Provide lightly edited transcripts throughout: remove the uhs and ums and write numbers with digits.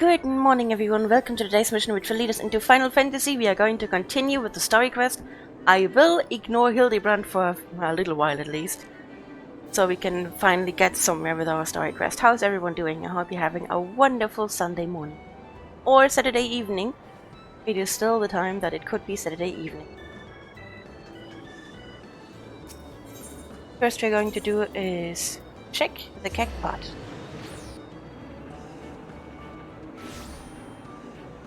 Good morning everyone, welcome to today's mission which will lead us into Final Fantasy. We are going to continue with the story quest. I will ignore Hildebrand for a little while at least, so we can finally get somewhere with our story quest. How's everyone doing? I hope you're having a wonderful Sunday morning. Or Saturday evening. It is still the time that it could be Saturday evening. First we're going to do is check the keg pot.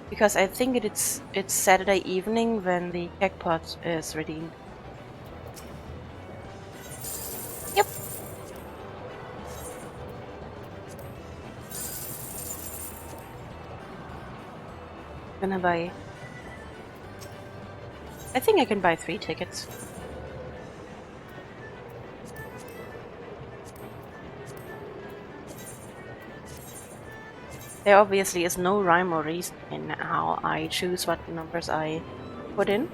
Because I think it's Saturday evening when the keg pot is redeemed. Yep. Gonna buy... I think I can buy 3 tickets. There obviously is no rhyme or reason in how I choose what numbers I put in.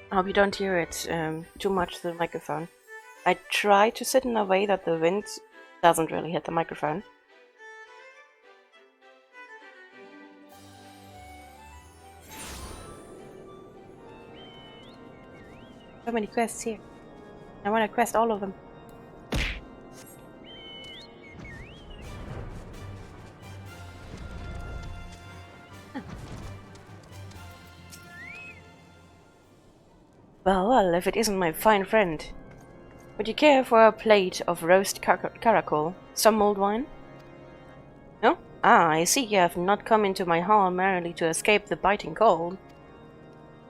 I hope you don't hear it too much through the microphone. I try to sit in a way that the wind doesn't really hit the microphone. So many quests here. I want to quest all of them. Well, if it isn't my fine friend. Would you care for a plate of roast caracol? Some mulled wine? No? Ah, I see you have not come into my hall merely to escape the biting cold.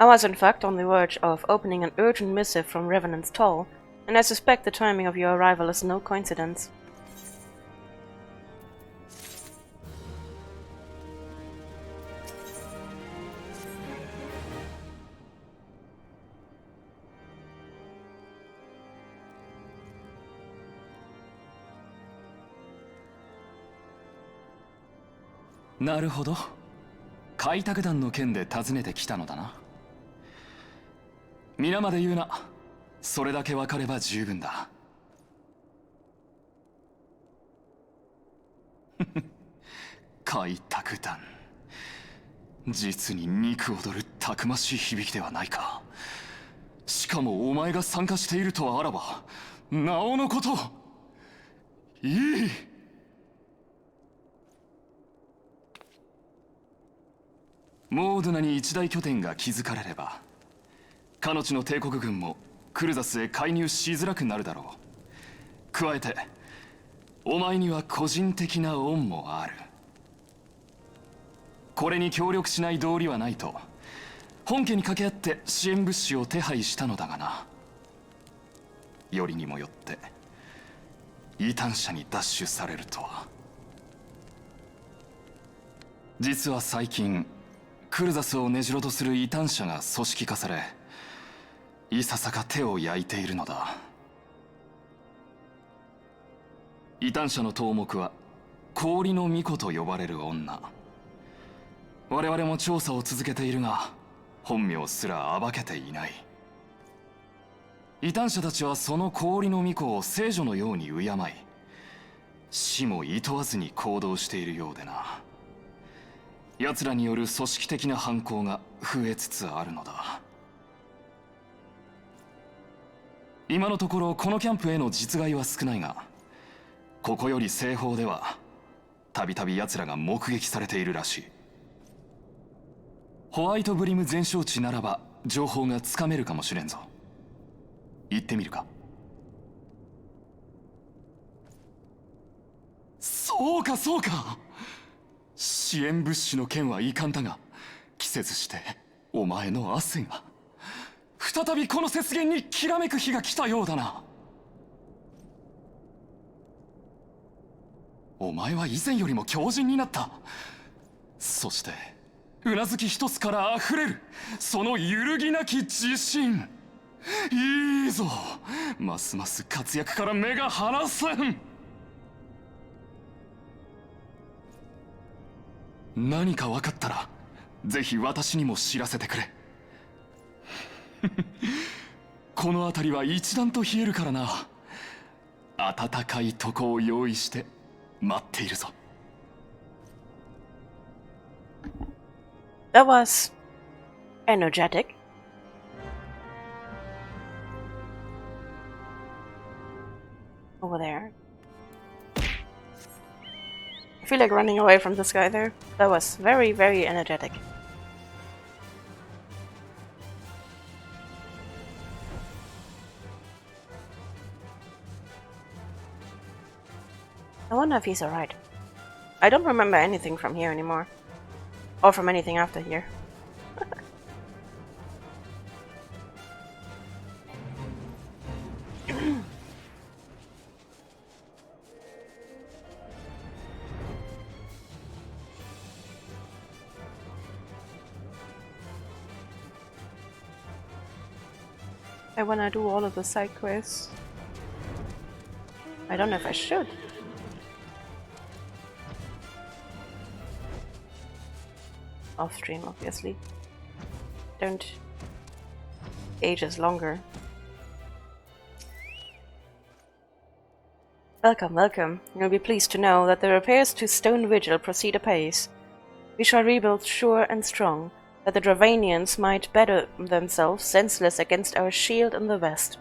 I was in fact on the verge of opening an urgent missive from Revenant's Toll, and I suspect the timing of your arrival is no coincidence.なるほど。開拓団の件で訪ねてきたのだな。皆まで言うな。それだけ分かれば十分だ。開拓団。実に肉躍るたくましい響きではないか。しかもお前が参加しているとはあらば、なおのこと。いい。モードナに一大拠点が築かれれば、かの地の帝国軍もクルザスへ介入しづらくなるだろう。加えて、お前には個人的な恩もある。これに協力しない道理はないと、本家に掛け合って支援物資を手配したのだがな。よりにもよって、異端者に奪取されるとは。実は最近、クルザスを根城とする異端者が組織化され、いささか手を焼いているのだ。異端者の頭目は氷の巫女と呼ばれる女。我々も調査を続けているが、本名すら暴けていない。異端者たちはその氷の巫女を聖女のように敬い、死も厭わずに行動しているようでな。奴らによる組織的な犯行が増えつつあるのだ。今のところこのキャンプへの実害は少ないが、ここより西方ではたびたび奴らが目撃されているらしい。ホワイトブリム全焼地ならば情報がつかめるかもしれんぞ。行ってみるか。そうかそうか。支援物資の件はいかんだが、季節してお前の汗が不再びこの雪原にきらめく日が来たようだな。お前は以前よりも強靭になった。そしてうなずき一つから溢れるその揺るぎなき自信。いいぞ、ますます活躍から目が離せん。何か分かったらぜひ私にも知らせてくれ。この辺りは一段と冷えるからな。暖かい床を用意して待っているぞ。That was energetic. Over there. I feel like running away from this guy there. That was very, very energetic. I wonder if he's alright. I don't remember anything from here anymore. Or from anything after here. I wanna do all of the side quests. I don't know if I should. Off stream, obviously. Don't age us longer. Welcome, welcome. You'll be pleased to know that the repairs to Stone Vigil proceed apace. We shall rebuild sure and strong, that the Dravanians might better themselves senseless against our shield in the west.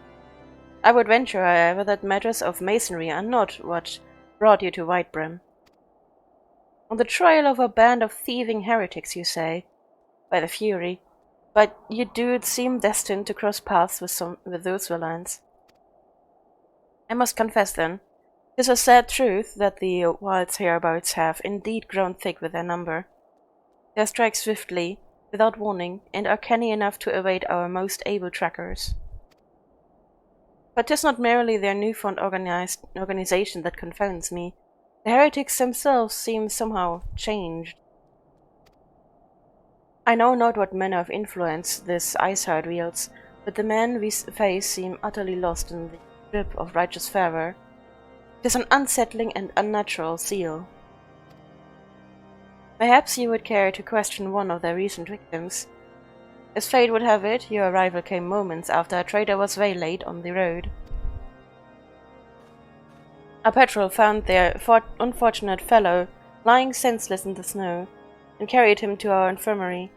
I would venture, however, that matters of masonry are not what brought you to Whitebrim. On the trail of a band of thieving heretics, you say? By the Fury. But you do seem destined to cross paths with those villains. I must confess, then, 'tis a sad truth that the wilds hereabouts have indeed grown thick with their number. They strike swiftly, without warning, and are canny enough to evade our most able trackers. But 'tis not merely their newfound organization that confounds me. The heretics themselves seem somehow changed. I know not what manner of influence this Iceheart wields, but the men we face seem utterly lost in the grip of righteous fervor. It is an unsettling and unnatural zeal. Perhaps you would care to question one of their recent victims. As fate would have it, your arrival came moments after a trader was waylaid on the road. A patrol found their unfortunate fellow lying senseless in the snow, and carried him to our infirmary.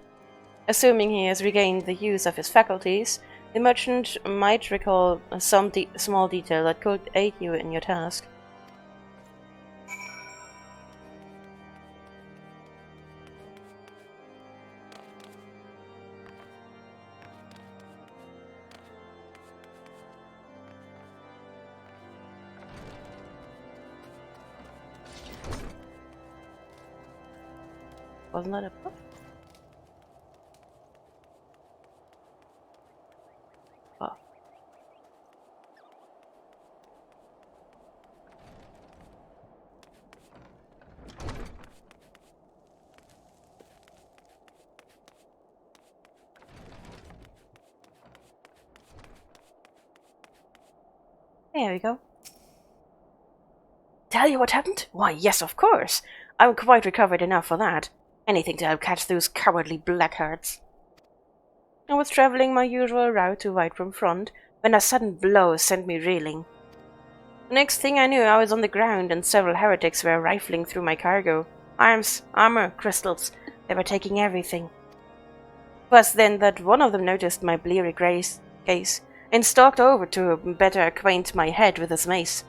Assuming he has regained the use of his faculties, the merchant might recall some small detail that could aid you in your task. Wasn't that a book? Oh. There we go. Tell you what happened? Why, yes, of course. I'm quite recovered enough for that. Anything to help catch those cowardly blackhearts. I was travelling my usual route to Whitebrim Front when a sudden blow sent me reeling. The next thing I knew, I was on the ground and several heretics were rifling through my cargo. Arms, armor, crystals. They were taking everything. It was then that one of them noticed my bleary case and stalked over to better acquaint my head with his mace.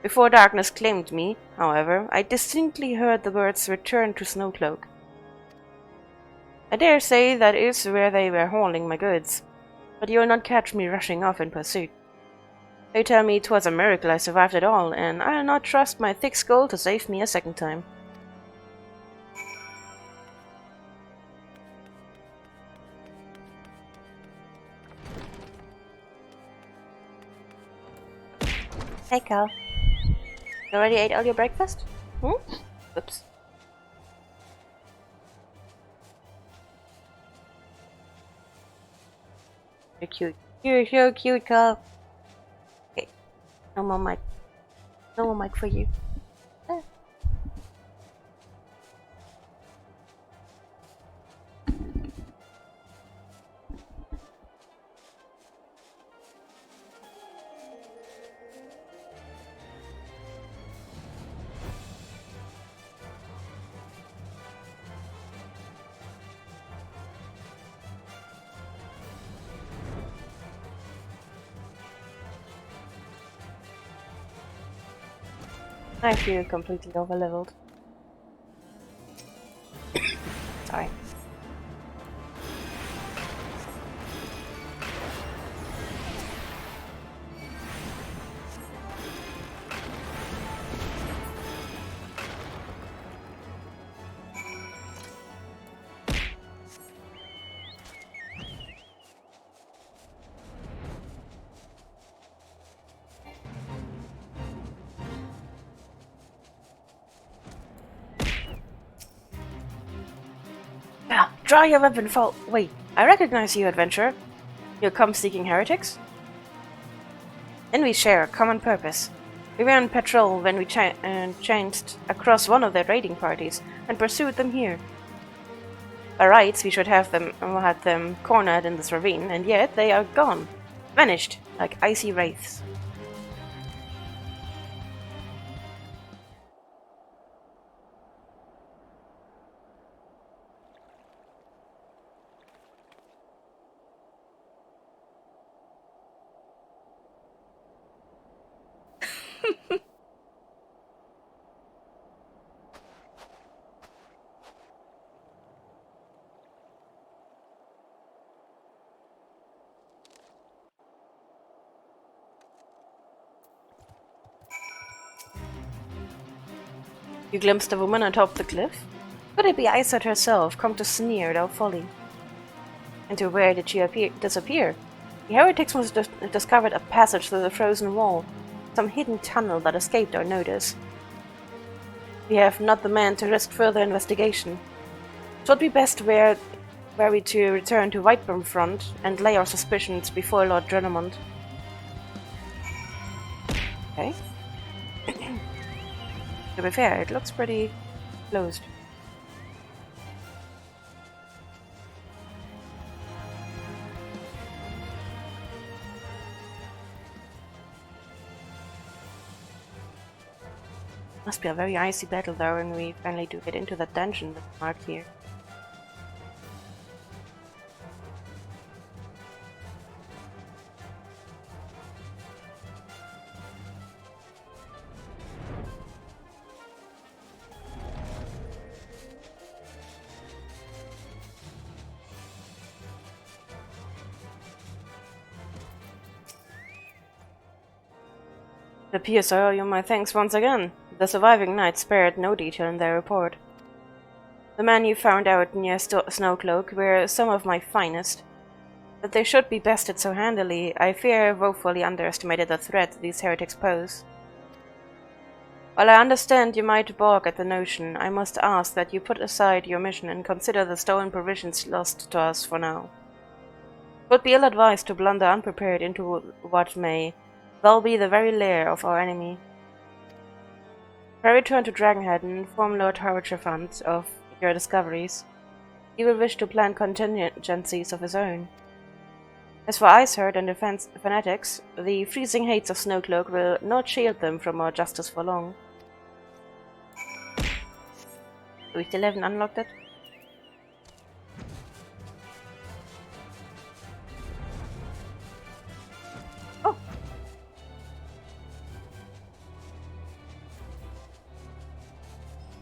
Before darkness claimed me, however, I distinctly heard the words "Return to Snowcloak." I dare say that is where they were hauling my goods, but you'll not catch me rushing off in pursuit. They tell me 'twas a miracle I survived it all, and I'll not trust my thick skull to save me a second time. Hey, Cal. You already ate all your breakfast? Hmm? Oops. You're cute. You're so cute, Cal. Okay. No more mic. No more mic for you. Ah. I feel completely overleveled. Sorry. Yeah, draw your weapon, fall. Wait, I recognize you, adventurer. You come seeking heretics? Then we share a common purpose. We were on patrol when we chanced across one of their raiding parties and pursued them here. By rights, we should have had them cornered in this ravine, and yet they are gone, vanished like icy wraiths. You glimpsed a woman atop the cliff? Could it be Aesop herself, come to sneer at our folly? And to where did she disappear? The heretics must have discovered a passage through the frozen wall, some hidden tunnel that escaped our notice. We have not the men to risk further investigation. It would be best were we to return to Whiteburn Front and lay our suspicions before Lord Drenamond. Okay. To be fair, it looks pretty closed. Must be a very icy battle though when we finally do get into that dungeon that's marked here. It appears I owe you my thanks once again. The surviving knights spared no detail in their report. The men you found out near Snowcloak were some of my finest. That they should be bested so handily, I fear woefully underestimated the threat these heretics pose. While I understand you might balk at the notion, I must ask that you put aside your mission and consider the stolen provisions lost to us for now. It would be ill-advised to blunder unprepared into what may well be the very lair of our enemy. If I return to Dragonhead and inform Lord Hierophant of your discoveries, he will wish to plan contingencies of his own. As for Iceherd and the fanatics, the freezing hates of Snowcloak will not shield them from our justice for long. We still haven't unlocked it? Oh!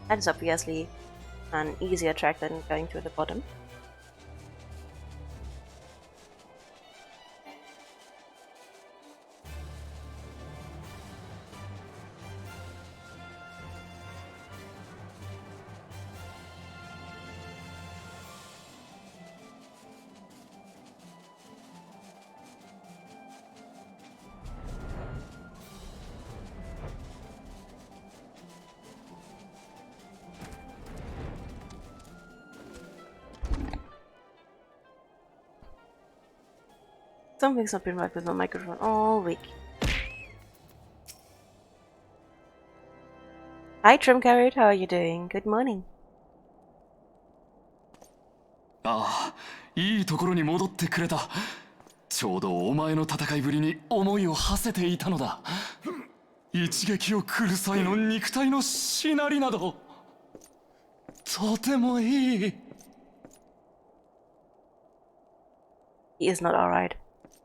That is obviously an easier track than going to the bottom. Something's not been right with my microphone all week. Hi, Trim Carrot, how are you doing? Good morning. ああ、いいところに戻ってくれた。ちょうどお前の戦いぶりに思いを馳せていたのだ。一撃を食る際の肉体のしなりなど、とてもいい。He is not alright.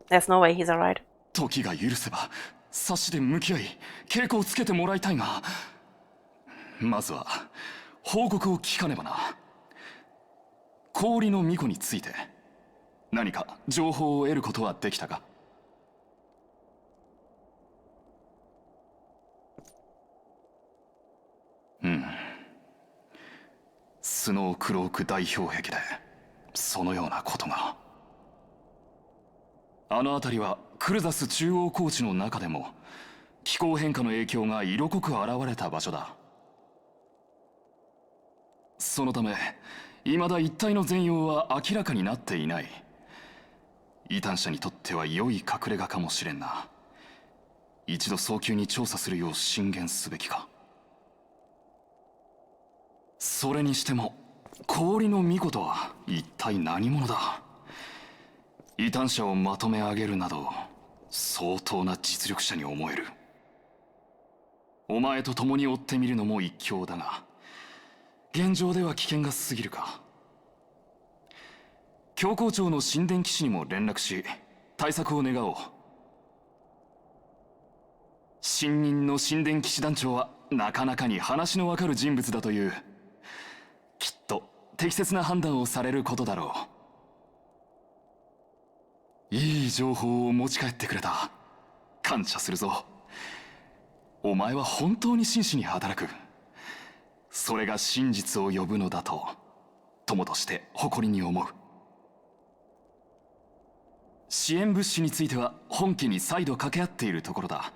There's no way he's alright. 時が許せば、差しで向き合い、稽古をつけてもらいたいが、まずは報告を聞かねばな。氷の巫女について何か情報を得ることはできたか？うん。スノークローク代表壁でそのようなことが。あの辺りはクルザス中央高地の中でも気候変化の影響が色濃く現れた場所だ。そのため未だ一帯の全容は明らかになっていない。異端者にとっては良い隠れ家かもしれんな。一度早急に調査するよう進言すべきか。それにしても氷の巫女とは一体何者だ。異端者をまとめ上げるなど相当な実力者に思える。お前と共に追ってみるのも一興だが、現状では危険が過ぎるか。教皇庁の神殿騎士にも連絡し対策を願おう。新任の神殿騎士団長はなかなかに話のわかる人物だという。きっと適切な判断をされることだろう。いい情報を持ち帰ってくれた。感謝するぞ。お前は本当に真摯に働く。それが真実を呼ぶのだと友として誇りに思う。支援物資については本家に再度掛け合っているところだ。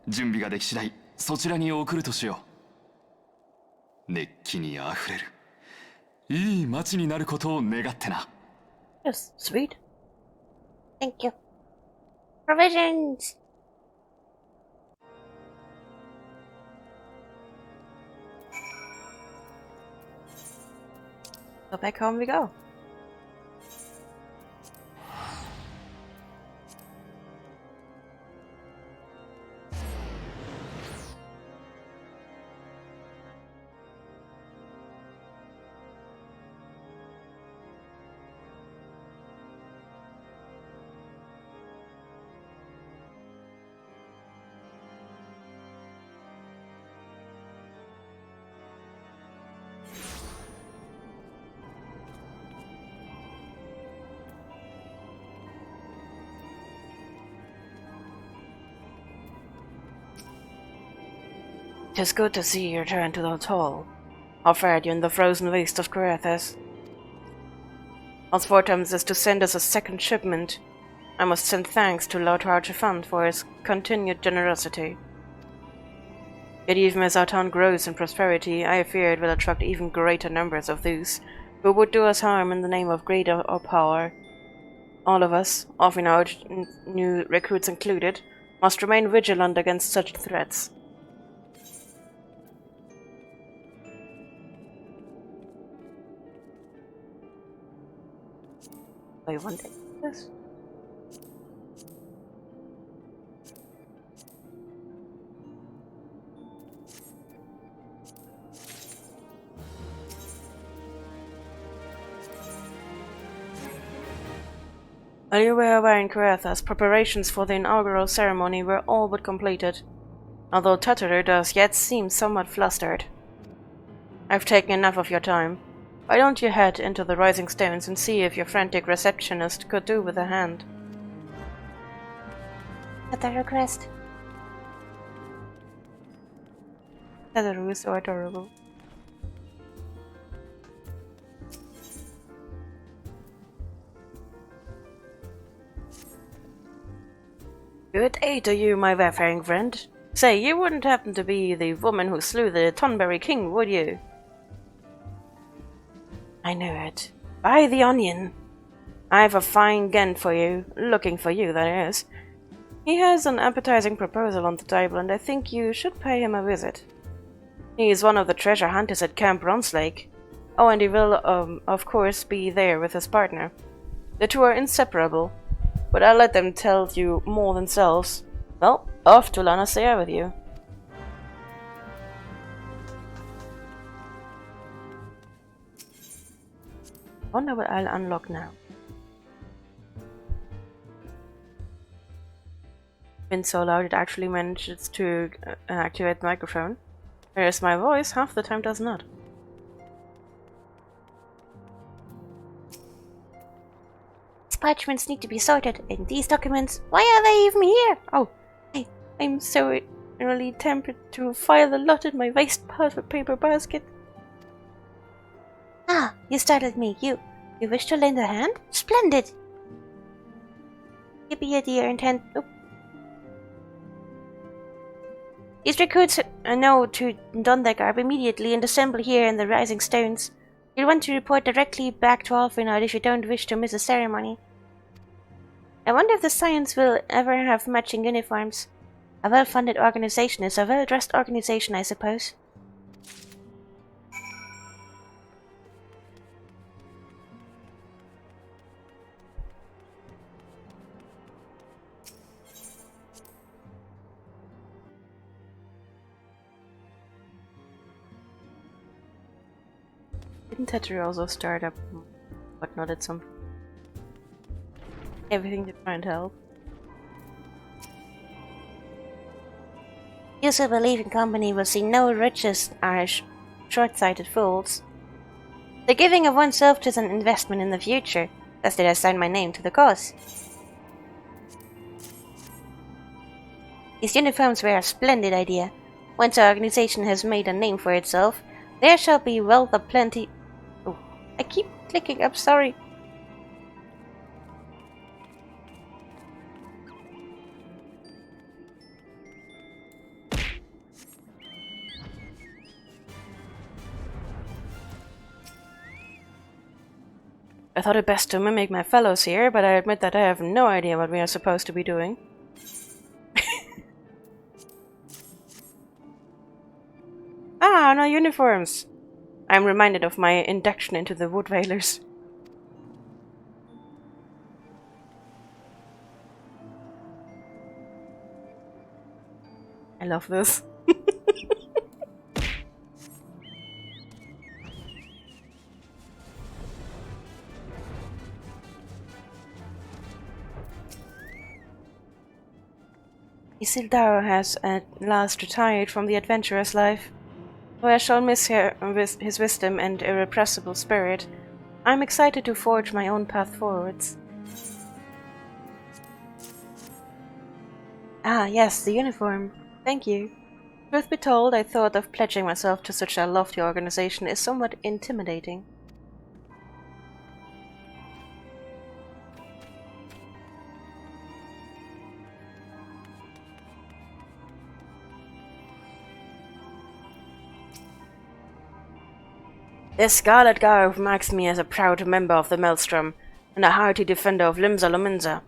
準備ができ次第そちらに送るとしよう。熱気にあふれるいい街になることを願ってな。 Yes, sweet. Thank you. Provisions! So back home we go. Tis good to see you return to the hall. How fared you in the frozen waste of Coerthas? As Fortums is to send us a second shipment, I must send thanks to Lord Archifant for his continued generosity. Yet even as our town grows in prosperity, I fear it will attract even greater numbers of those who would do us harm in the name of greater or power. All of us, often our new recruits included, must remain vigilant against such threats. Wait, one day. This. While you were away in Coerthas, preparations for the inaugural ceremony were all but completed, although Tataru does yet seem somewhat flustered. I've taken enough of your time. Why don't you head into the Rising Stones and see if your frantic receptionist could do with a hand? At a request. Tataru is so adorable. Good day to you, my wayfaring friend. Say, you wouldn't happen to be the woman who slew the Tonberry King, would you? I knew it. By the onion. I have a fine Gent for you. Looking for you, that is. He has an appetizing proposal on the table, and I think you should pay him a visit. He is one of the treasure hunters at Camp Ronslake. Oh, and he will, of course, be there with his partner. The two are inseparable, but I'll let them tell you more themselves. Well, off to Lanacea with you. Wonder what I'll unlock now. Been so loud it actually manages to activate the microphone, whereas my voice half the time does not. These parchments need to be sorted, and these documents, why are they even here? Oh, I'm so really tempted to file a lot in my waste paper basket. Ah, you startled me. You wish to lend a hand? Splendid! Yippee dear intent. Oh. These recruits know to don their garb immediately and assemble here in the Rising Stones. You'll want to report directly back to Alphenard if you don't wish to miss a ceremony. I wonder if the Science will ever have matching uniforms. A well-funded organization is a well-dressed organization, I suppose. Didn't Tetra also start up whatnot at some point? Everything to try and help. Those who believe in company will see no riches are short-sighted fools. The giving of oneself is an investment in the future. Thus did I sign my name to the cause. These uniforms were a splendid idea. Once our organization has made a name for itself, there shall be wealth aplenty. Oh, I keep clicking up, sorry. I thought it best to mimic my fellows here, but I admit that I have no idea what we are supposed to be doing. Ah, no uniforms! I'm reminded of my induction into the Wood Whalers. I love this. Isildur has at last retired from the adventurous life. Though I shall miss his wisdom and irrepressible spirit, I'm excited to forge my own path forwards. Ah, yes, the uniform. Thank you. Truth be told, I thought of pledging myself to such a lofty organization is somewhat intimidating. This scarlet garb marks me as a proud member of the Maelstrom, and a hearty defender of Limsa Lominsa.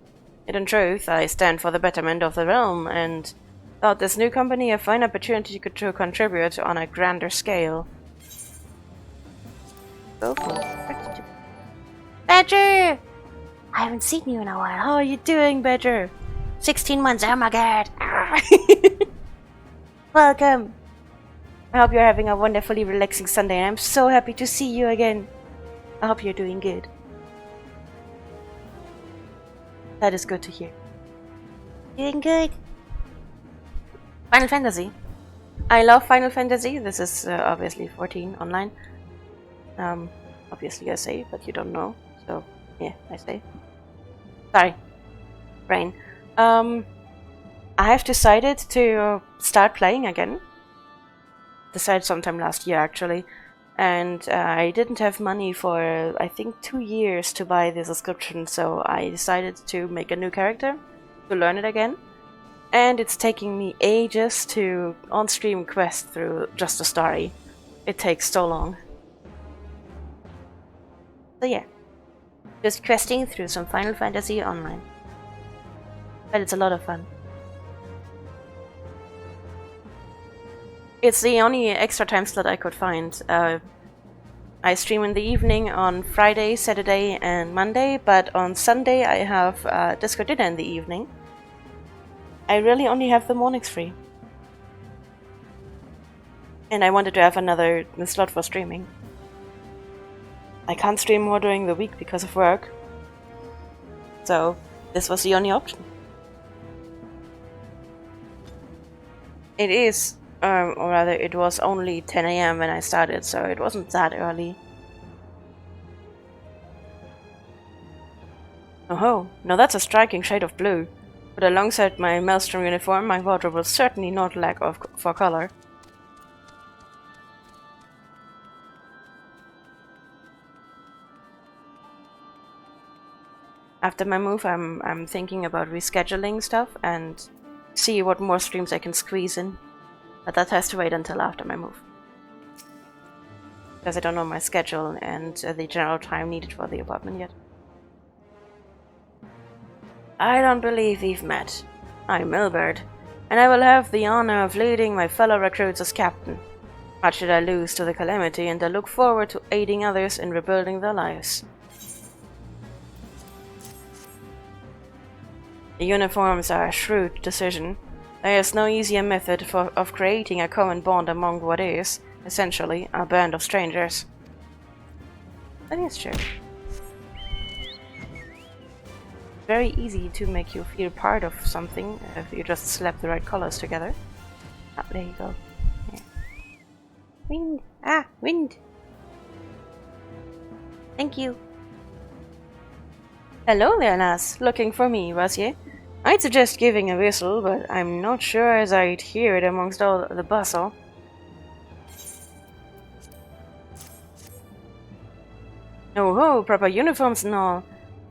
Yet in truth, I stand for the betterment of the realm, and thought this new company a fine opportunity to contribute on a grander scale. Go for it. Badger! I haven't seen you in a while. How are you doing, Badger? 16 months, oh my god! Welcome! I hope you're having a wonderfully relaxing Sunday, and I'm so happy to see you again. I hope you're doing good. That is good to hear. Doing good. Final Fantasy. I love Final Fantasy. This is obviously 14 online. Obviously I say, but you don't know. So, yeah, I say. Sorry. Brain. I have decided to start playing again. Decided sometime last year actually, and I didn't have money for I think 2 years to buy the subscription, so I decided to make a new character to learn it again, and it's taking me ages to on-stream quest through just the story. It takes so long. So yeah, Just questing through some Final Fantasy Online. But it's a lot of fun. It's the only extra time slot I could find. I stream in the evening on Friday, Saturday and Monday, but on Sunday I have disco dinner in the evening. I really only have the mornings free. And I wanted to have another slot for streaming. I can't stream more during the week because of work. So this was the only option. It is, or rather it was only 10 AM when I started, so it wasn't that early. Oh, now that's a striking shade of blue. But alongside my Maelstrom uniform, my wardrobe will certainly not lack for color. After my move, I'm thinking about rescheduling stuff and see what more streams I can squeeze in. But that has to wait until after my move. Because I don't know my schedule and the general time needed for the apartment yet. I don't believe we've met. I'm Milbert, and I will have the honor of leading my fellow recruits as captain. Much did I lose to the calamity, and I look forward to aiding others in rebuilding their lives. The uniforms are a shrewd decision. There is no easier method of creating a common bond among what is, essentially, a band of strangers. I think it's true. Very easy to make you feel part of something if you just slap the right colors together. Ah, there you go. Yeah. Wind! Ah, wind! Thank you. Hello there, lass. Looking for me, was ye? I'd suggest giving a whistle, but I'm not sure as I'd hear it amongst all the bustle. Oh ho, proper uniforms and all.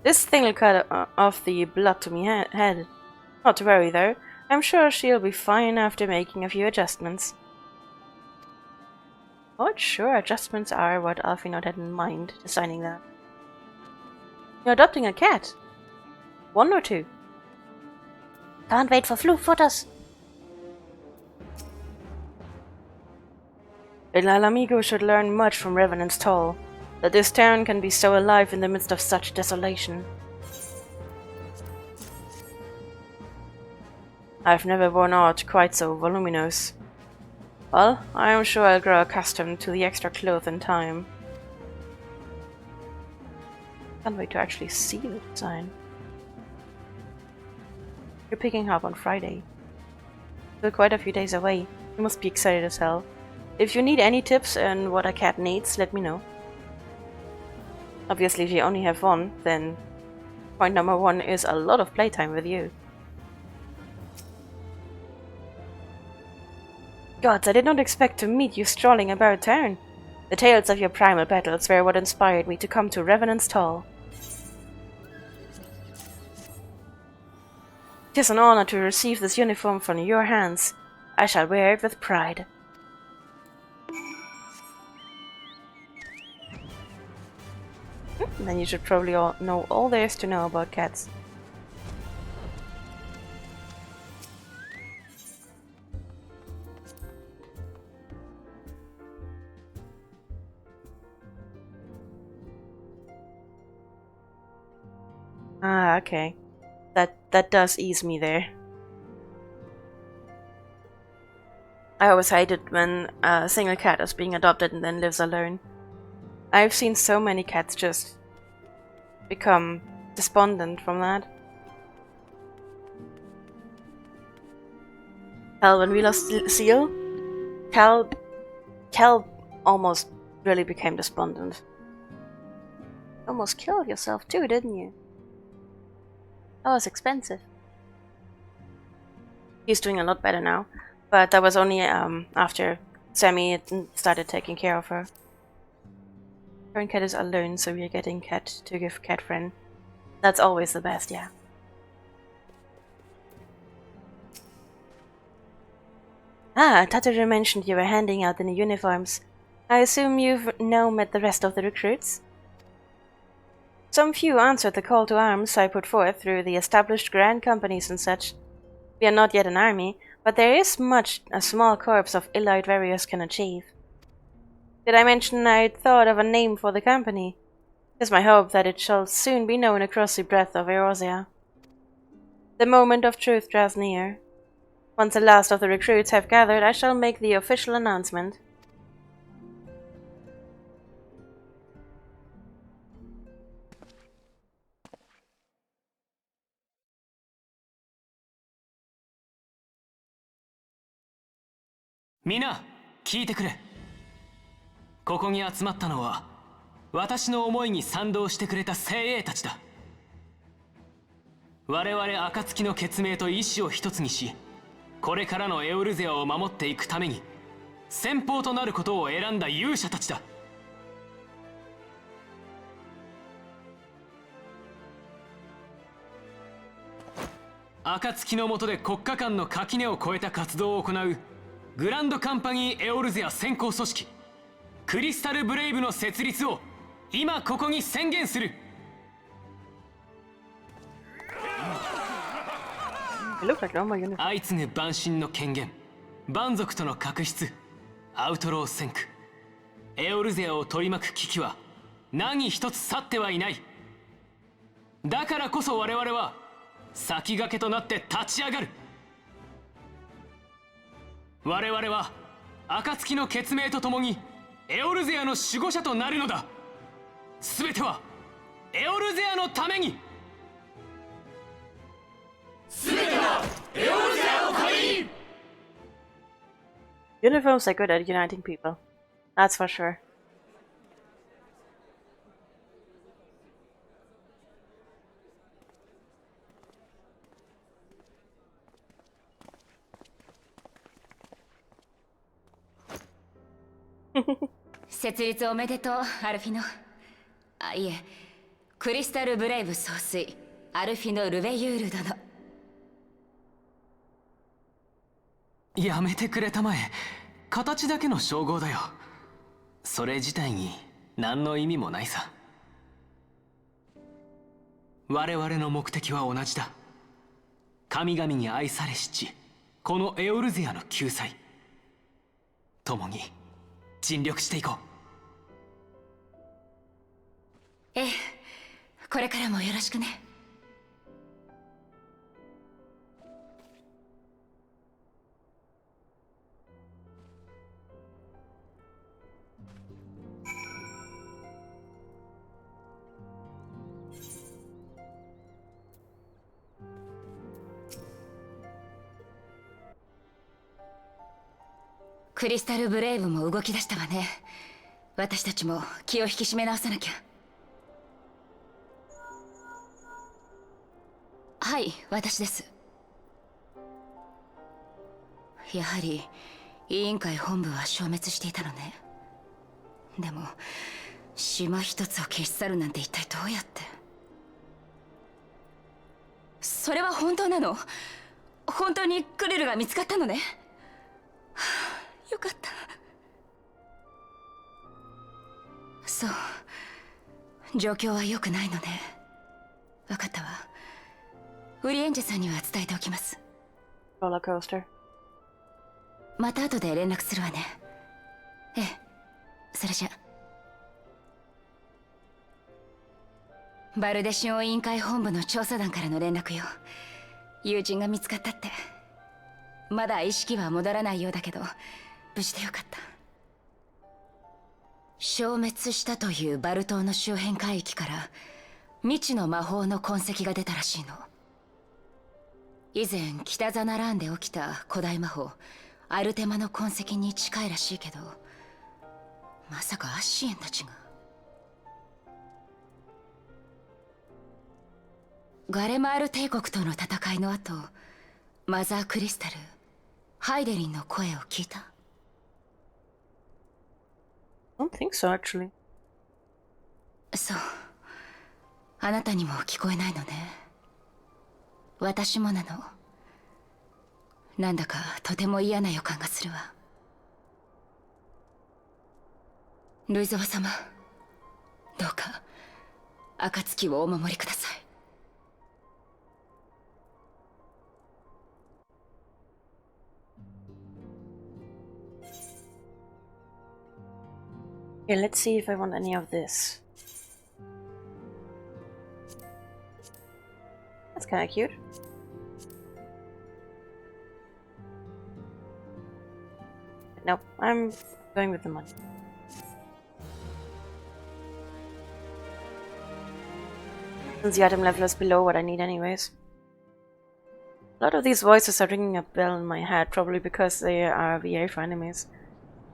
This thing'll cut off the blood to me head. Not to worry though, I'm sure she'll be fine after making a few adjustments. What sure adjustments are what Alfinod had in mind designing that. You're adopting a cat? One or two? Can't wait for Flugfutters. El Alamigo should learn much from Revenant's Toll, that this town can be so alive in the midst of such desolation. I've never worn aught quite so voluminous. Well, I am sure I'll grow accustomed to the extra cloth in time. Can't wait to actually see the design. You're picking up on Friday. Still quite a few days away. You must be excited as hell. If you need any tips on what a cat needs, let me know. Obviously, if you only have one, then point number one is a lot of playtime with you. Gods, I did not expect to meet you strolling about town. The tales of your primal battles were what inspired me to come to Revenant's Toll. 'Tis an honor to receive this uniform from your hands. I shall wear it with pride. Then you should probably know all there is to know about cats. Ah, okay. That does ease me there. I always hated when a single cat is being adopted and then lives alone. I've seen so many cats just become despondent from that. Hell, when we lost Seal, Cal almost really became despondent. Almost killed yourself too, didn't you? That was expensive. He's doing a lot better now, but that was only after Sammy started taking care of her. Current cat is alone, so we are getting cat to give cat friend. That's always the best, yeah. Ah, Tataru mentioned you were handing out the new uniforms. I assume you've now met the rest of the recruits? Some few answered the call to arms I put forth through the established grand companies and such. We are not yet an army, but there is much a small corps of elite warriors can achieve. Did I mention I'd thought of a name for the company? 'Tis my hope that it shall soon be known across the breadth of Eorzea. The moment of truth draws near. Once the last of the recruits have gathered, I shall make the official announcement.皆聞いてくれ。ここに集まったのは私の思いに賛同してくれた精鋭たちだ。我々暁の血盟と意志を一つにし、これからのエオルゼアを守っていくために先鋒となることを選んだ勇者たちだ。暁の下で国家間の垣根を越えた活動を行うグランドカンパニーエオルゼア先行組織クリスタルブレイブの設立を今ここに宣言する。相次ぐ万神の権限、蛮族との確執、アウトロー戦区、エオルゼアを取り巻く危機は何一つ去ってはいない。だからこそ我々は先駆けとなって立ち上がる。我々は暁の血盟とともにエオルゼアの守護者となるのだ。すべてはエオルゼアのために。すべてはエオルゼアのために。Uniforms are good at uniting people. That's for sure. 設立おめでとう、アルフィノ。あ、いえ、クリスタルブレイブ総帥アルフィノ・ルベユール殿。やめてくれたまえ。形だけの称号だよ。それ自体に何の意味もないさ。我々の目的は同じだ。神々に愛されし地、このエオルゼアの救済。共に尽力していこう。ええ、これからもよろしくね。クリスタルブレイブも動き出したわね。私たちも気を引き締め直さなきゃ。はい、私です。やはり委員会本部は消滅していたのね。でも島一つを消し去るなんて一体どうやって。それは本当なの？本当にクリルが見つかったのね。はあ、よかった。そう、状況は良くないのね。分かったわ。ウリエンジェさんには伝えておきます。ローラーコースター。また後で連絡するわね。ええ、それじゃ。バルデシオン委員会本部の調査団からの連絡よ。友人が見つかったって。まだ意識は戻らないようだけど無事でよかった。消滅したというバル島の周辺海域から未知の魔法の痕跡が出たらしいの。以前北ザナラーンで起きた古代魔法アルテマの痕跡に近いらしいけど、まさかアッシエンたちが。ガレマール帝国との戦いの後、マザークリスタルハイデリンの声を聞いた？ I don't think so, actually. そう、あなたにも聞こえないのね。私もなの。なんだかとても嫌な予感がするわ。ルイゾワ様、どうか暁をお守りください。Okay, let's see if I want any of this. That's kind of cute. Nope, I'm going with the money. Since the item level is below what I need anyways. A lot of these voices are ringing a bell in my head, probably because they are VA for animes.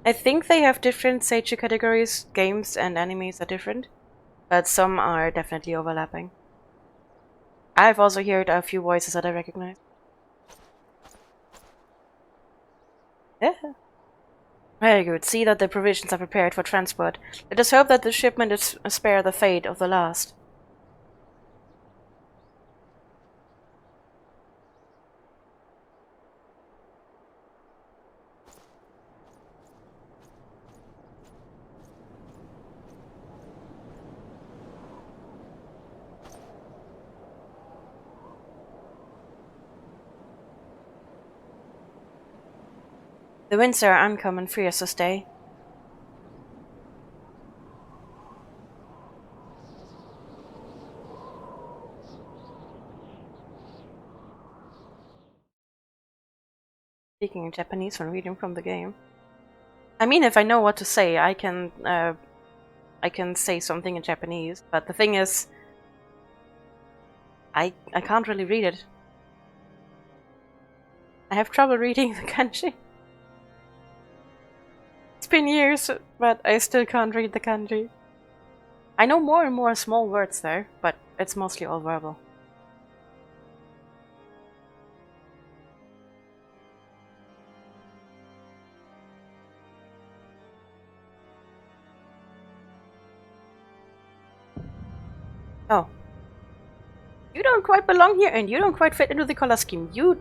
I think they have different Seiji categories, games and animes are different, but some are definitely overlapping. I've also heard a few voices that I recognize. Yeah. Very good. See that the provisions are prepared for transport. Let us hope that the shipment is spare the fate of the last. The winds are uncommon fierce this day. Speaking in Japanese when reading from the game. I mean, if I know what to say, I can say something in Japanese. But the thing is, I can't really read it. I have trouble reading the kanji. It's been years, but I still can't read the kanji. I know more and more small words there, but it's mostly all verbal. Oh. You don't quite belong here, and you don't quite fit into the color scheme. You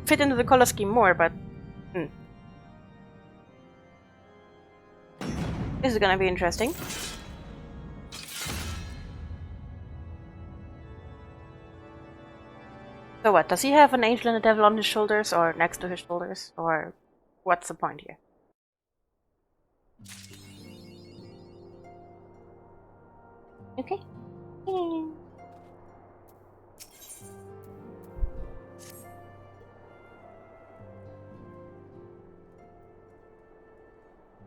fit into the color scheme more, but... This is gonna be interesting. So what, does he have an angel and a devil on his shoulders, or next to his shoulders, or what's the point here? Okay.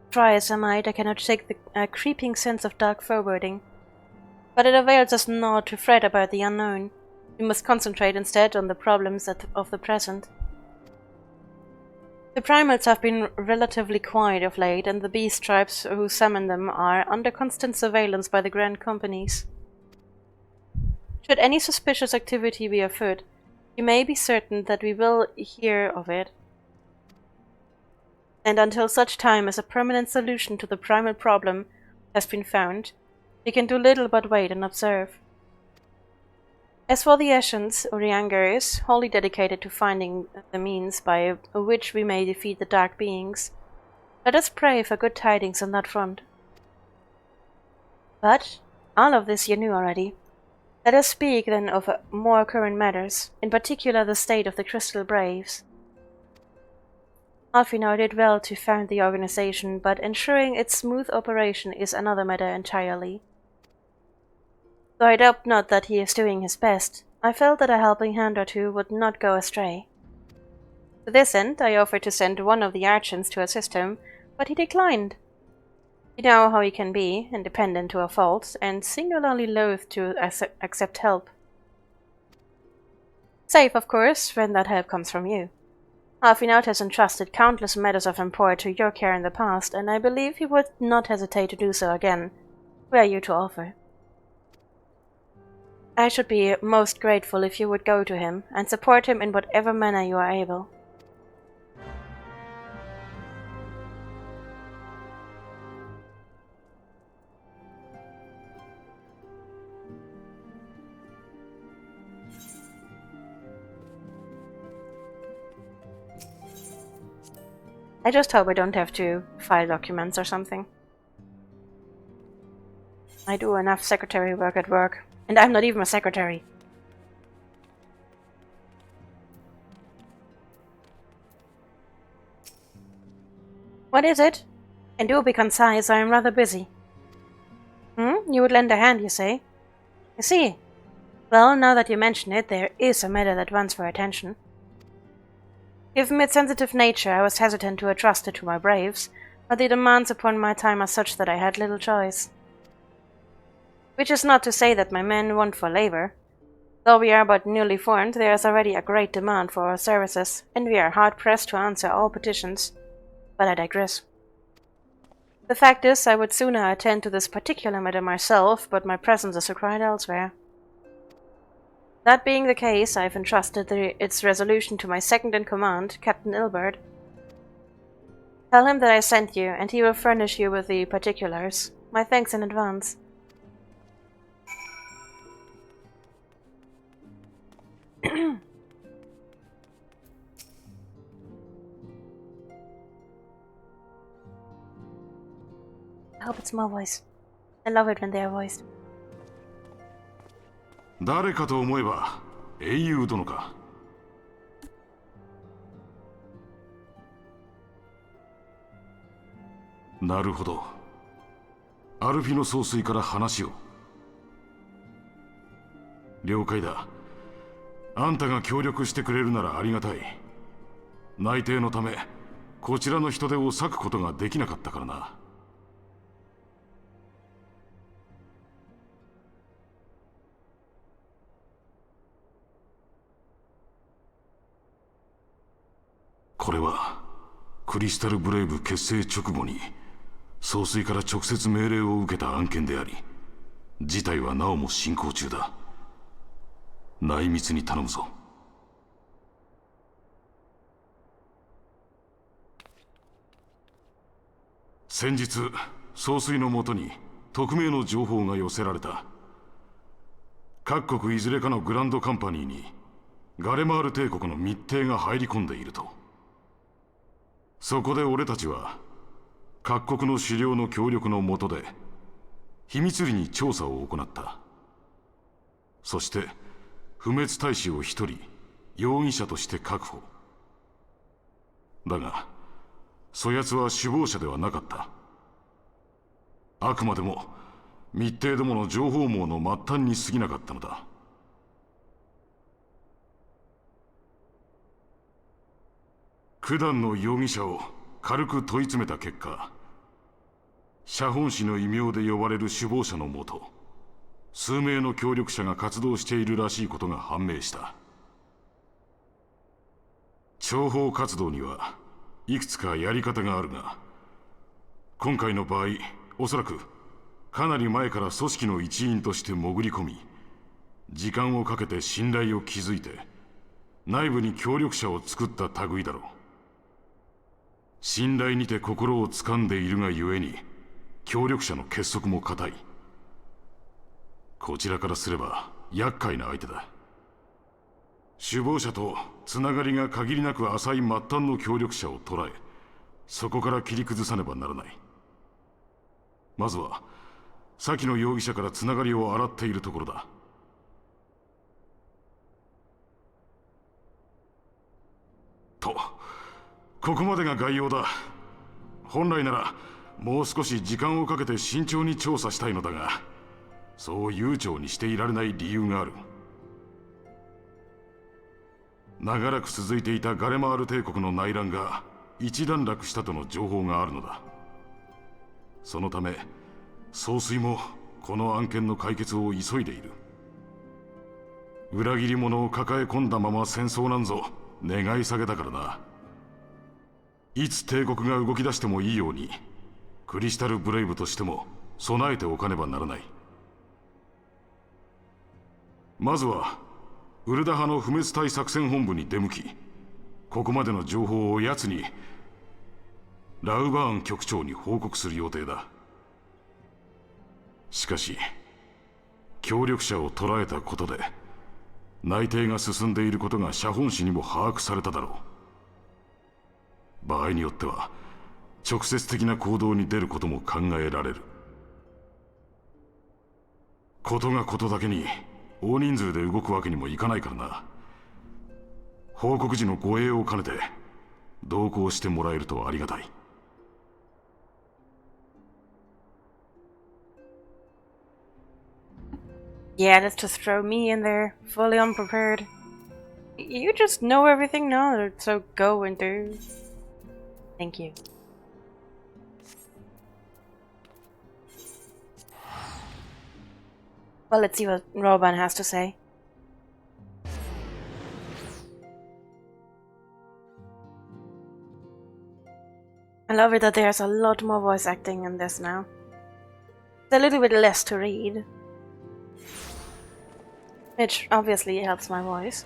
Try as I might, I cannot shake the creeping sense of dark foreboding. But it avails us not to fret about the unknown. We must concentrate instead on the problems of the present. The primals have been relatively quiet of late, and the beast tribes who summon them are under constant surveillance by the grand companies. Should any suspicious activity be afoot, you may be certain that we will hear of it. And until such time as a permanent solution to the primal problem has been found, we can do little but wait and observe. As for the Ascians, Urianger is wholly dedicated to finding the means by which we may defeat the dark beings. Let us pray for good tidings on that front. But all of this you knew already. Let us speak then of more current matters, in particular the state of the Crystal Braves. Alfinor did well to found the organization, but ensuring its smooth operation is another matter entirely. Though I doubt not that he is doing his best, I felt that a helping hand or two would not go astray. To this end, I offered to send one of the Archons to assist him, but he declined. You know how he can be, independent to a fault, and singularly loath to accept help. Save, of course, when that help comes from you. Alfinor has entrusted countless matters of import to your care in the past, and I believe he would not hesitate to do so again, were you to offer. I should be most grateful if you would go to him, and support him in whatever manner you are able. I just hope I don't have to file documents or something. I do enough secretary work at work. And I'm not even a secretary. What is it? And do be concise, I am rather busy. You would lend a hand, you say? I see. Well, now that you mention it, there is a matter that wants for attention. Given its sensitive nature, I was hesitant to entrust it to my braves, but the demands upon my time are such that I had little choice. Which is not to say that my men want for labor. Though we are but newly formed, there is already a great demand for our services, and we are hard-pressed to answer all petitions. But I digress. The fact is, I would sooner attend to this particular matter myself, but my presence is required elsewhere. That being the case, I have entrusted its resolution to my second-in-command, Captain Ilbert. Tell him that I sent you, and he will furnish you with the particulars. My thanks in advance. I hope it's my voice. I love it when they are voiced. 誰かと思えば英雄殿か。なるほど。アルフィの総帥から話を。了解だ。あんたが協力してくれるならありがたい。内定のためこちらの人手を割くことができなかったからな。これはクリスタルブレイブ結成直後に総帥から直接命令を受けた案件であり、事態はなおも進行中だ。内密に頼むぞ。先日総帥のもとに匿名の情報が寄せられた。各国いずれかのグランドカンパニーにガレマール帝国の密偵が入り込んでいると。そこで俺たちは各国の首領の協力の下で秘密裏に調査を行った。そして不滅大使を一人容疑者として確保。だがそやつは首謀者ではなかった。あくまでも密偵どもの情報網の末端に過ぎなかったのだ。九段の容疑者を軽く問い詰めた結果、写本師の異名で呼ばれる首謀者のもと数名の協力者が活動しているらしいことが判明した。諜報活動にはいくつかやり方があるが、今回の場合おそらくかなり前から組織の一員として潜り込み、時間をかけて信頼を築いて内部に協力者を作った類だろう。信頼にて心を掴んでいるがゆえに協力者の結束も固い。こちらからすれば厄介な相手だ。首謀者とつながりが限りなく浅い末端の協力者を捉え、そこから切り崩さねばならない。まずは先の容疑者からつながりを洗っているところだ。とここまでが概要だ。本来ならもう少し時間をかけて慎重に調査したいのだが、そう悠長にしていられない理由がある。長らく続いていたガレマール帝国の内乱が一段落したとの情報があるのだ。そのため総帥もこの案件の解決を急いでいる。裏切り者を抱え込んだまま戦争なんぞ願い下げだからな。いつ帝国が動き出してもいいようにクリスタルブレイブとしても備えておかねばならない。まずはウルダ派の不滅隊作戦本部に出向き、ここまでの情報を奴にラウバーン局長に報告する予定だ。しかし協力者を捕らえたことで内偵が進んでいることが写本誌にも把握されただろう。場合によっては直接的な行動に出ることも考えられる。ことがことだけに大人数で動くわけにもいかないからな。報告時の護衛を兼ねて同行してもらえるとありがたい。Yeah, let's just throw me in there, fully unprepared. You just know everything now, so go and do. Thank you. Well, let's see what Roban has to say. I love it that there's a lot more voice acting in this now. It's a little bit less to read, which obviously helps my voice.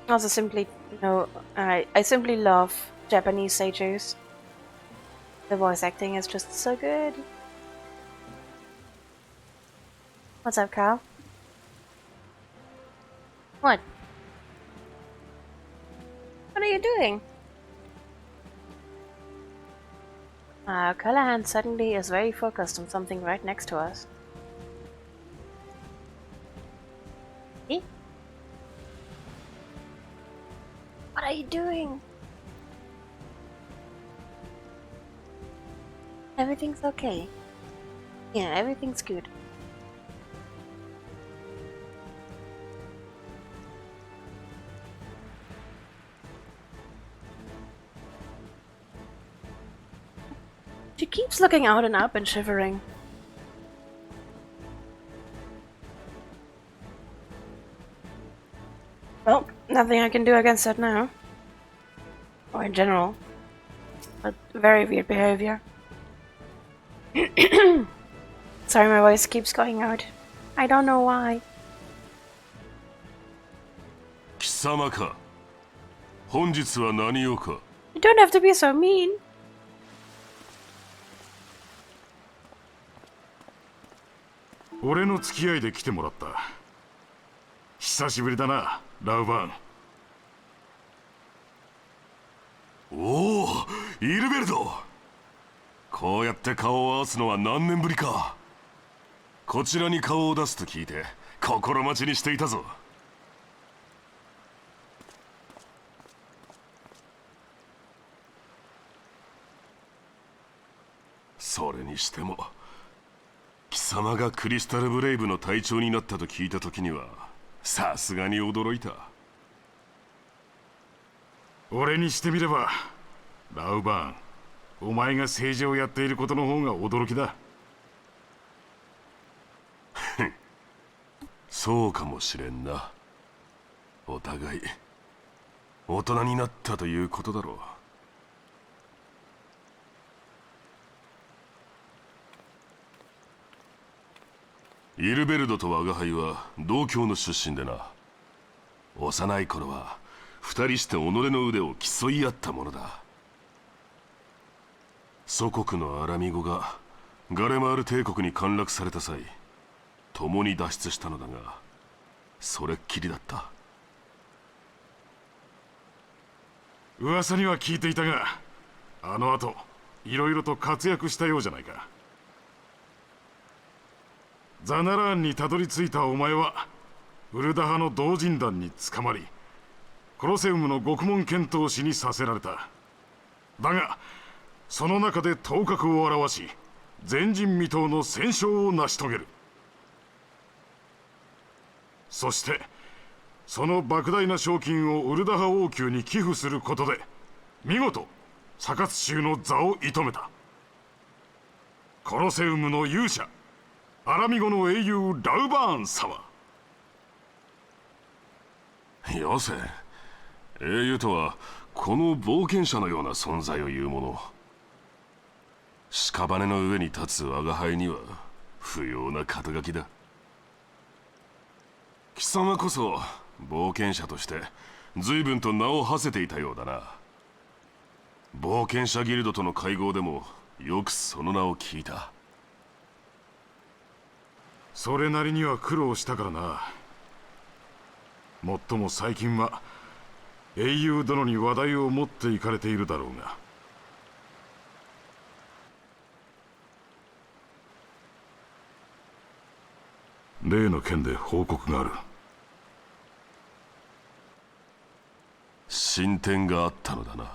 Also, simply, I simply love Japanese seiyus. The voice acting is just so good. What's up, Carl? What? What are you doing? Callahan suddenly is very focused on something right next to us. Eh? What are you doing? Everything's okay. Yeah, everything's good. She keeps looking out and up and shivering. Well, nothing I can do against that now. Or in general. But very weird behavior. Sorry, my voice keeps going out. I don't know why. 貴様か。本日は何用か。 You don't have to be so mean. 俺の付き合いで来てもらった。久しぶりだな、ラウバン。おお、イルベルド。こうやって顔を合わすのは何年ぶりか。こちらに顔を出すと聞いて心待ちにしていたぞ。それにしても貴様がクリスタルブレイブの隊長になったと聞いた時にはさすがに驚いた。俺にしてみればラウバーン、お前が政治をやっていることの方が驚きだ。そうかもしれんな。お互い大人になったということだろう。イルベルドと我が輩は同郷の出身でな。幼い頃は二人して己の腕を競い合ったものだ。祖国のアラミゴがガレマール帝国に陥落された際、共に脱出したのだが、それっきりだった。噂には聞いていたが、あの後いろいろと活躍したようじゃないか。ザナラーンにたどり着いたお前はウルダ派の同人団に捕まり、コロセウムの獄門剣闘士にさせられた。だがその中で頭角を現し、前人未到の戦勝を成し遂げる。そしてその莫大な賞金をウルダ派王宮に寄付することで見事サカツ州の座を射止めた。コロセウムの勇者、アラミゴの英雄ラウバーン様。よせ、英雄とはこの冒険者のような存在を言うもの。屍の上に立つ我が輩には不要な肩書きだ。貴様こそ冒険者として随分と名を馳せていたようだな。冒険者ギルドとの会合でもよくその名を聞いた。それなりには苦労したからな。もっとも最近は英雄殿に話題を持っていかれているだろうが。例の件で報告がある。進展があったのだな。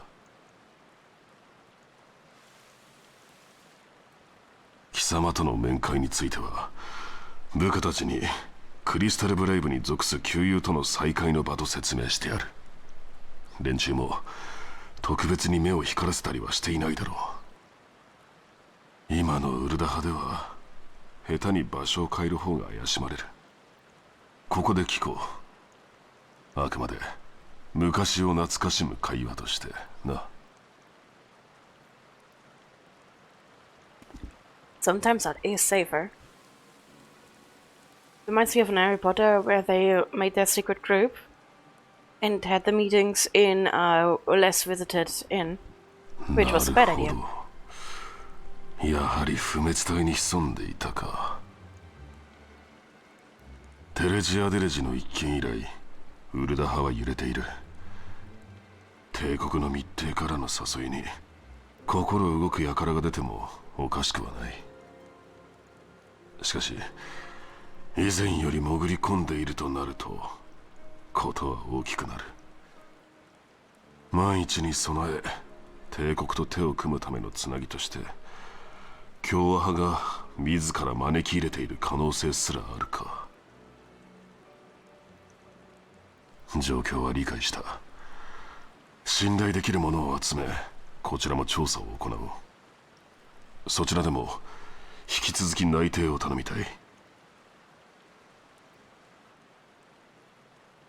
貴様との面会については部下たちにクリスタルブレイブに属す旧友との再会の場と説明してやる。連中も特別に目を光らせたりはしていないだろう。今のウルダ派では下手に場所を変える方が怪しまれる。ここで聞こう。あくまで昔を懐かしむ会話としてな。Sometimes that is safer. Reminds me of an Harry Potter where they made their secret group and had the meetings in a less visited inn, which was a bad idea. やはり不滅隊に潜んでいたか。テレジアデレジの一件以来、ウルダ派は揺れている。帝国の密偵からの誘いに心動く輩が出てもおかしくはない。しかし以前より潜り込んでいるとなるとことは大きくなる。万一に備え帝国と手を組むためのつなぎとして共和派が自ら招き入れている可能性すらあるか。状況は理解した。信頼できるものを集めこちらも調査を行おう。そちらでも引き続き内偵を頼みたい。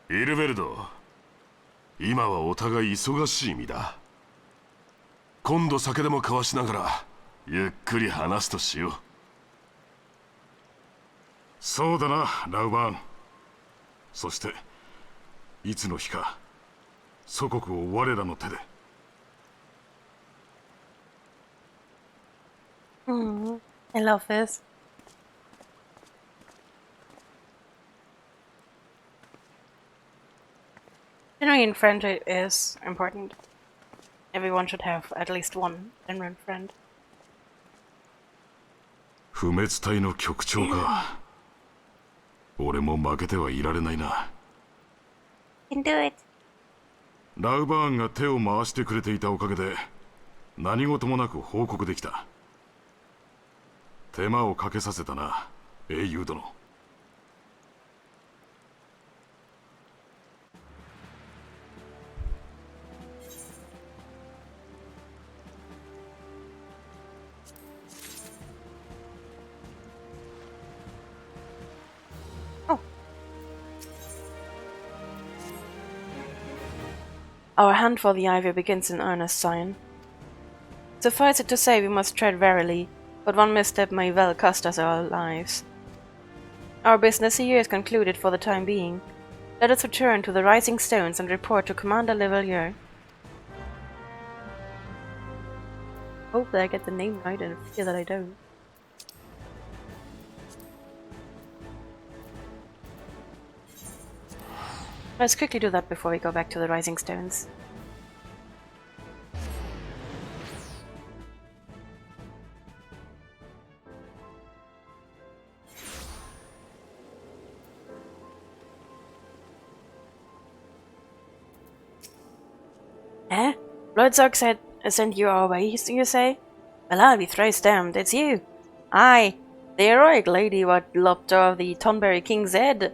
イルベルド、今はお互い忙しい身だ。今度酒でも交わしながらゆっくり話すとしよう。そうだな、ラウバーン。そしていつの日か祖国を我らの手で。I love this. Genuine friendship is important. Everyone should have at least one genuine friend. 不滅隊の局長か。俺も負けてはいられないな。You can do it. ラウバーンが手を回してくれていたおかげで何事もなく報告できた。手間をかけさせたな、英雄殿。Our hunt for the ivy begins in earnest, Scion. Suffice it to say, we must tread warily, but one misstep may well cost us our lives. Our business here is concluded for the time being. Let us return to the Rising Stones and report to Commander Levalier. Hope that I get the name right and fear that I don't. Let's quickly do that before we go back to the Rising Stones. Eh? Bloodsock said sent you our way, you say? Well, I'll be thrice damned, it's you. Aye, the heroic lady what lopped off the Tonberry King's head.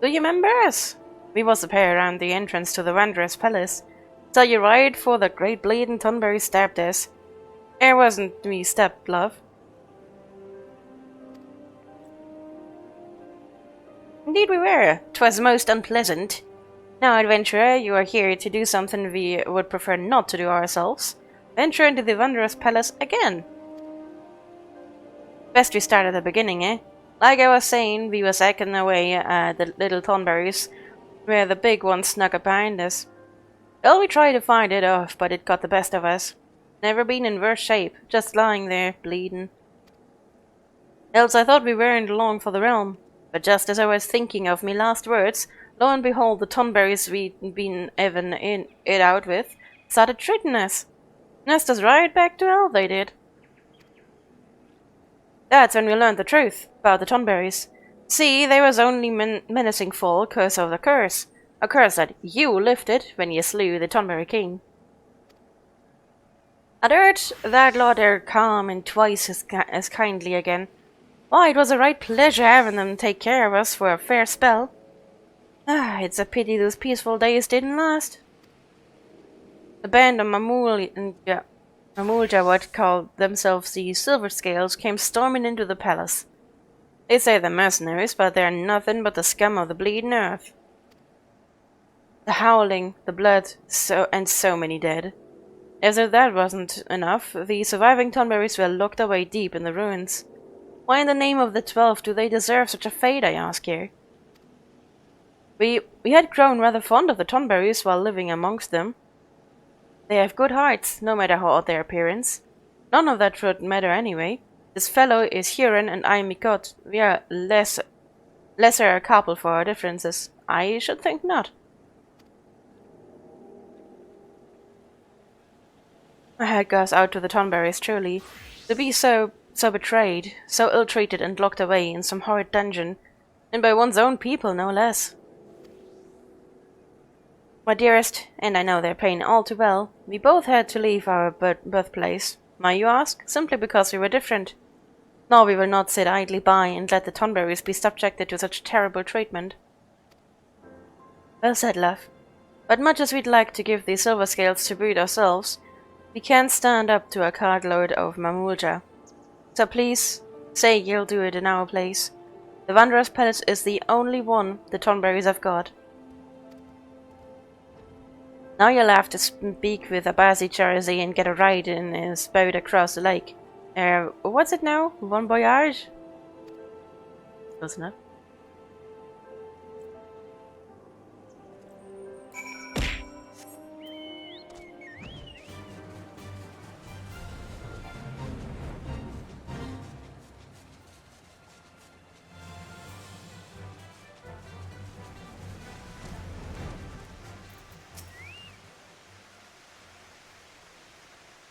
Do you remember us? We was a pair around the entrance to the Wanderer's Palace. Saw you right for the great bleeding Tonberry stabbed us. It wasn't me stabbed, love. Indeed we were. 'Twas most unpleasant. Now, adventurer, you are here to do something we would prefer not to do ourselves. Venture into the Wanderer's Palace again. Best we start at the beginning, eh? Like I was saying, we was hacking away at the little Tonberries, where the big one snuck up behind us. Well, we tried to fight it off, but it got the best of us. Never been in worse shape, just lying there, bleeding. Else I thought we weren't long for the realm. But just as I was thinking of me last words, lo and behold, the Tonberries we'd been even in it out with started treating us. Nursed us right back to hell, they did. That's when we learned the truth about the Tonberries. See, they was only menacing fool curse of the curse. A curse that you lifted when you slew the Tonberry king. I'd heard that Lord they're calm and twice as kindly again. Why, it was a right pleasure having them take care of us for a fair spell. Ah, it's a pity those peaceful days didn't last. The band of Mamulja, what called themselves the Silver Scales, came storming into the palace. They say they're mercenaries, but they're nothing but the scum of the bleeding earth. The howling, the blood, so many dead. As if that wasn't enough, the surviving Tonberries were locked away deep in the ruins. Why in the name of the 12 do they deserve such a fate, I ask you? We had grown rather fond of the Tonberries while living amongst them. They have good hearts, no matter how odd their appearance. None of that should matter anyway. This fellow is Huron and I Mikot. We are lesser a couple for our differences. I should think not. My heart goes out to the Tonberries, truly. To be so betrayed, so ill-treated and locked away in some horrid dungeon, and by one's own people, no less. My dearest, and I know their pain all too well, we both had to leave our birthplace. Why, you ask? Simply because we were different. No, we will not sit idly by and let the Tonberries be subjected to such terrible treatment. Well said, love. But much as we'd like to give the Silver Scales tribute ourselves, we can't stand up to a cartload of Mamulja. So please, say you'll do it in our place. The Wanderer's Palace is the only one the Tonberries have got. Now you'll have to speak with Abazi Charazi and get a ride in his boat across the lake. What's it now? Bon voyage? Close enough.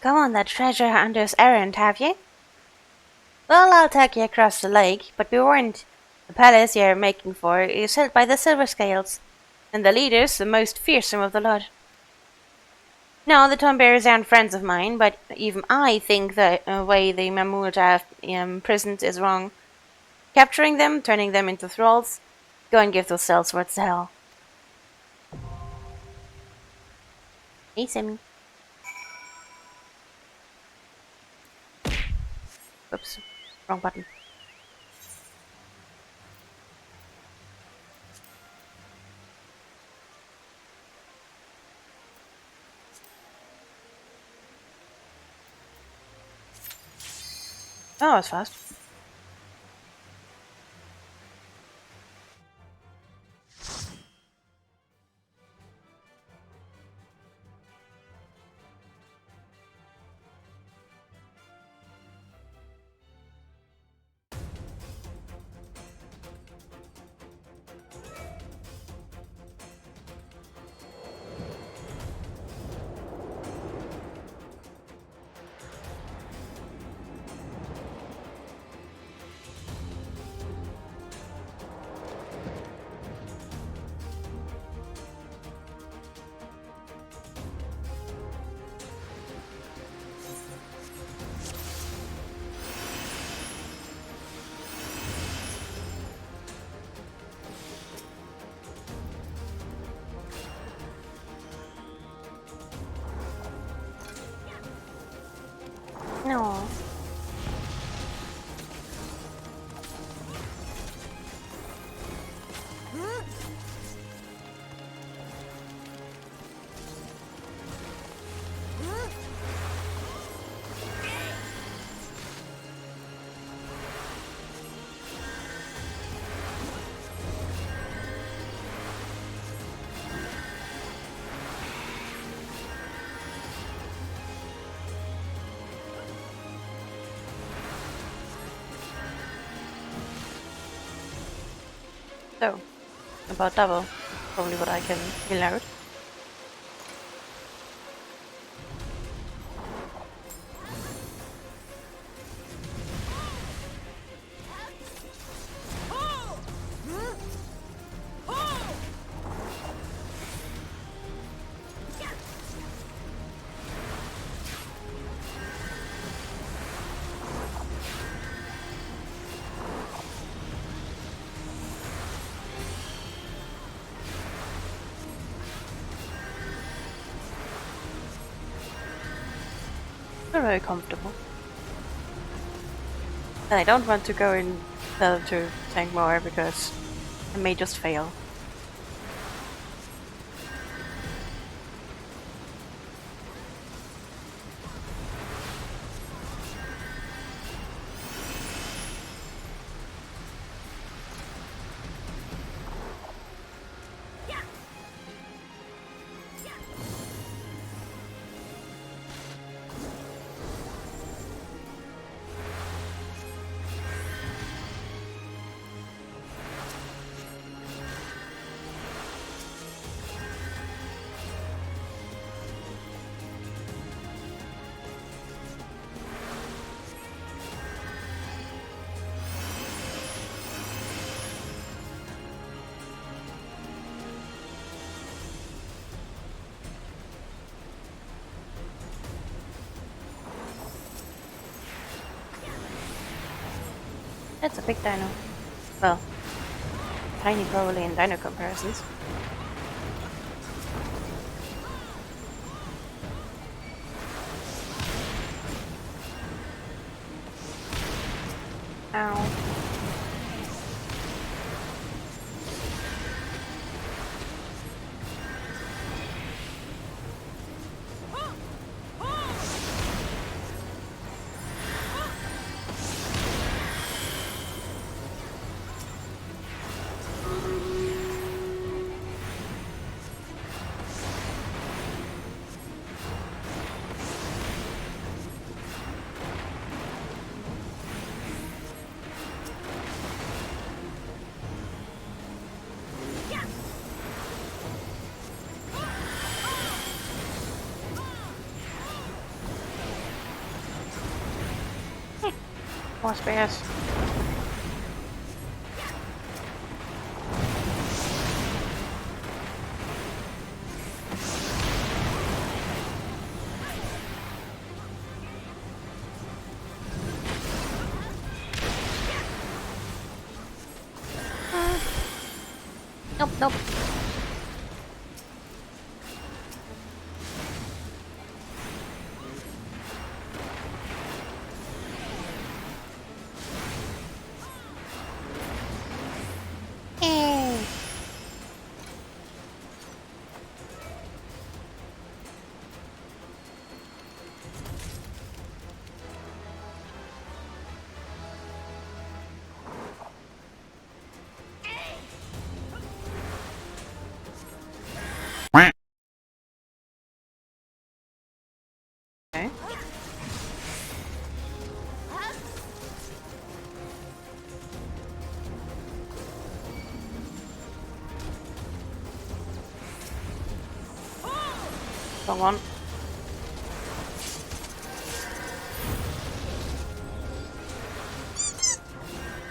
Come on that treasure hunter's errand, have you? Well, I'll take you across the lake, but be warned. The palace you're making for is held by the Silver Scales, and the leader's the most fearsome of the lot. No, the Tonberries aren't friends of mine, but even I think the way the Mamulja have imprisoned is wrong. Capturing them, turning them into thralls, go and give those sellswords to hell. Hey, Sammy. Oops, wrong button. Oh, that was fast. No. So, about double, probably what I can fill out. never very comfortable. And I don't want to go in to tank more because I may just fail. That's a big dino. Well, tiny probably in dino comparisons. Ow. More spares. Nope, nope. Okay. Wrong one.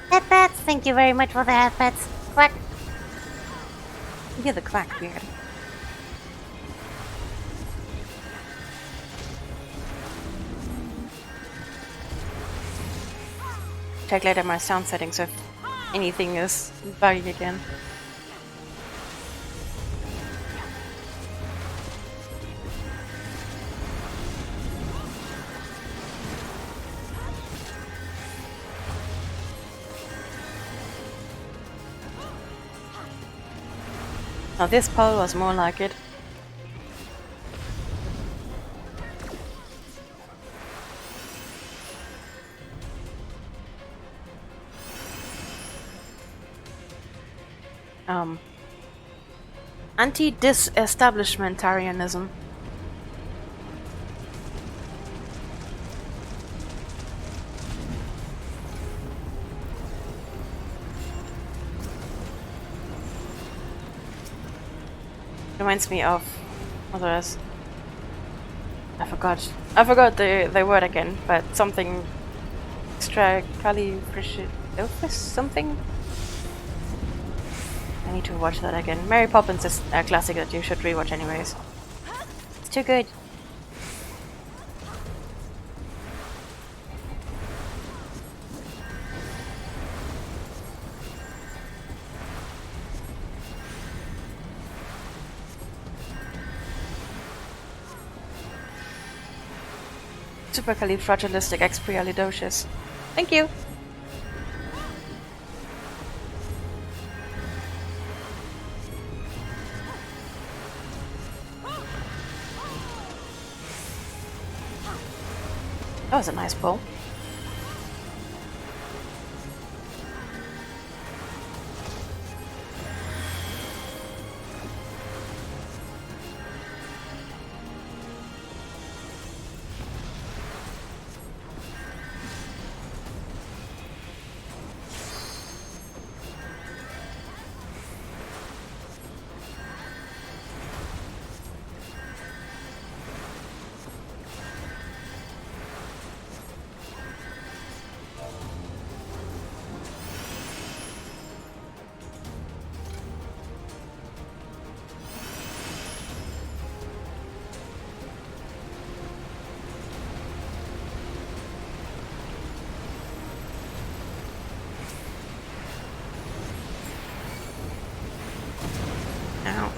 Headbats! Thank you very much for the headbats. Quack! You're the quack beard. Check later my sound settings if anything is buggy again. Now this pole was more like it. Anti-disestablishmentarianism. Reminds me of what was I forgot the word again, but something extra califragilistic something. I need to watch that again. Mary Poppins is a classic that you should rewatch anyways. It's too good. Supercalifragilisticexpialidocious. Thank you! That was a nice pull. Ow.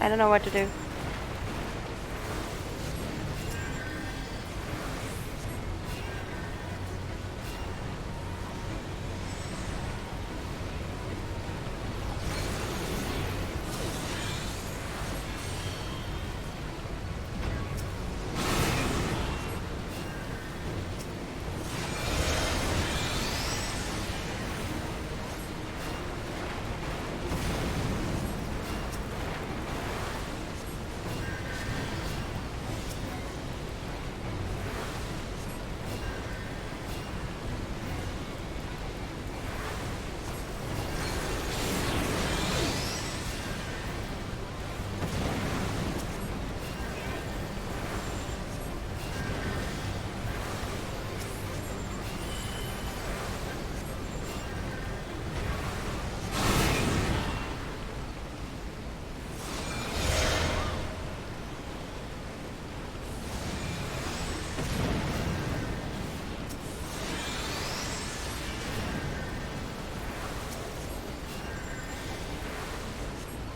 I don't know what to do.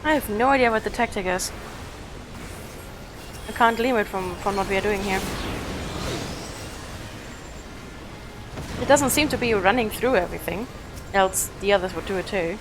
I have no idea what the tactic is. I can't glean it from what we are doing here. It doesn't seem to be running through everything, else the others would do it too.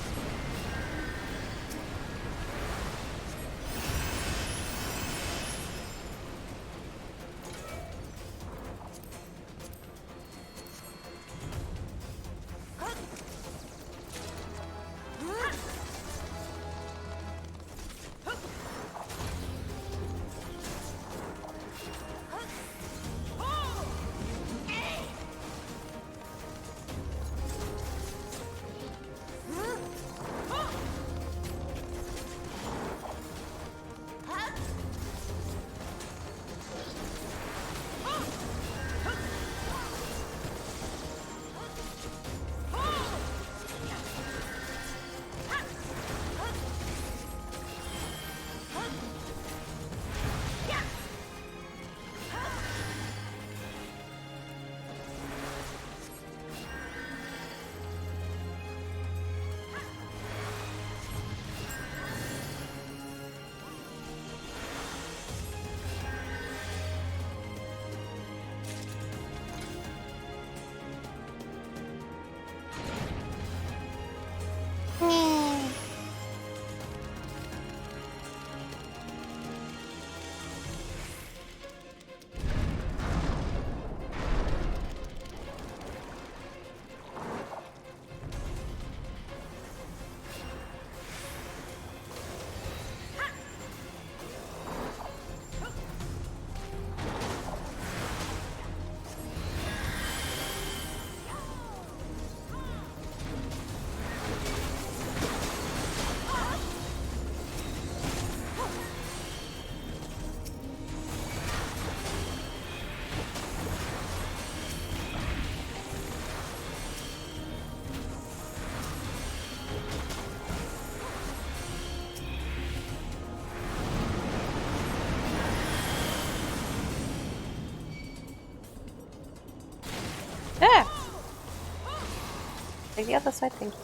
Take the other side, thank you.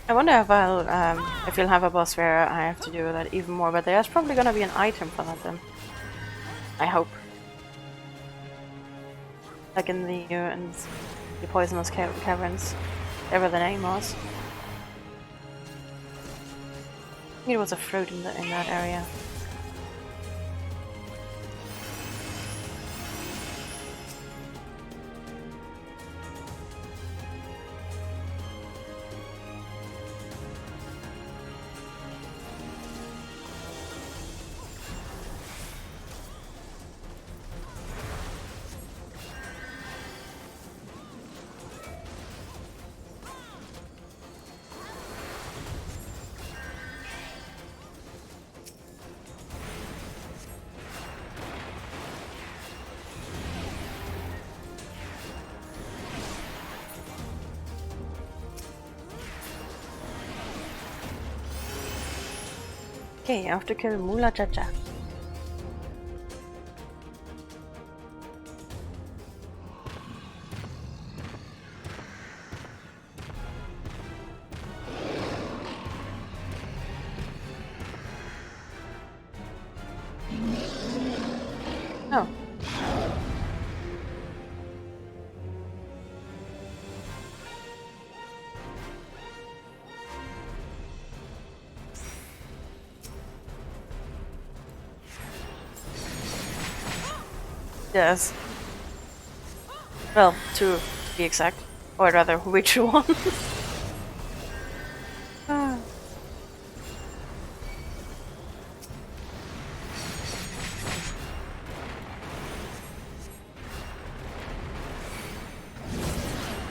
I wonder if you'll have a boss where I have to do that even more, but there's probably gonna be an item for that then. I hope. Like in the poisonous caverns, whatever the name was. I think it was a fruit in that area. Okay, I have to kill Mula Chacha. Oh. Yes. Well, two to be exact. Or rather, which one? Ah.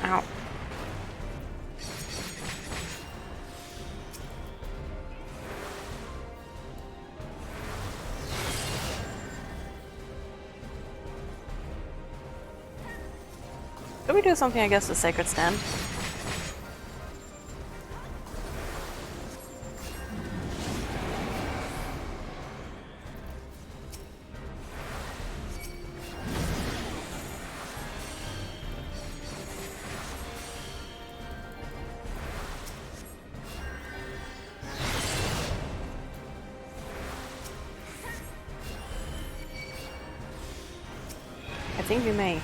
Ow. Could we do something against the sacred stand? I think we may.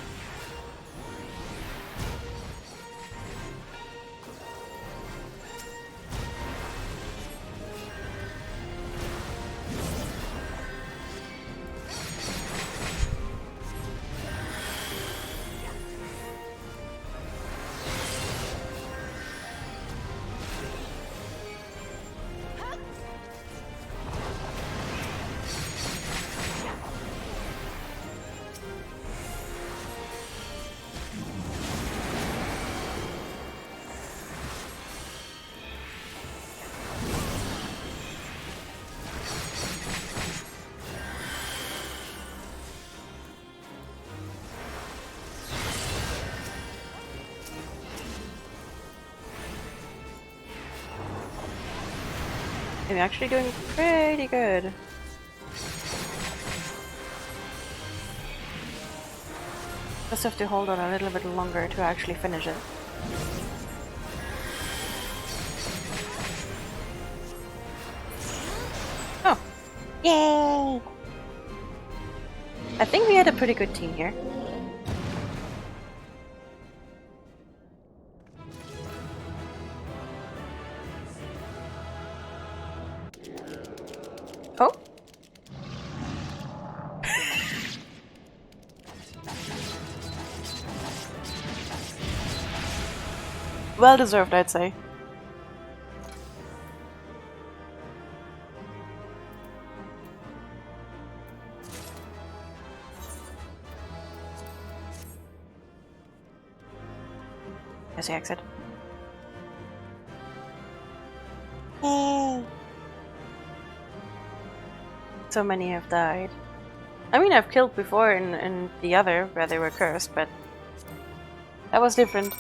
I'm actually doing pretty good. Just have to hold on a little bit longer to actually finish it. Oh! Yay! I think we had a pretty good team here. Oh? Well deserved, I'd say. There's the exit. Yay! So many have died. I mean, I've killed before in the other, where they were cursed, but that was different.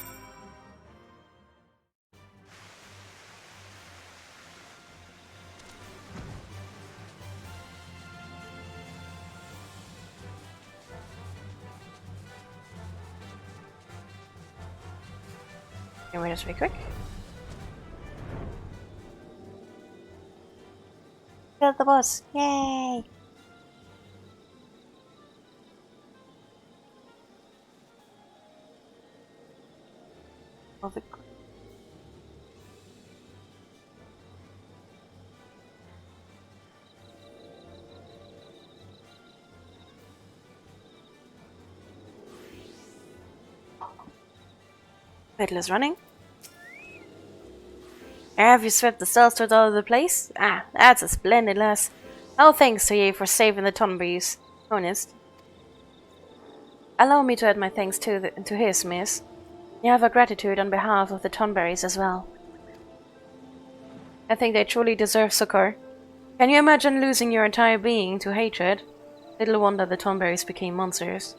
Can we just be quick? Kill the boss! Yay! Oh, the... Battle is running. Have you swept the cells all over the place? Ah, that's a splendid lass. Oh, thanks to you for saving the Tonbys. Honest. Allow me to add my thanks to his, miss. You have a gratitude on behalf of the Tonberries as well. I think they truly deserve succor. Can you imagine losing your entire being to hatred? Little wonder the Tonberries became monsters.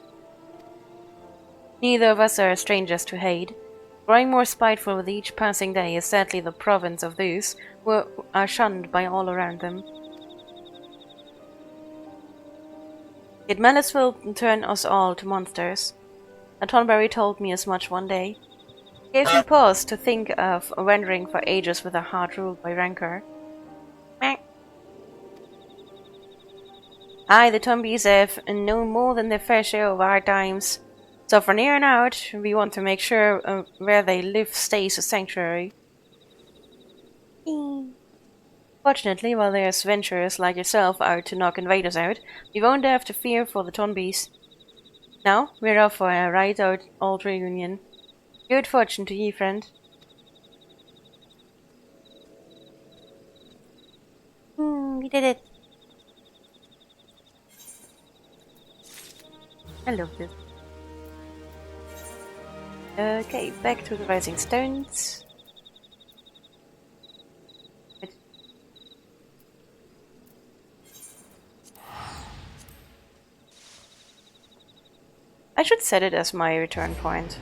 Neither of us are strangers to hate. Growing more spiteful with each passing day is sadly the province of those who are shunned by all around them. Yet malice will turn us all to monsters. A Tonberry told me as much one day. It gave me pause to think of wandering for ages with a heart ruled by rancor. Aye, the Tonbys have no more than their fair share of hard times. So from here on out, we want to make sure where they live stays a sanctuary. Fortunately, while there's venturers like yourself out to knock invaders out, we won't have to fear for the Tonbys. Now, we're off for a right out old reunion. Good fortune to ye, friend. We did it. I love this. Okay, back to the Rising Stones. I should set it as my return point.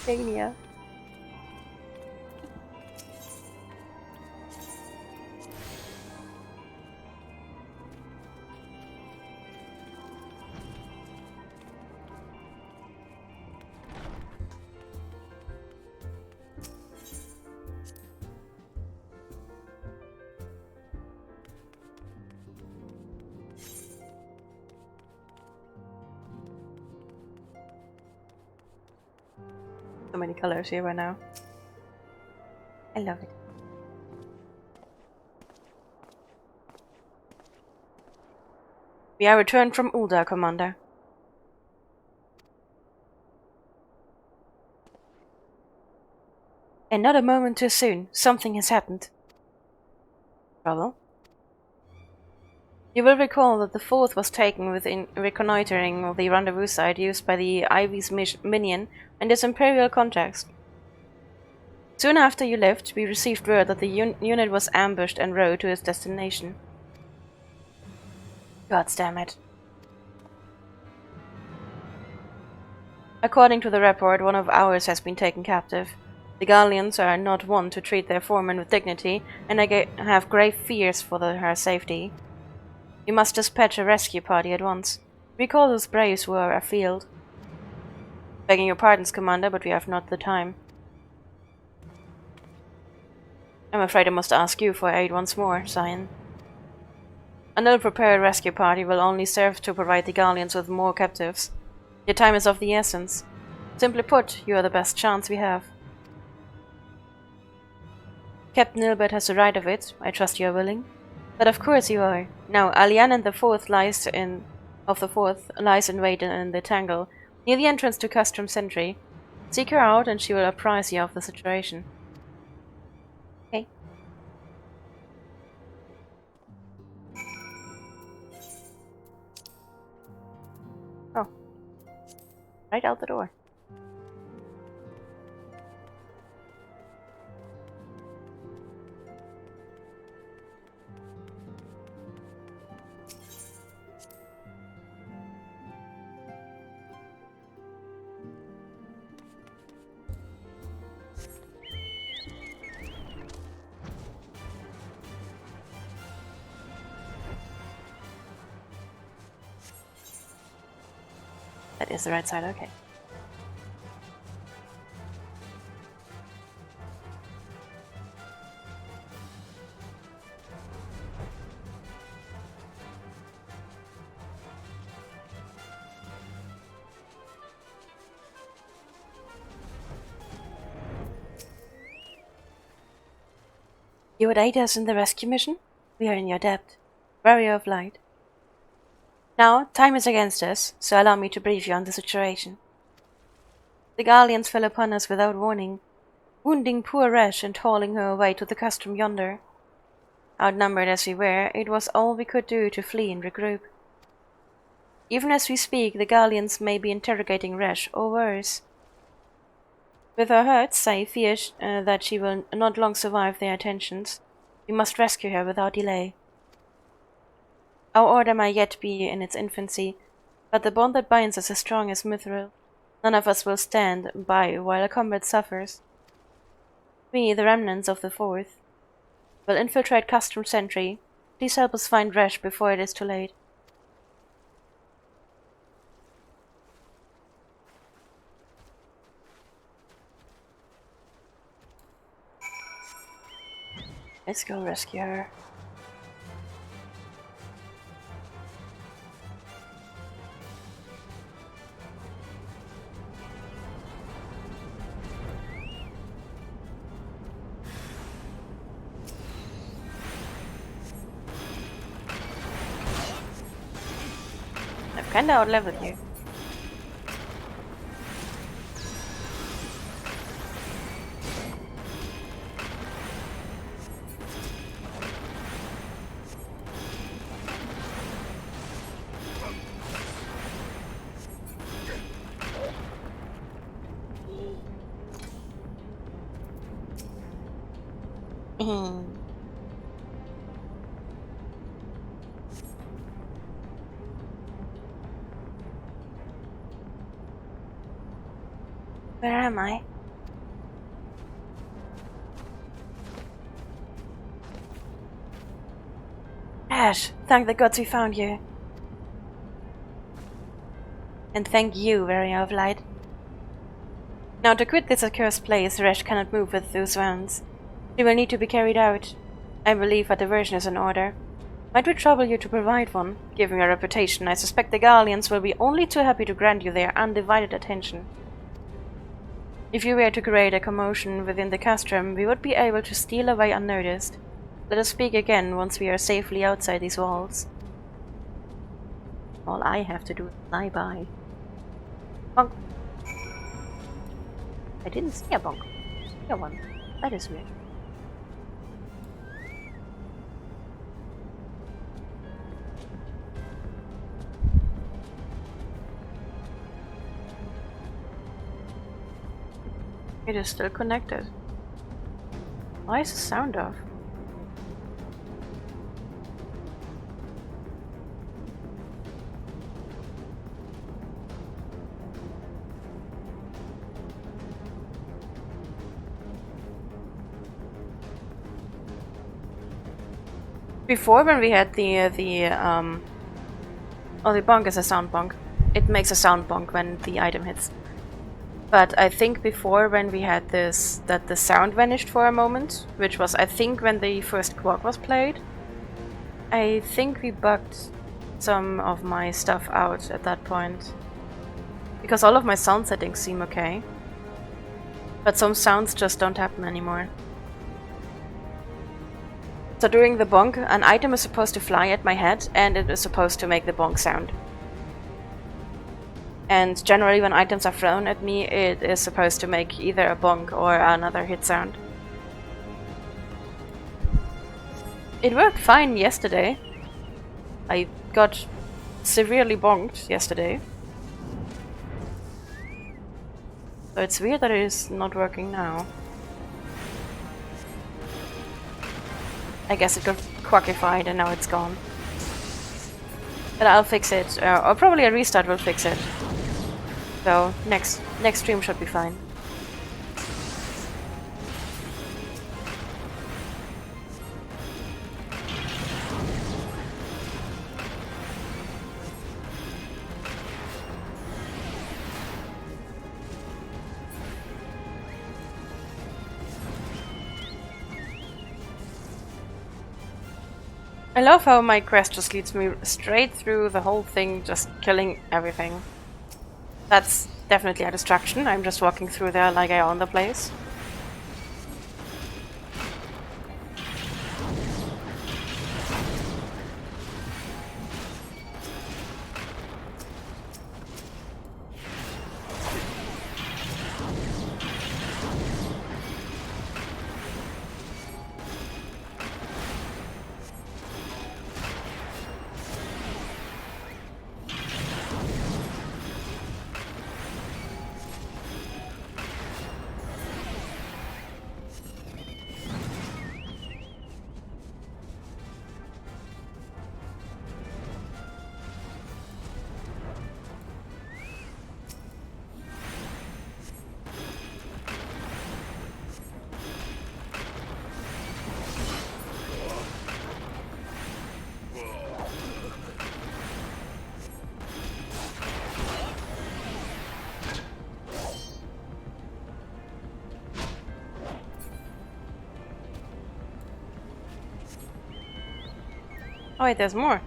Mania. So many colors here right now. I love it. We are returned from Ulda, Commander. And not a moment too soon. Something has happened. Trouble? You will recall that the 4th was taken within reconnoitering of the rendezvous site used by the Ivy's minion and his Imperial context. Soon after you left, we received word that the unit was ambushed en route to its destination. God damn it. According to the report, one of ours has been taken captive. The Gallians are not one to treat their foreman with dignity, and I have grave fears for her safety. You must dispatch a rescue party at once. Recall those braves who are afield. Begging your pardons, Commander, but we have not the time. I'm afraid I must ask you for aid once more, Scion. An ill-prepared rescue party will only serve to provide the Gallians with more captives. Your time is of the essence. Simply put, you are the best chance we have. Captain Ilbert has the right of it. I trust you are willing. But of course you are. Now, Alian and the 4th lies in wait in the Tangle, near the entrance to Custom Sentry. Seek her out and she will apprise you of the situation. Okay. Oh. Right out the door. That is the right side, okay. You would aid us in the rescue mission? We are in your debt. Warrior of Light. Now, time is against us, so allow me to brief you on the situation. The Guardians fell upon us without warning, wounding poor Resh and hauling her away to the custom yonder. Outnumbered as we were, it was all we could do to flee and regroup. Even as we speak, the Guardians may be interrogating Resh, or worse. With her hurts, I fear that she will not long survive their attentions. We must rescue her without delay. Our order may yet be in its infancy, but the bond that binds us is strong as mithril. None of us will stand by while a combat suffers. We, the remnants of the Fourth, will infiltrate Custom Sentry. Please help us find Resh before it is too late. Let's go rescue her. I've kinda out-leveled you. Where am I? Ash, thank the gods we found you. And thank you, Warrior of Light. Now to quit this accursed place, Resh cannot move with those wounds. She will need to be carried out. I believe a diversion is in order. Might we trouble you to provide one? Given your reputation, I suspect the Guardians will be only too happy to grant you their undivided attention. If you were to create a commotion within the castrum, we would be able to steal away unnoticed. Let us speak again once we are safely outside these walls. All I have to do is lie by. Bonk. I didn't see a bonk. I see a one. That is weird. It is still connected. Why is the sound off? Before, when we had the bonk is a sound bonk. It makes a sound bonk when the item hits. But I think before, when we had this, that the sound vanished for a moment, which was, I think, when the first Quark was played. I think we bugged some of my stuff out at that point. Because all of my sound settings seem okay. But some sounds just don't happen anymore. So during the bonk, an item is supposed to fly at my head, and it is supposed to make the bonk sound. And generally when items are thrown at me, it is supposed to make either a bonk or another hit sound. It worked fine yesterday. I got severely bonked yesterday. So it's weird that it is not working now. I guess it got quackified and now it's gone. But I'll fix it, or probably a restart will fix it. So next stream should be fine. I love how my quest just leads me straight through the whole thing, just killing everything. That's definitely a distraction. I'm just walking through there like I own the place. Oh wait, there's more.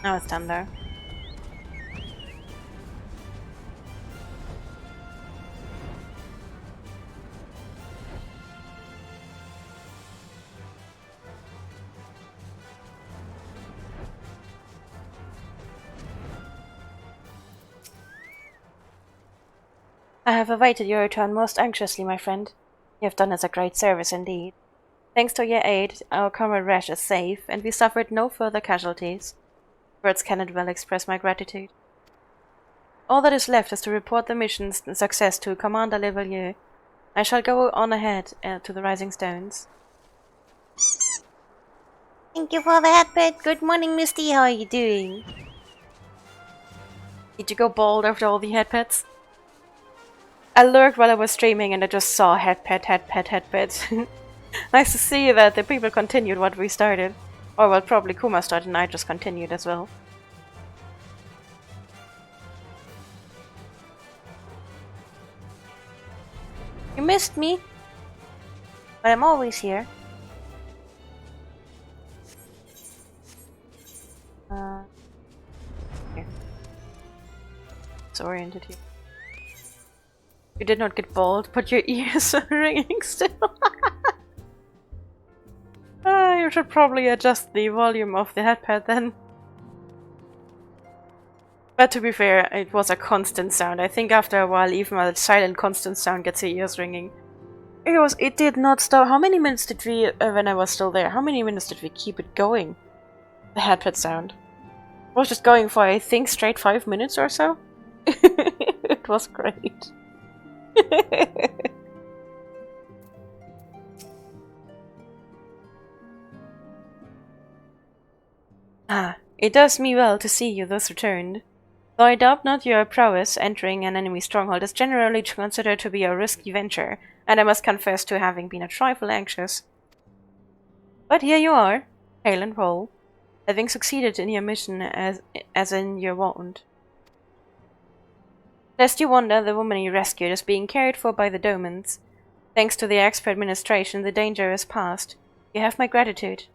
Now it's done there. I have awaited your return most anxiously, my friend. You have done us a great service indeed. Thanks to your aid, our comrade Resh is safe, and we suffered no further casualties. Words cannot well express my gratitude. All that is left is to report the mission's success to Commander Levalier. I shall go on ahead to the Rising Stones. Thank you for the headbed. Good morning, Misty. How are you doing? Did you go bald after all the headpets? I lurked while I was streaming and I just saw headpet. Nice to see that the people continued what we started. Or well, probably Kuma started and I just continued as well. You missed me, but I'm always here. Here. Disoriented here. You did not get bald, but your ears are ringing still. You should probably adjust the volume of the headpad then. But to be fair, it was a constant sound. I think after a while, even a silent constant sound gets your ears ringing. It did not stop. How many minutes did we, when I was still there, how many minutes did we keep it going? The headpad sound. It was just going for, I think, straight 5 minutes or so. It was great. It does me well to see you thus returned. Though I doubt not your prowess, entering an enemy stronghold is generally considered to be a risky venture, and I must confess to having been a trifle anxious. But here you are, hale and whole, having succeeded in your mission as in your wont. Lest you wonder, the woman you rescued is being cared for by the Domans. Thanks to the expert administration, the danger is past. You have my gratitude.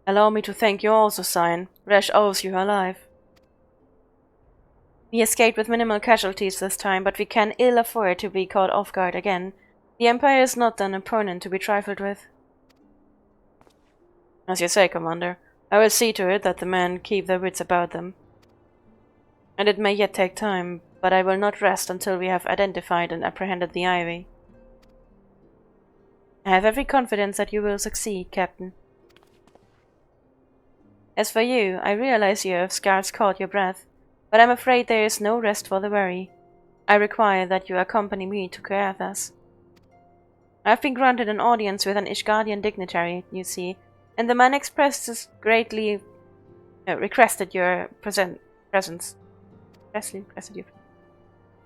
Allow me to thank you also, Scion. Resh owes you her life. We escaped with minimal casualties this time, but we can ill afford to be caught off guard again. The Empire is not an opponent to be trifled with. As you say, Commander, I will see to it that the men keep their wits about them. And it may yet take time, but I will not rest until we have identified and apprehended the Ivy. I have every confidence that you will succeed, Captain. As for you, I realize you have scarce caught your breath, but I'm afraid there is no rest for the weary. I require that you accompany me to Karathas. I have been granted an audience with an Ishgardian dignitary, you see, and the man expressed greatly requested your presence.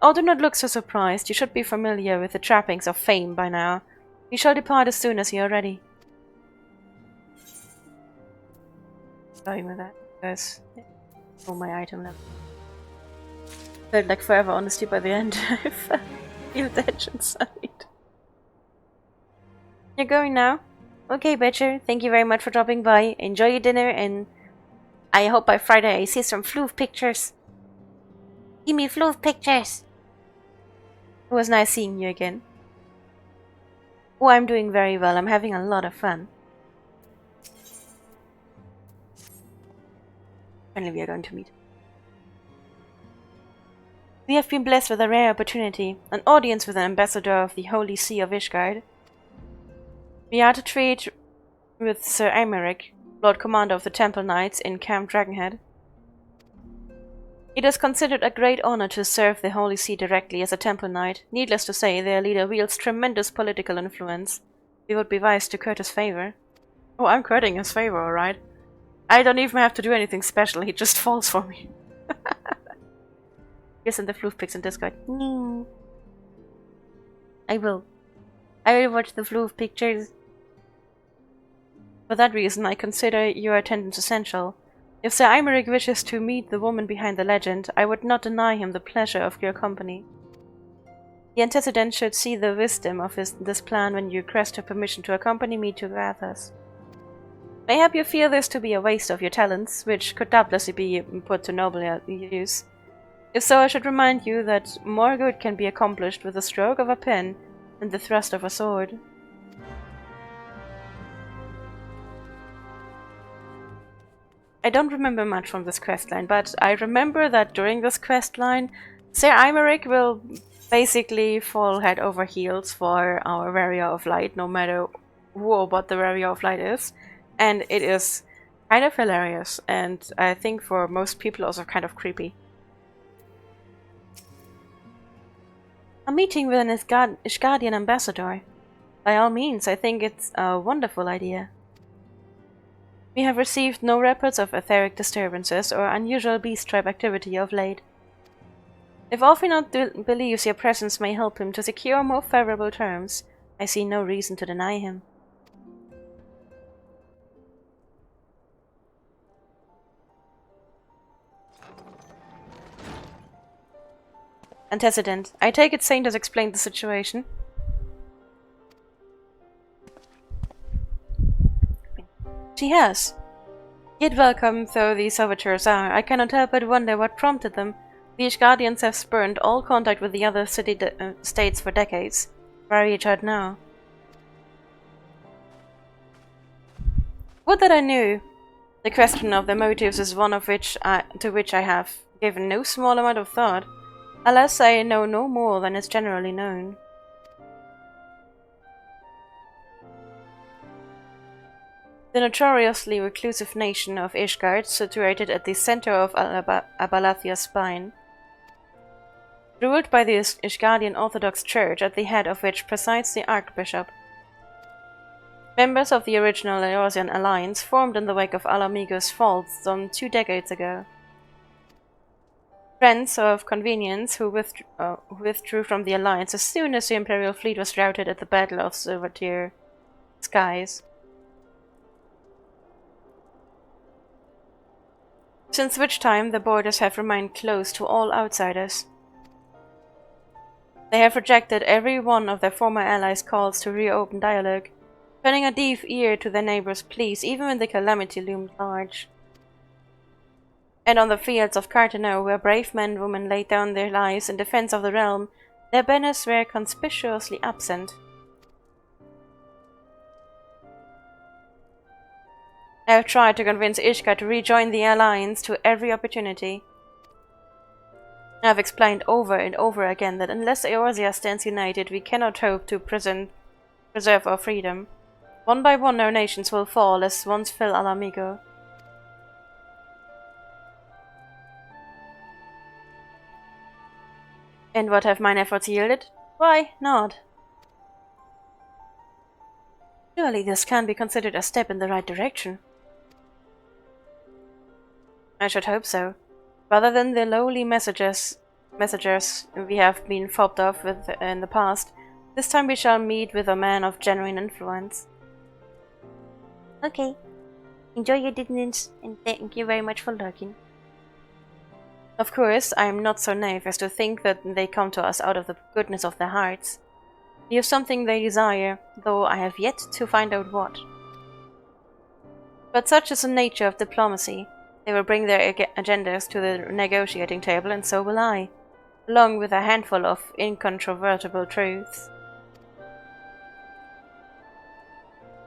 Oh, do not look so surprised. You should be familiar with the trappings of fame by now. We shall depart as soon as you are ready. Starting with that, because all my item level. Felt like forever, honestly, by the end. I feel dead inside. You're going now? Okay, Betcher. Thank you very much for dropping by. Enjoy your dinner, and I hope by Friday I see some floof pictures. Give me floof pictures. It was nice seeing you again. Oh, I'm doing very well. I'm having a lot of fun. Finally, we are going to meet. We have been blessed with a rare opportunity, an audience with an ambassador of the Holy See of Ishgard. We are to treat with Sir Aymeric, Lord Commander of the Temple Knights in Camp Dragonhead. It is considered a great honor to serve the Holy See directly as a Temple Knight. Needless to say, their leader wields tremendous political influence. We would be wise to court his favor. Oh, I'm courting his favor, alright. I don't even have to do anything special, he just falls for me. Yes, and the floof pics in Discord. No. I will watch the floof pictures. For that reason, I consider your attendance essential. If Sir Imeric wishes to meet the woman behind the legend, I would not deny him the pleasure of your company. The antecedent should see the wisdom of this plan when you request her permission to accompany me to Grathas. Mayhap you feel this to be a waste of your talents, which could doubtlessly be put to noble use. If so, I should remind you that more good can be accomplished with the stroke of a pen than the thrust of a sword. I don't remember much from this questline, but I remember that during this questline, Sir Imeric will basically fall head over heels for our Warrior of Light, no matter who or what the Warrior of Light is. And it is kind of hilarious, and I think for most people also kind of creepy. A meeting with an Ishgardian ambassador. By all means, I think it's a wonderful idea. We have received no reports of etheric disturbances or unusual beast tribe activity of late. If Alfinot believes your presence may help him to secure more favorable terms, I see no reason to deny him. Antecedent. I take it Saint has explained the situation. She has. Yet welcome though these overtures are, I cannot help but wonder what prompted them. The Ishgardians have spurned all contact with the other states for decades. Where are each other now? Would that I knew! The question of their motives is one of to which I have given no small amount of thought. Alas, I know no more than is generally known. The notoriously reclusive nation of Ishgard, situated at the center of Abalathia's spine, ruled by the Ishgardian Orthodox Church, at the head of which presides the Archbishop. Members of the original Eorzean alliance formed in the wake of Alamigo's fall some 2 decades ago. Friends of convenience who withdrew from the alliance as soon as the Imperial fleet was routed at the Battle of Silvertear Skies. Since which time the borders have remained closed to all outsiders. They have rejected every one of their former allies' calls to reopen dialogue, turning a deaf ear to their neighbors' pleas even when the calamity loomed large. And on the fields of Carteneau, where brave men and women laid down their lives in defense of the realm, their banners were conspicuously absent. I have tried to convince Ishgard to rejoin the alliance to every opportunity. I have explained over and over again that unless Eorzea stands united, we cannot hope to preserve our freedom. One by one our nations will fall, as once fell Alamigo. And what have mine efforts yielded? Why, not. Surely this can be considered a step in the right direction. I should hope so. Rather than the lowly messengers we have been fobbed off with in the past, this time we shall meet with a man of genuine influence. Okay. Enjoy your dinners, and thank you very much for lurking. Of course, I am not so naive as to think that they come to us out of the goodness of their hearts. We have something they desire, though I have yet to find out what. But such is the nature of diplomacy. They will bring their agendas to the negotiating table, and so will I, along with a handful of incontrovertible truths.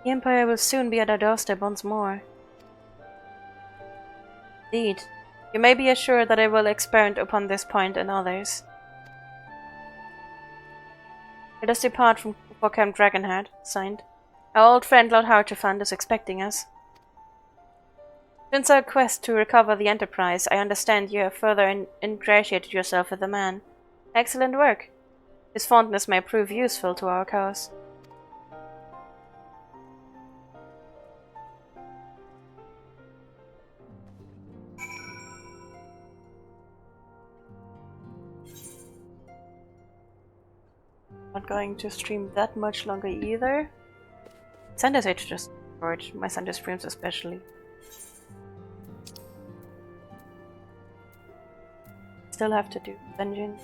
The Empire will soon be at our doorstep once more. Indeed. You may be assured that I will expound upon this point and others. Let us depart for Camp Dragonheart, signed. Our old friend Lord Harchefand is expecting us. Since our quest to recover the Enterprise, I understand you have further ingratiated yourself with the man. Excellent work. His fondness may prove useful to our cause. Not going to stream that much longer either. Sanders Age just destroyed my Sunday streams especially. Still have to do dungeon.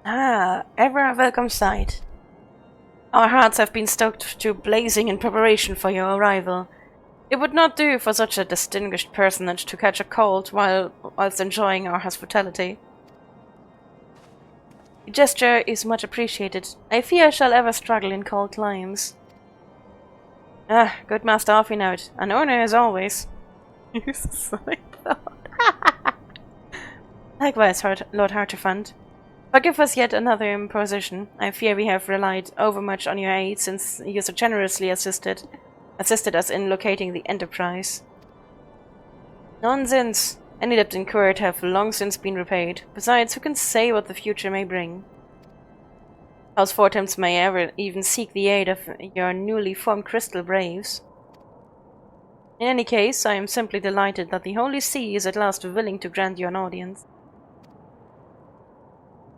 Ah, ever a welcome sight. Our hearts have been stoked to blazing in preparation for your arrival. It would not do for such a distinguished personage to catch a cold whilst enjoying our hospitality. Your gesture is much appreciated. I fear I shall ever struggle in cold climes. Ah, good Master Offinote, an owner as always. Likewise, Lord Hartefund. Forgive us yet another imposition. I fear we have relied overmuch on your aid since you so generously assisted us in locating the Enterprise. Nonsense! Any debt incurred have long since been repaid. Besides, who can say what the future may bring? House Fortams may ever even seek the aid of your newly formed Crystal Braves. In any case, I am simply delighted that the Holy See is at last willing to grant you an audience.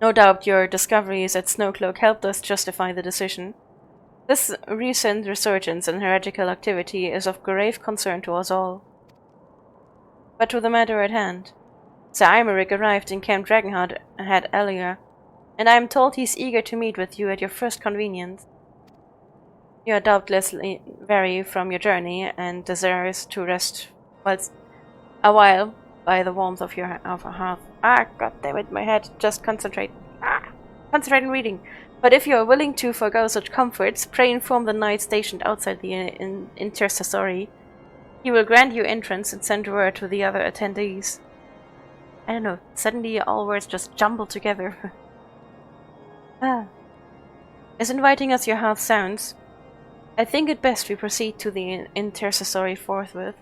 No doubt your discoveries at Snowcloak helped us justify the decision. This recent resurgence in heretical activity is of grave concern to us all. But to the matter at hand. Sir Imeric arrived in Camp Dragonheart earlier, and I am told he's eager to meet with you at your first convenience. You are doubtless weary from your journey and desirous to rest a while by the warmth of your hearth. Ah, goddammit, my head. Just concentrate. Concentrate on reading. But if you are willing to forego such comforts, pray inform the knight stationed outside the intercessory. He will grant you entrance and send word to the other attendees. I don't know, suddenly all words just jumble together. As inviting as your hearth sounds, I think it best we proceed to the intercessory forthwith.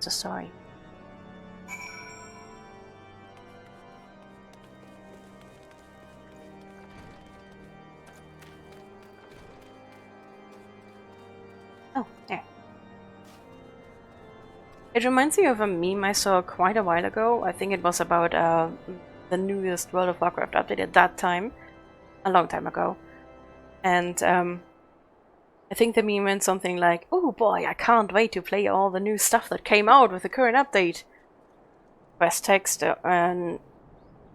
So sorry. Oh, there. It reminds me of a meme I saw quite a while ago. I think it was about the newest World of Warcraft update at that time. A long time ago. And I think the meme meant something like, "Oh boy, I can't wait to play all the new stuff that came out with the current update." Quest text and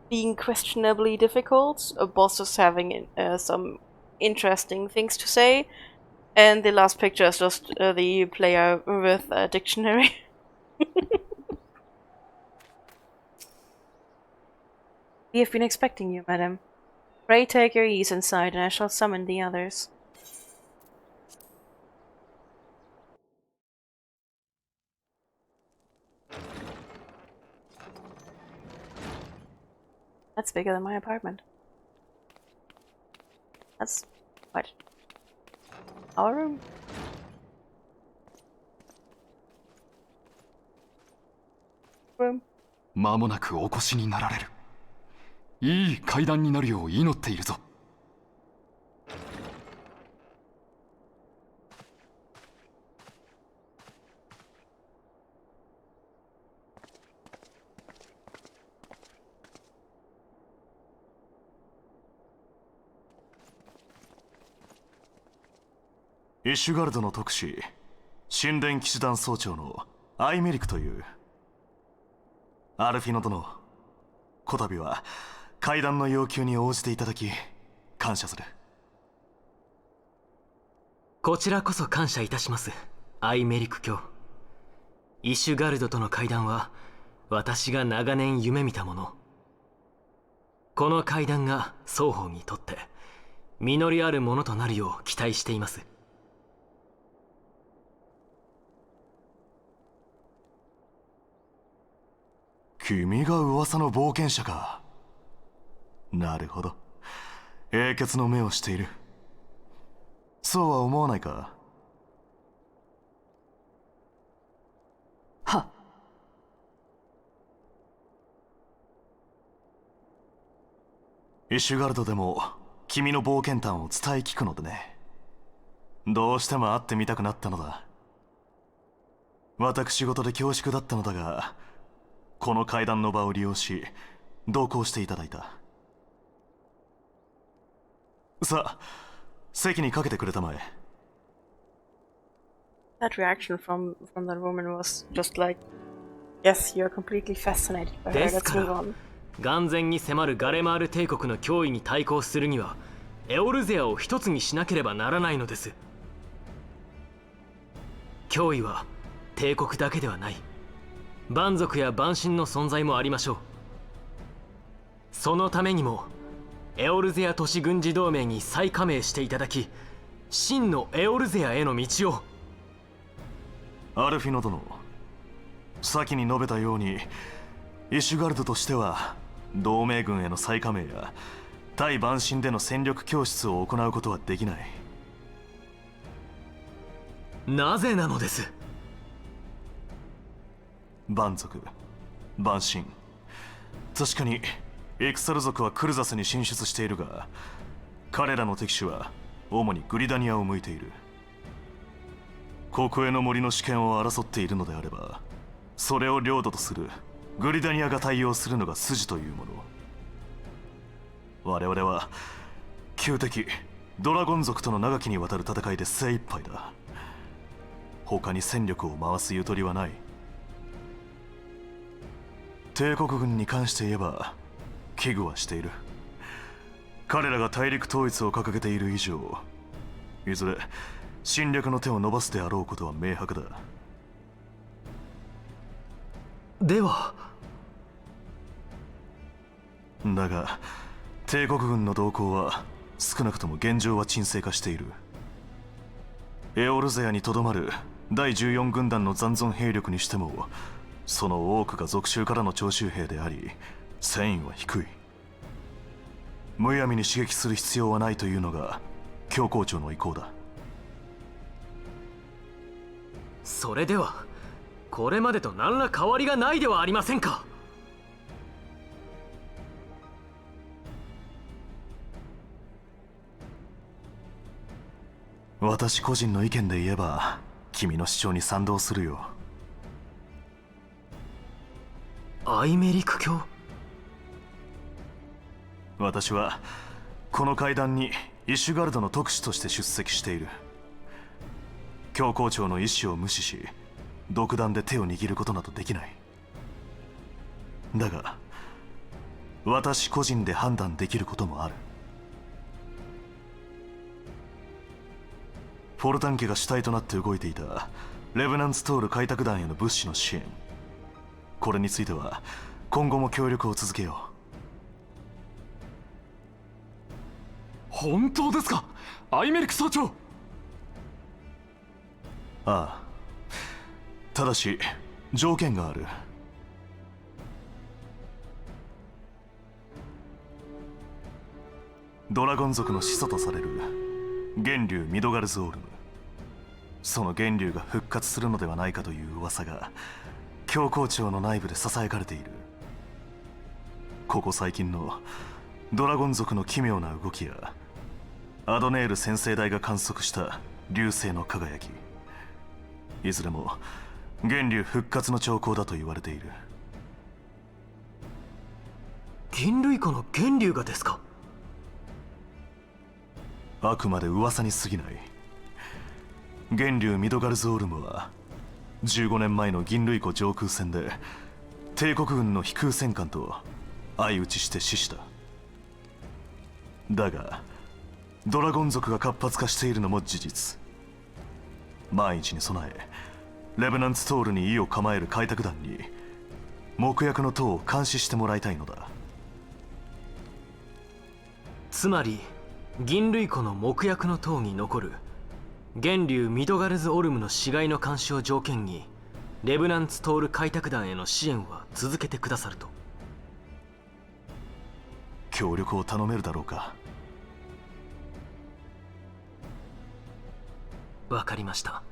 being questionably difficult, bosses having some interesting things to say, and the last picture is just the player with a dictionary. We have been expecting you, madam. Pray take your ease inside, and I shall summon the others. That's bigger than my apartment. That's... what? Our room? Room? 間もなくお越しになられる。いい会談になるよう祈っているぞ。イシュガルドの特使、神殿騎士団総長のアイメリクという。アルフィノ殿、こたびは会談の要求に応じていただき感謝する。こちらこそ感謝いたします、アイメリク卿。イシュガルドとの会談は私が長年夢見たもの。この会談が双方にとって実りあるものとなるよう期待しています。君が噂の冒険者か。なるほど。英傑の目をしている。そうは思わないか？は。イシュガルドでも君の冒険談を伝え聞くのでね。どうしても会ってみたくなったのだ。私事で恐縮だったのだが、この会談の場を利用し同行していただいた。さあ、席にかけてくれたまえ。That reaction from that woman was just like, yes, you're completely fascinated by her. です Let's から move on. 眼前に迫るガレマール帝国の脅威に対抗するにはエオルゼアを一つにしなければならないのです。脅威は帝国だけではない。蛮族や蛮神の存在もありましょう。そのためにもエオルゼア都市軍事同盟に再加盟していただき、真のエオルゼアへの道を。アルフィノ殿、先に述べたようにイシュガルドとしては同盟軍への再加盟や対蛮神での戦力供出を行うことはできない。なぜなのです？蛮族、蛮神、確かにエクサル族はクルザスに進出しているが、彼らの敵手は主にグリダニアを向いている。国営の森の主権を争っているのであれば、それを領土とするグリダニアが対応するのが筋というもの。我々は旧敵ドラゴン族との長きにわたる戦いで精一杯だ。他に戦力を回すゆとりはない。帝国軍に関して言えば危惧はしている。彼らが大陸統一を掲げている以上、いずれ侵略の手を伸ばすであろうことは明白だ。ではだが帝国軍の動向は少なくとも現状は沈静化している。エオルゼアにとどまる第14軍団の残存兵力にしても、その多くが属州からの徴集兵であり、戦意は低い。むやみに刺激する必要はないというのが教皇庁の意向だ。それではこれまでと何ら変わりがないではありませんか。私個人の意見で言えば君の主張に賛同するよ。アイメリク教？私はこの会談にイシュガルドの特使として出席している。教皇庁の意思を無視し独断で手を握ることなどできない。だが私個人で判断できることもある。フォルタン家が主体となって動いていたレブナンツトール開拓団への物資の支援、これについては今後も協力を続けよう。本当ですか、アイメリク総長。ああ、ただし条件がある。ドラゴン族の始祖とされる源竜ミドガルズオールム、その源竜が復活するのではないかという噂が教皇庁の内部で囁かれている。ここ最近のドラゴン族の奇妙な動きやアドネール先生代が観測した流星の輝き、いずれも源竜復活の兆候だと言われている。銀類湖の源竜がですか？あくまで噂に過ぎない。源竜ミドガルズオルムは15年前の銀類湖上空戦で帝国軍の飛空戦艦と相打ちして死した。だがドラゴン族が活発化しているのも事実。万一に備えレブナンツトールに意を構える開拓団に木薬の塔を監視してもらいたいのだ。つまり銀類湖の木薬の塔に残る源流ミドガルズオルムの死骸の監視を条件にレブナンツトール開拓団への支援は続けてくださると。協力を頼めるだろうか。わかりました。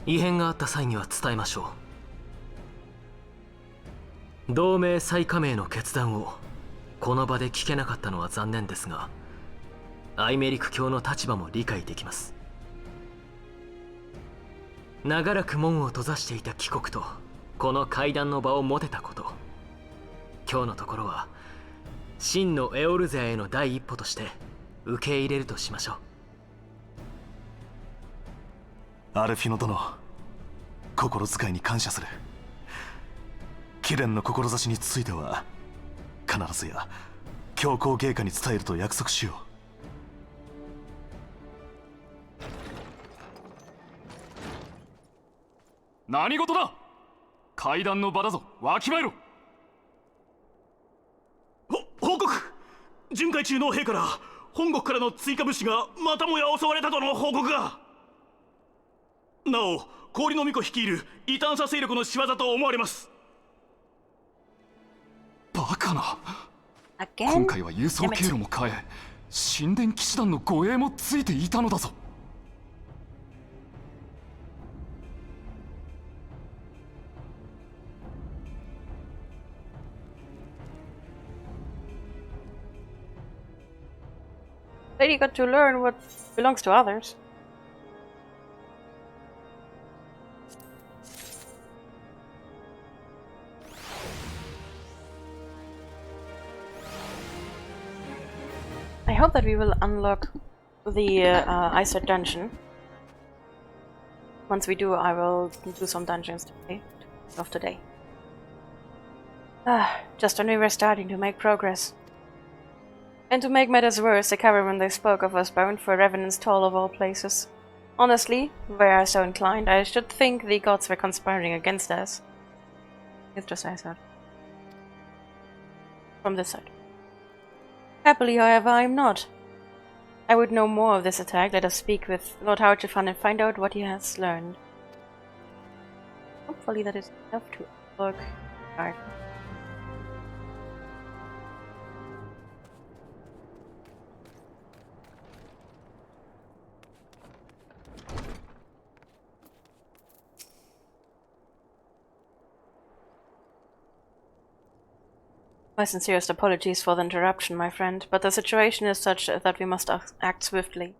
異変があった際には伝えましょう。同盟再加盟の決断をこの場で聞けなかったのは残念ですが、アイメリク教の立場も理解できます。長らく門を閉ざしていた帰国とこの会談の場を持てたこと、今日のところは真のエオルゼアへの第一歩として受け入れるとしましょう。アルフィノ殿、心遣いに感謝する。貴殿の志については必ずや強行芸家に伝えると約束しよう。何事だ。階段の場だぞ、わきまえろ。報告。巡回中の兵から本国からの追加物資がまたもや襲われたとの報告が。なお氷の巫女率いる異端者勢力の仕業と思われます。バカな。 Again? 今回は輸送経路も変え、神殿騎士団の護衛もついていたのだぞ。Lady got to learn what belongs to others. I hope that we will unlock the ISO dungeon. Once we do, I will do some dungeons today. Just when we were starting to make progress. And to make matters worse, the caravan they spoke of was bound for Revenant's Toll of all places. Honestly, were I so inclined, I should think the gods were conspiring against us. It's just as I thought. From this side. Happily, however, I am not. I would know more of this attack. Let us speak with Lord Houchifan and find out what he has learned. Hopefully that is enough to unlock. Alright. My sincerest apologies for the interruption, my friend, but the situation is such that we must act swiftly.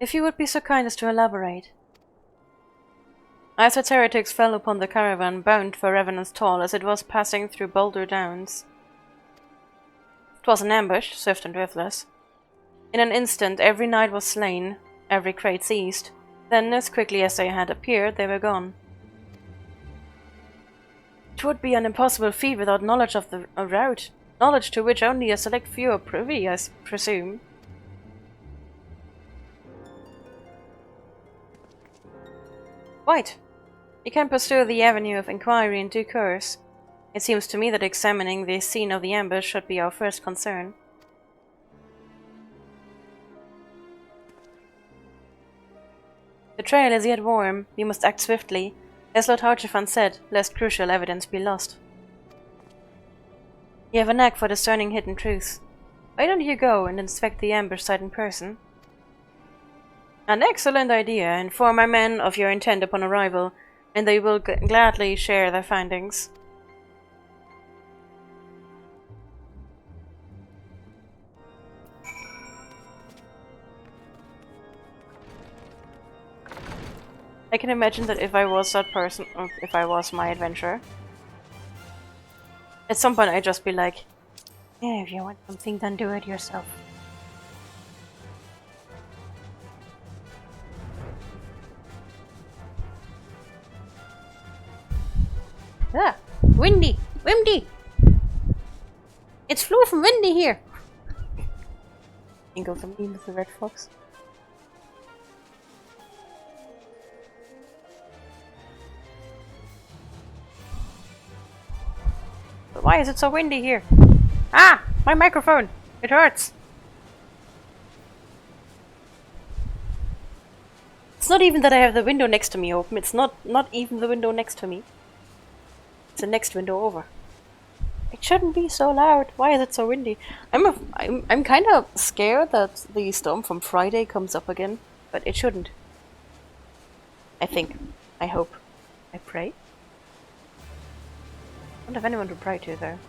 If you would be so kind as to elaborate. Icewood's heretics fell upon the caravan bound for Revenant's Toll as it was passing through Boulder Downs. It was an ambush, swift and ruthless. In an instant, every knight was slain, every crate seized. Then, as quickly as they had appeared, they were gone. It would be an impossible feat without knowledge of the route, knowledge to which only a select few are privy, I presume. Quite. You can pursue the avenue of inquiry in due course. It seems to me that examining the scene of the ambush should be our first concern. The trail is yet warm. We must act swiftly. As Lord Houchifan said, lest crucial evidence be lost. You have a knack for discerning hidden truths. Why don't you go and inspect the ambush site in person? An excellent idea. Inform my men of your intent upon arrival, and they will gladly share their findings. I can imagine that if I was that person, or if I was my adventurer, at some point I'd just be like, yeah, if you want something, then do it yourself. Ah! Windy! Windy! It's Floof and Windy here! Think of the meme with the red fox. Why is it so windy here? Ah! My microphone! It hurts! It's not even that I have the window next to me open. It's not even the window next to me. It's the next window over. It shouldn't be so loud. Why is it so windy? I'm kind of scared that the storm from Friday comes up again, but it shouldn't. I think. I hope. I pray. I don't have anyone to pray to though.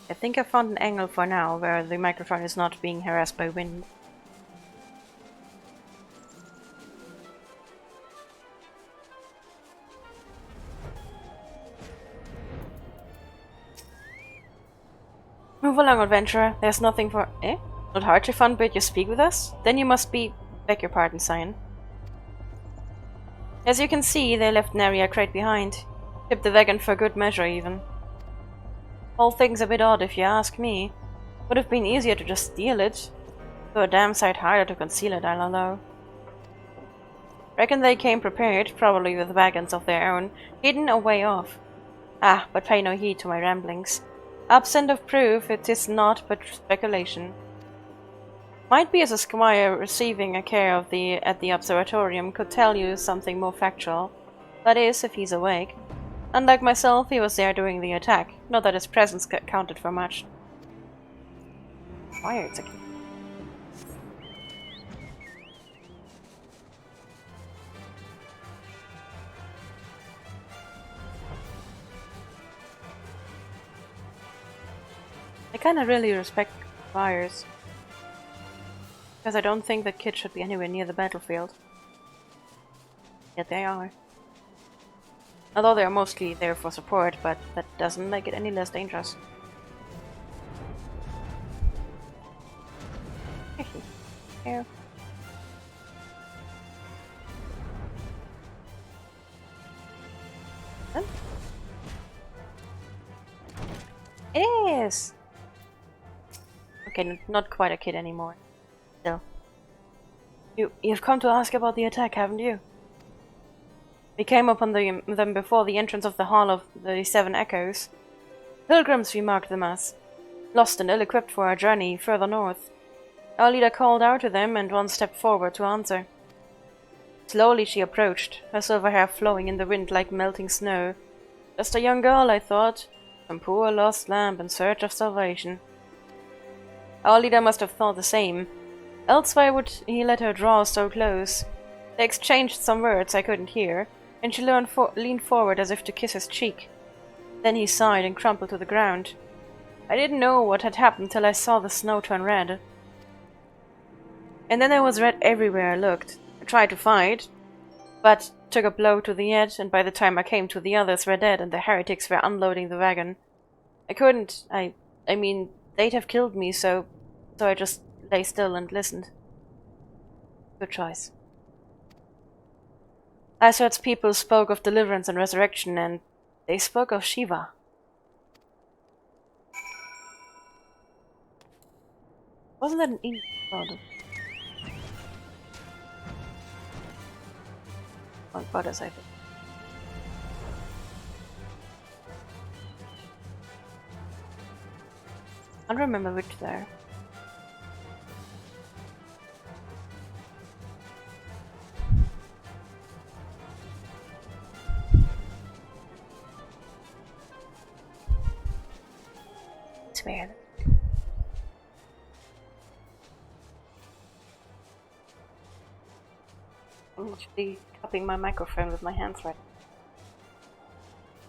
I think I found an angle for now where the microphone is not being harassed by wind. Move along, adventurer. There's nothing for... Eh? Not hard to find, but you speak with us? Then you must be... Beg your pardon, Cyan. As you can see, they left an area crate behind. Tipped the wagon for good measure, even. Whole thing's a bit odd if you ask me. Would have been easier to just steal it. Though a damn sight harder to conceal it, I'll allow. Reckon they came prepared, probably with wagons of their own, hidden a way off. Ah, but pay no heed to my ramblings. Absent of proof, it is naught but speculation. Might be as a squire receiving a care of at the observatorium could tell you something more factual. That is, if he's awake. Unlike myself, he was there during the attack. Not that his presence counted for much. Why it's okay. I kinda really respect fires. Because I don't think that kids should be anywhere near the battlefield. Yet they are. Although they are mostly there for support, but that doesn't make it any less dangerous. Here. Huh? It is! Okay, not quite a kid anymore. Still. You've come to ask about the attack, haven't you? We came upon them before the entrance of the Hall of the Seven Echoes. Pilgrims we marked them as, lost and ill-equipped for our journey further north. Our leader called out to them, and one stepped forward to answer. Slowly she approached, her silver hair flowing in the wind like melting snow. Just a young girl, I thought, some poor lost lamb in search of salvation. Our leader must have thought the same, else why would he let her draw so close? They exchanged some words I couldn't hear, and she leaned forward as if to kiss his cheek. Then he sighed and crumpled to the ground. I didn't know what had happened till I saw the snow turn red. And then there was red everywhere I looked. I tried to fight, but took a blow to the head, and by the time I came to, the others were dead and the heretics were unloading the wagon. I couldn't, I mean, they'd have killed me, so I just lay still and listened. Good choice. Asur's people spoke of deliverance and resurrection, and they spoke of Shiva. Wasn't that an Indian god? Or goddess, I think. I don't remember which there. It's weird. I'm actually cupping my microphone with my hands right now.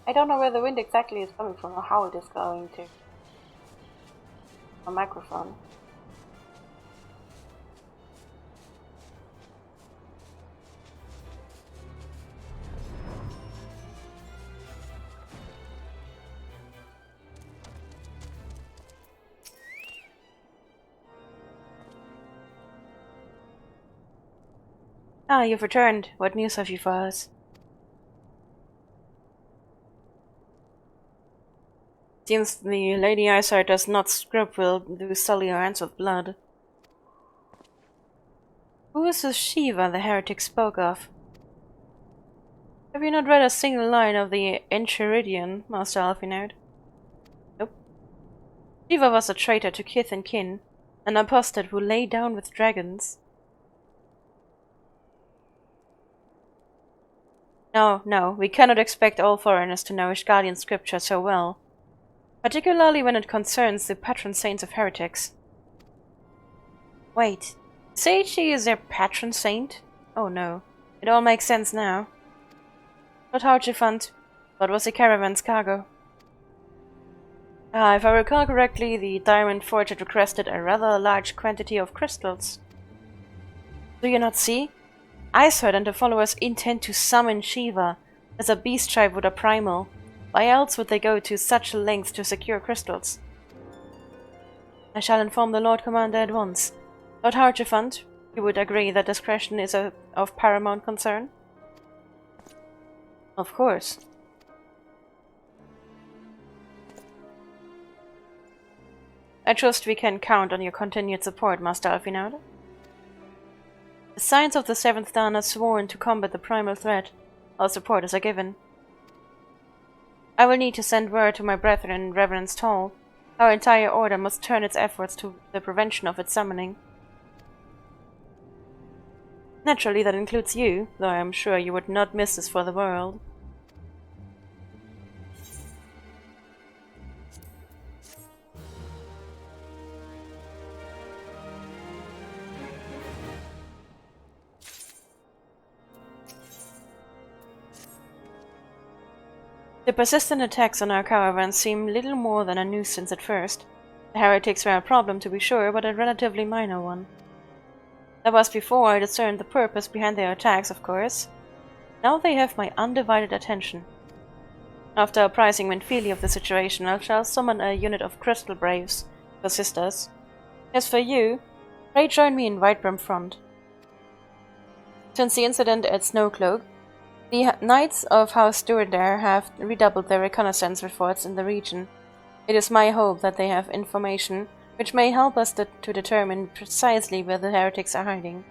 I don't know where the wind exactly is coming from or how it is going to my microphone. Ah, you've returned. What news have you for us? seems the Lady Eyesight does not scruple to sully her hands with blood. Who is this Shiva the heretic spoke of? Have you not read a single line of the Enchiridion, Master Alfinard? Nope. Shiva was a traitor to kith and kin, an apostate who lay down with dragons. No, we cannot expect all foreigners to know Ishgardian scripture so well, particularly when it concerns the patron saints of heretics. Wait, say she is their patron saint? Oh no, it all makes sense now. Lord Harchifant, what was the caravan's cargo? If I recall correctly, the diamond forge had requested a rather large quantity of crystals. Do you not see? Iceherd and the followers intend to summon Shiva as a beast tribe would a primal. Why else would they go to such lengths to secure crystals? I shall inform the Lord Commander at once. Lord Harchifant, you would agree that discretion is of paramount concern? Of course. I trust we can count on your continued support, Master Alfinard. The Scions of the Seventh Dawn are sworn to combat the primal threat. All support is a given. I will need to send word to my brethren in Reverend's Hall. Our entire order must turn its efforts to the prevention of its summoning. Naturally, that includes you, though I am sure you would not miss this for the world. The persistent attacks on our caravan seem little more than a nuisance at first. The heretics were a problem to be sure, but a relatively minor one. That was before I discerned the purpose behind their attacks, of course. Now they have my undivided attention. After apprising Menfili of the situation, I shall summon a unit of Crystal Braves to assist us. As for you, pray join me in Whitebrim Front. Since the incident at Snowcloak, the Knights of House Durandar have redoubled their reconnaissance efforts in the region. It is my hope that they have information which may help us to determine precisely where the heretics are hiding.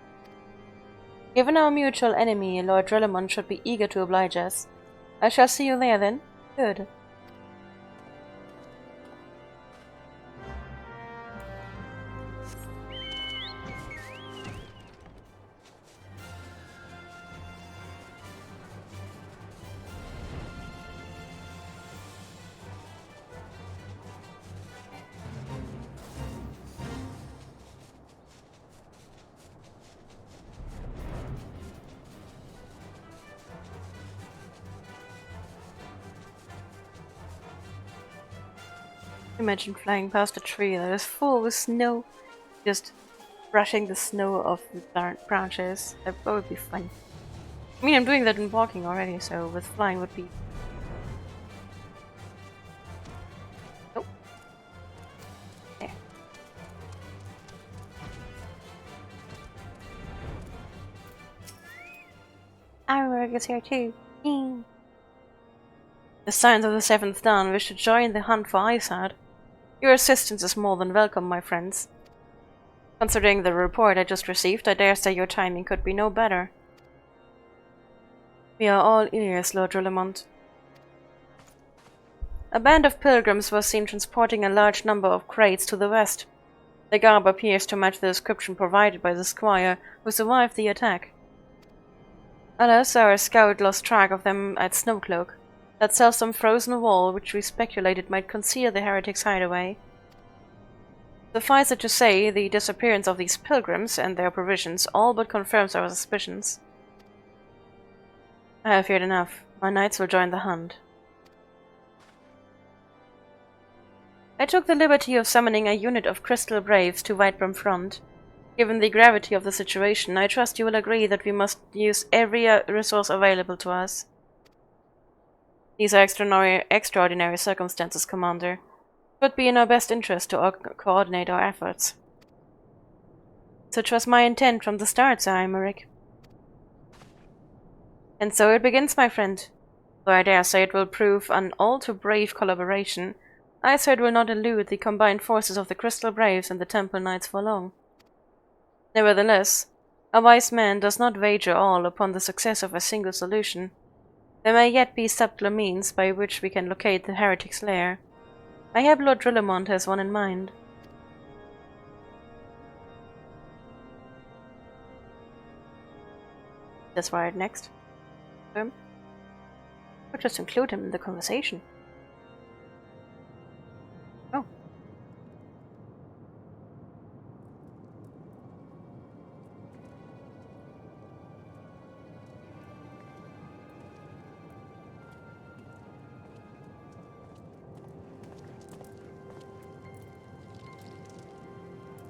Given our mutual enemy, Lord Drillamon should be eager to oblige us. I shall see you there then. Good. Imagine flying past a tree that is full with snow, just brushing the snow off the branches. That would be fun. I mean, I'm doing that in walking already, so with flying would be... Oh. There. Ironwork is here too. Ying. The Scions of the Seventh Dawn wish to join the hunt for Iceherd. Your assistance is more than welcome, my friends. Considering the report I just received, I dare say your timing could be no better. We are all ears, Lord Drillamont. A band of pilgrims was seen transporting a large number of crates to the west. The garb appears to match the description provided by the squire who survived the attack. Alas, our scout lost track of them at Snowcloak. That some frozen wall which we speculated might conceal the heretics' hideaway. Suffice it to say, the disappearance of these pilgrims and their provisions all but confirms our suspicions. I have heard enough. My knights will join the hunt. I took the liberty of summoning a unit of Crystal Braves to Whitebrim Front. Given the gravity of the situation, I trust you will agree that we must use every resource available to us. These are extraordinary circumstances, Commander. It would be in our best interest to coordinate our efforts. Such was my intent from the start, Sir Aymeric. And so it begins, my friend. Though I dare say it will prove an all too brave collaboration, Eyesight will not elude the combined forces of the Crystal Braves and the Temple Knights for long. Nevertheless, a wise man does not wager all upon the success of a single solution. There may yet be subtler means by which we can locate the heretic's lair. Mayhap Lord Drillamont has one in mind. That's right, next. Or just include him in the conversation. Oh.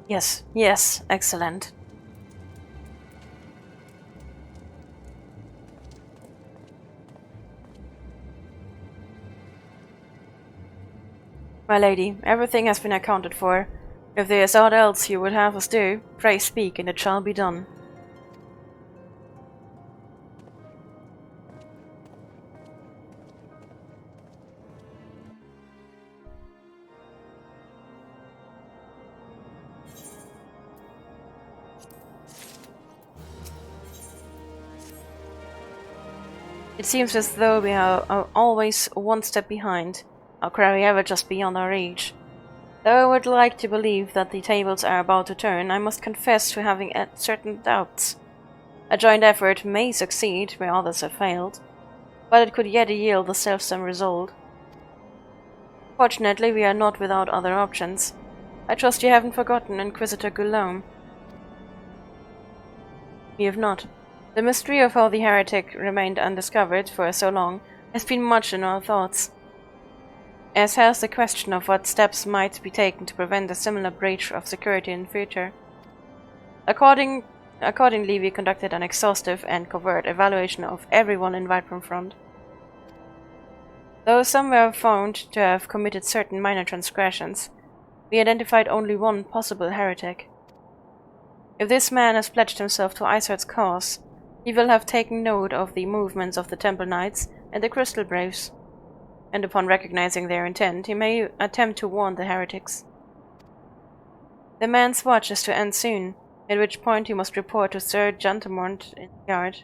Yes, yes, excellent. My lady, everything has been accounted for. If there is aught else you would have us do, pray speak, and it shall be done. It seems as though we are always one step behind. How could we ever just beyond our reach? Though I would like to believe that the tables are about to turn, I must confess to having certain doubts. A joint effort may succeed where others have failed, but it could yet yield the self-same result. Fortunately, we are not without other options. I trust you haven't forgotten Inquisitor Guillaume. We have not. The mystery of how the heretic remained undiscovered for so long has been much in our thoughts, as has the question of what steps might be taken to prevent a similar breach of security in future. Accordingly, we conducted an exhaustive and covert evaluation of everyone in Whiterun Front. Though some were found to have committed certain minor transgressions, we identified only one possible heretic. If this man has pledged himself to Iceheart's cause, he will have taken note of the movements of the Temple Knights and the Crystal Braves, and upon recognizing their intent, he may attempt to warn the heretics. The man's watch is to end soon, at which point he must report to Sir Jantamont in the yard.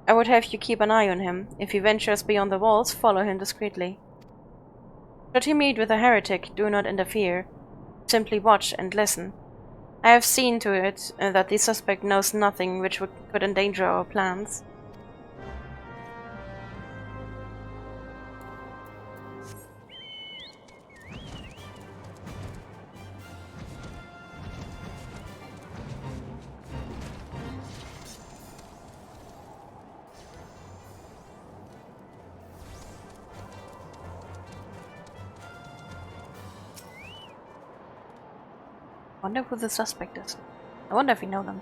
I would have you keep an eye on him. If he ventures beyond the walls, follow him discreetly. Should he meet with a heretic, do not interfere. Simply watch and listen. I have seen to it that the suspect knows nothing which could endanger our plans. I wonder who the suspect is. I wonder if we know them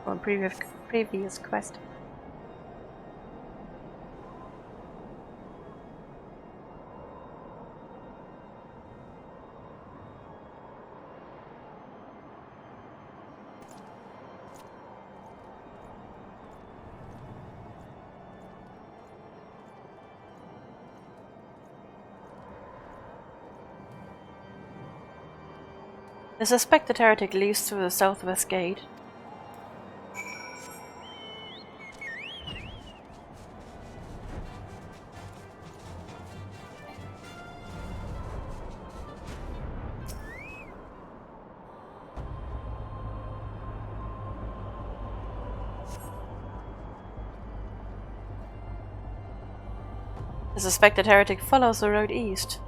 from previous quest. The suspected heretic leaves through the southwest gate. The suspected heretic follows the road east.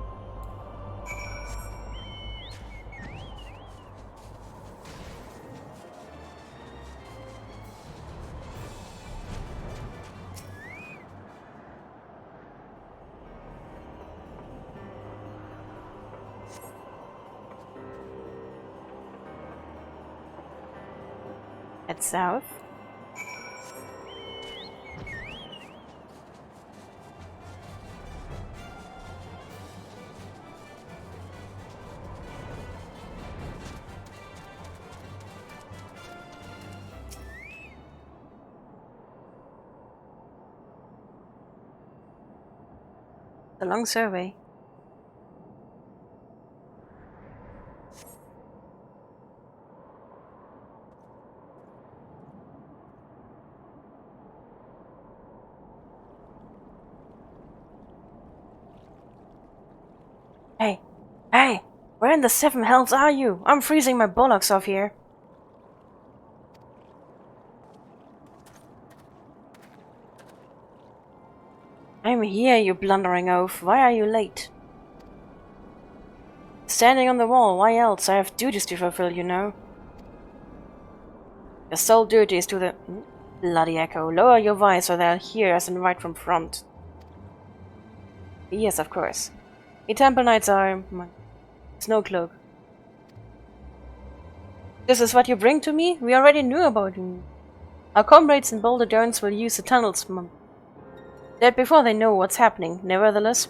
Head south. A long survey. Hey, where in the seven hells are you? I'm freezing my bollocks off here. I'm here, you blundering oaf. Why are you late? Standing on the wall, why else? I have duties to fulfill, you know. Your sole duty is to the... Bloody echo. Lower your voice so they'll hear us and right from front. Yes, of course. The Temple Knights are... my snow cloak. This is what you bring to me? We already knew about you. Our comrades in Boulder Downs will use the tunnels, that before they know what's happening. Nevertheless,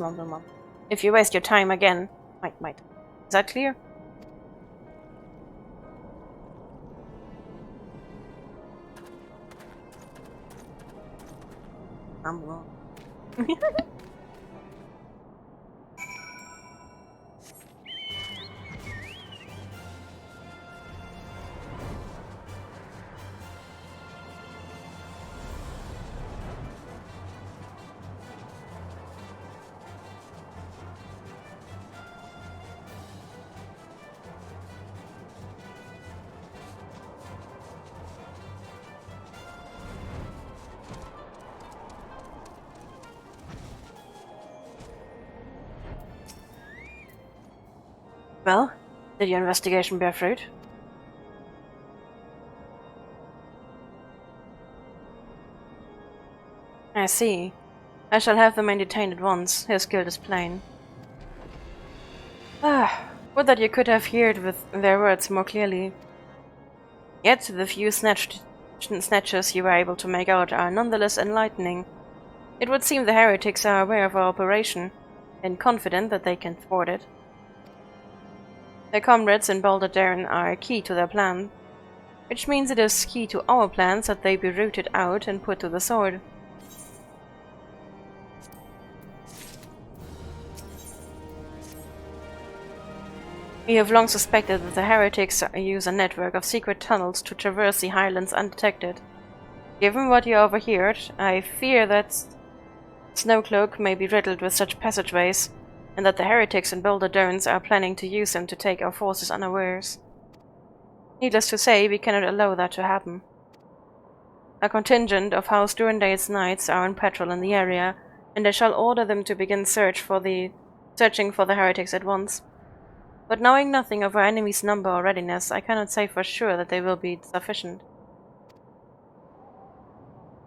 if you waste your time again... Might. Is that clear? I'm wrong. Well, did your investigation bear fruit? I see. I shall have the man detained at once. His guilt is plain. Would that you could have heard with their words more clearly. Yet the few snatches you were able to make out are nonetheless enlightening. It would seem the heretics are aware of our operation, and confident that they can thwart it. Their comrades in Boulder Darren are key to their plan, which means it is key to our plans that they be rooted out and put to the sword. We have long suspected that the heretics use a network of secret tunnels to traverse the highlands undetected. Given what you overheard, I fear that Snowcloak may be riddled with such passageways, and that the heretics in Boulder Downs are planning to use them to take our forces unawares. Needless to say, we cannot allow that to happen. A contingent of House Durandale's knights are on patrol in the area, and I shall order them to begin searching for the heretics at once. But knowing nothing of our enemy's number or readiness, I cannot say for sure that they will be sufficient.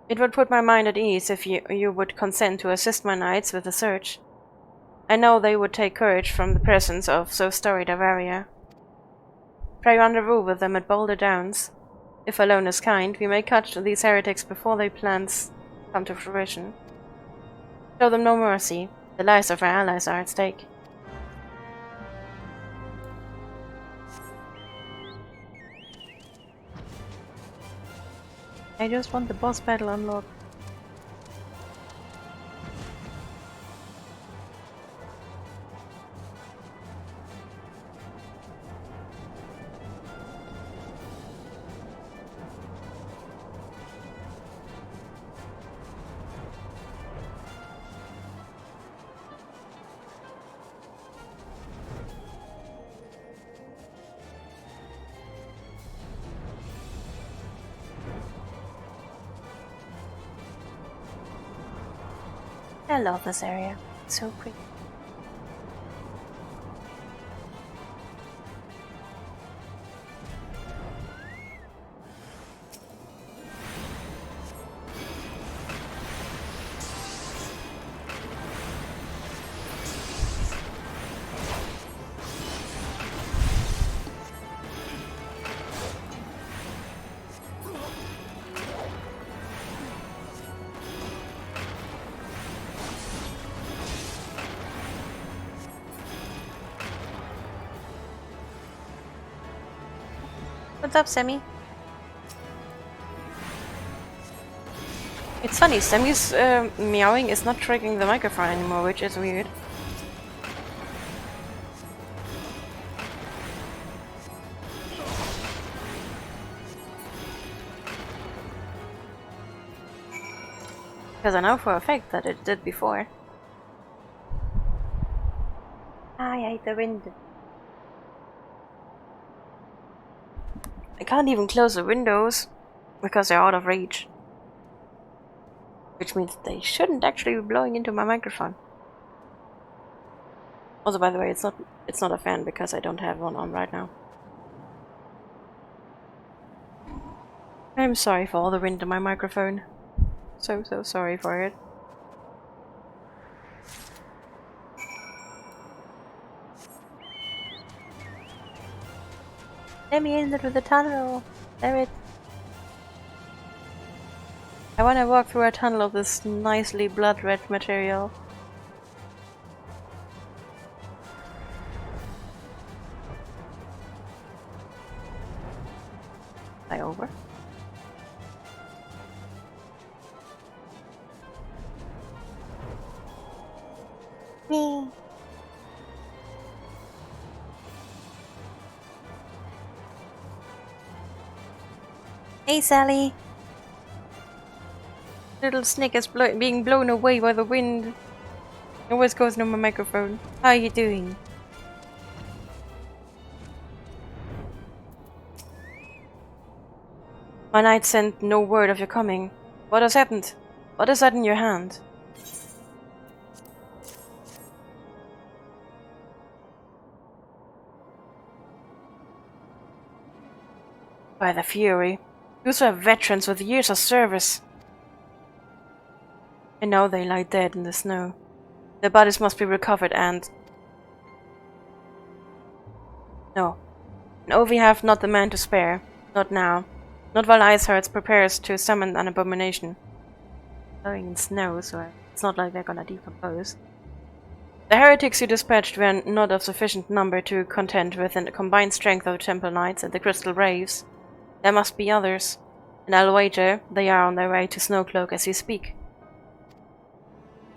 It would put my mind at ease if you would consent to assist my knights with the search. I know they would take courage from the presence of so storied a warrior. Pray rendezvous with them at Boulder Downs. If alone is kind, we may catch these heretics before their plans come to fruition. Show them no mercy. The lives of our allies are at stake. I just want the boss battle unlocked. I love this area. It's so pretty. What's up, Sammy? It's funny, Sammy's meowing is not triggering the microphone anymore, which is weird. Because I know for a fact that it did before. I hate the wind. I can't even close the windows because they're out of reach. Which means they shouldn't actually be blowing into my microphone. Also, by the way, it's not a fan because I don't have one on right now. I'm sorry for all the wind in my microphone. So sorry for it. Let me in through the tunnel. Damn it. I want to walk through a tunnel of this nicely blood red material. Fly over. Me. Hey, Sally. Little snake is being blown away by the wind. It always goes on my microphone. How are you doing? My knight sent no word of your coming. What has happened? What is that in your hand? By the Fury. Those are veterans with years of service. And now they lie dead in the snow. Their bodies must be recovered and... No. No, we have not the man to spare. Not now. Not while Icehearts prepares to summon an abomination. Blowing in snow, so it's not like they're gonna decompose. The heretics you dispatched were not of sufficient number to contend with the combined strength of the Temple Knights and the Crystal Braves. There must be others, and I'll wager they are on their way to Snowcloak as you speak.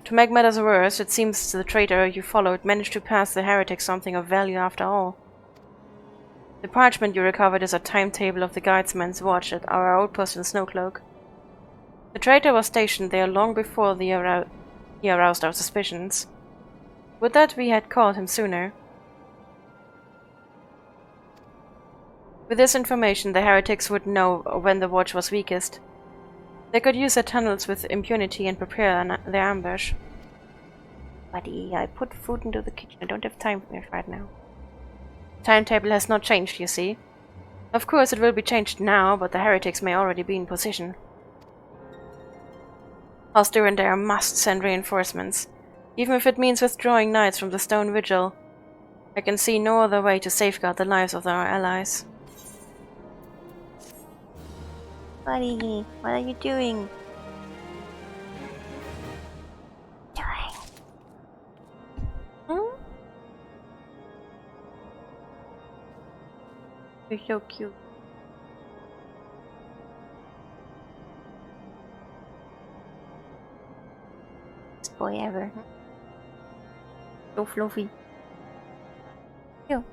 To make matters worse, it seems the traitor you followed managed to pass the heretics something of value after all. The parchment you recovered is a timetable of the guardsman's watch at our outpost in Snowcloak. The traitor was stationed there long before he aroused our suspicions. Would that we had caught him sooner. With this information, the heretics would know when the watch was weakest. They could use the tunnels with impunity and prepare their ambush. Buddy, I put food into the kitchen. I don't have time for it right now. The timetable has not changed, you see. Of course, it will be changed now, but the heretics may already be in position. Durindair must send reinforcements, even if it means withdrawing knights from the Stone Vigil. I can see no other way to safeguard the lives of our allies. Buddy, what are you doing? You're so cute. Best boy ever. So fluffy. Yo.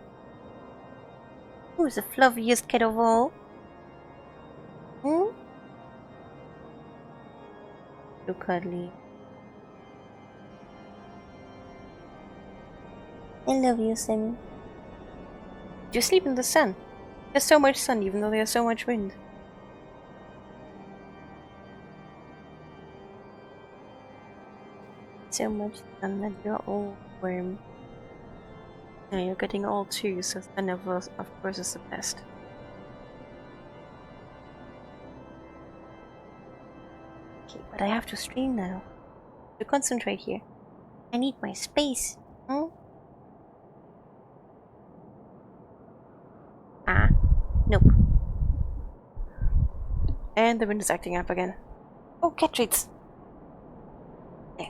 Who's the fluffiest cat of all? So cuddly. I love you, Sammy. You sleep in the sun. There's so much sun even though there's so much wind. So much sun that you're all warm. Yeah, you're getting old too, so sun of course is the best. Okay, but I have to stream now. To concentrate here. I need my space. Nope. And the wind is acting up again. Oh, cat treats! There.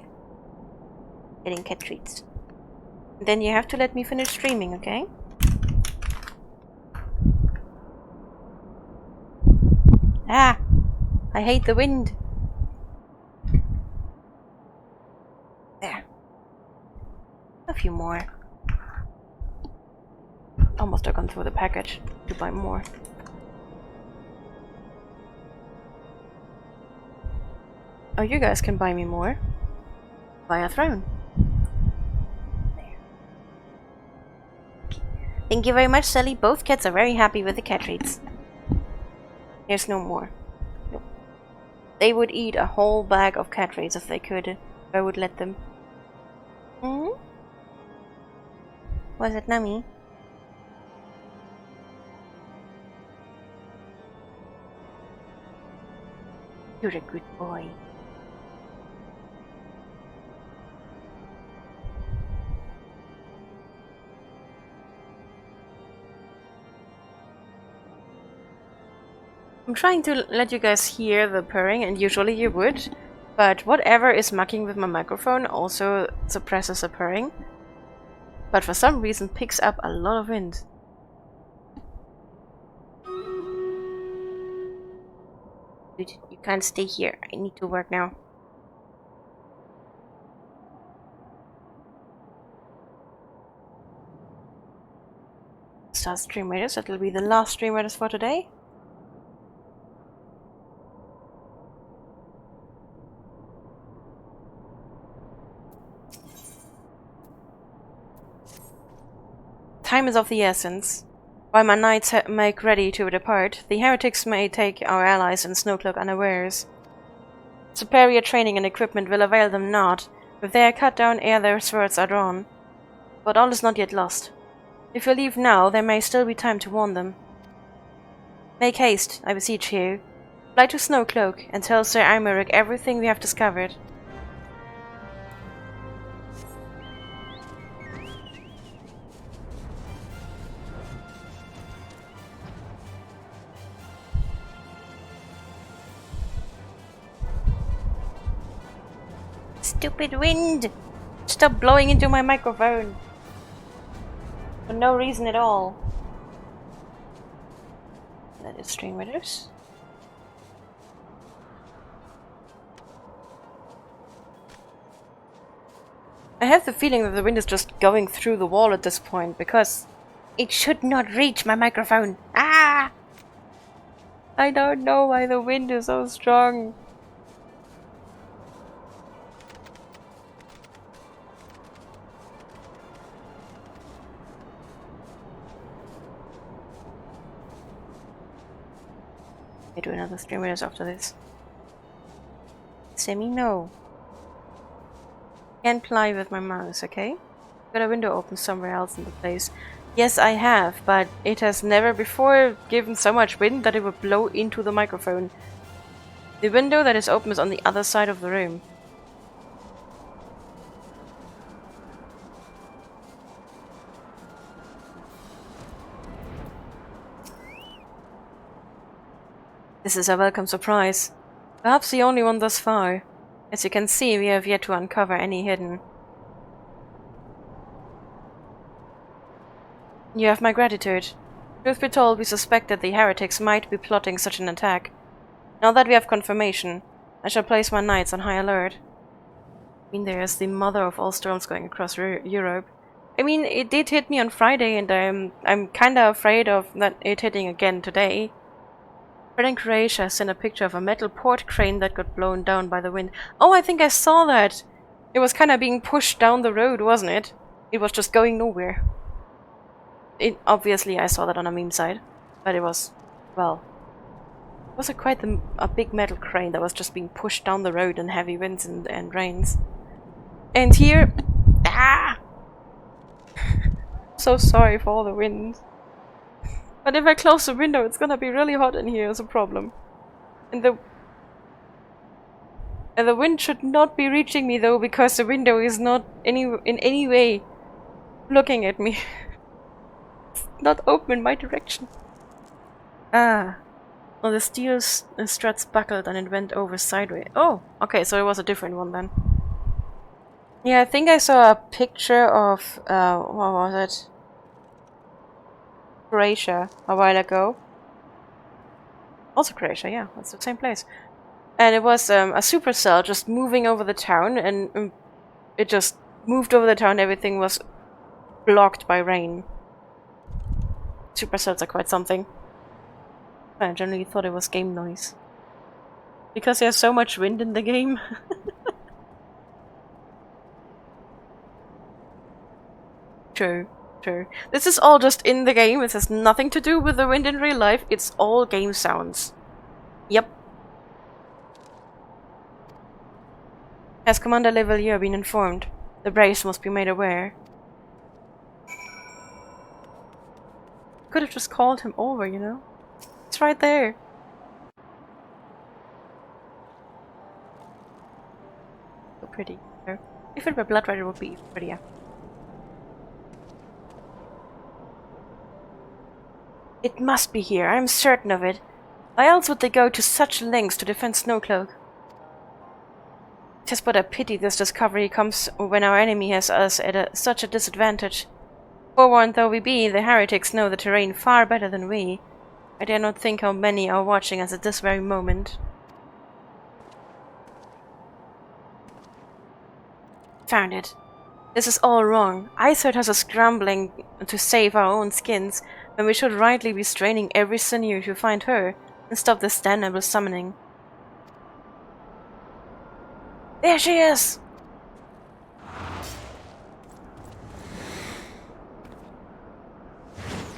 Getting cat treats. Then you have to let me finish streaming, okay? Ah! I hate the wind! There. A few more. Almost have gone through the package to buy more. Oh, you guys can buy me more. Buy a throne. There. Okay. Thank you very much, Sally. Both cats are very happy with the cat treats. There's no more. Nope. They would eat a whole bag of cat rays if they could. If I would let them. Hmm? Was it Nami? You're a good boy. I'm trying to let you guys hear the purring, and usually you would, but whatever is mucking with my microphone also suppresses the purring, but for some reason picks up a lot of wind. Dude, you can't stay here. I need to work now. Start stream raiders. That will be the last stream raiders for today. Time is of the essence. While my knights make ready to depart, the heretics may take our allies in Snowcloak unawares. Superior training and equipment will avail them not, if they are cut down ere their swords are drawn. But all is not yet lost. If we leave now, there may still be time to warn them. Make haste, I beseech you. Fly to Snowcloak and tell Sir Imeric everything we have discovered. Stupid wind! Stop blowing into my microphone! For no reason at all. That is stream raiders. I have the feeling that the wind is just going through the wall at this point, because it should not reach my microphone. Ah! I don't know why the wind is so strong. I do another stream raiders after this. Semi, no. Can't play with my mouse, okay? Got a window open somewhere else in the place. Yes, I have, but it has never before given so much wind that it would blow into the microphone. The window that is open is on the other side of the room. This is a welcome surprise. Perhaps the only one thus far. As you can see, we have yet to uncover any hidden. You have my gratitude. Truth be told, we suspected the heretics might be plotting such an attack. Now that we have confirmation, I shall place my knights on high alert. I mean, there is the mother of all storms going across Europe. I mean, it did hit me on Friday, and I'm kinda afraid of that it hitting again today. Fred in Croatia sent a picture of a metal port crane that got blown down by the wind. Oh, I think I saw that! It was kinda being pushed down the road, wasn't it? It was just going nowhere. Obviously I saw that on a meme site, but it was, well, it was quite a big metal crane that was just being pushed down the road in heavy winds and rains. And here, so sorry for all the wind. But if I close the window, it's gonna be really hot in here is a problem. And the wind should not be reaching me though, because the window is not in any way looking at me. It's not open in my direction. Ah. Well, the steel struts buckled and it went over sideways. Oh, okay, so it was a different one then. Yeah, I think I saw a picture of, what was it? Croatia a while ago. Also Croatia, yeah, that's the same place. And it was a supercell just moving over the town, and it just moved over the town. Everything was blocked by rain. Supercells are quite something. I generally thought it was game noise. Because there's so much wind in the game. True. True. This is all just in the game. This has nothing to do with the wind in real life. It's all game sounds. Yep. Has Commander Levalier been informed? The brace must be made aware. Could have just called him over, you know? It's right there. So pretty. If it were blood red, it would be even prettier. It must be here, I'm certain of it. Why else would they go to such lengths to defend Snowcloak? Tis but a pity this discovery comes when our enemy has us at such a disadvantage. Forewarned though we be, the heretics know the terrain far better than we. I dare not think how many are watching us at this very moment. Found it. This is all wrong. Icehurt has us scrambling to save our own skins, when we should rightly be straining every sinew to find her and stop this damnable summoning. There she is!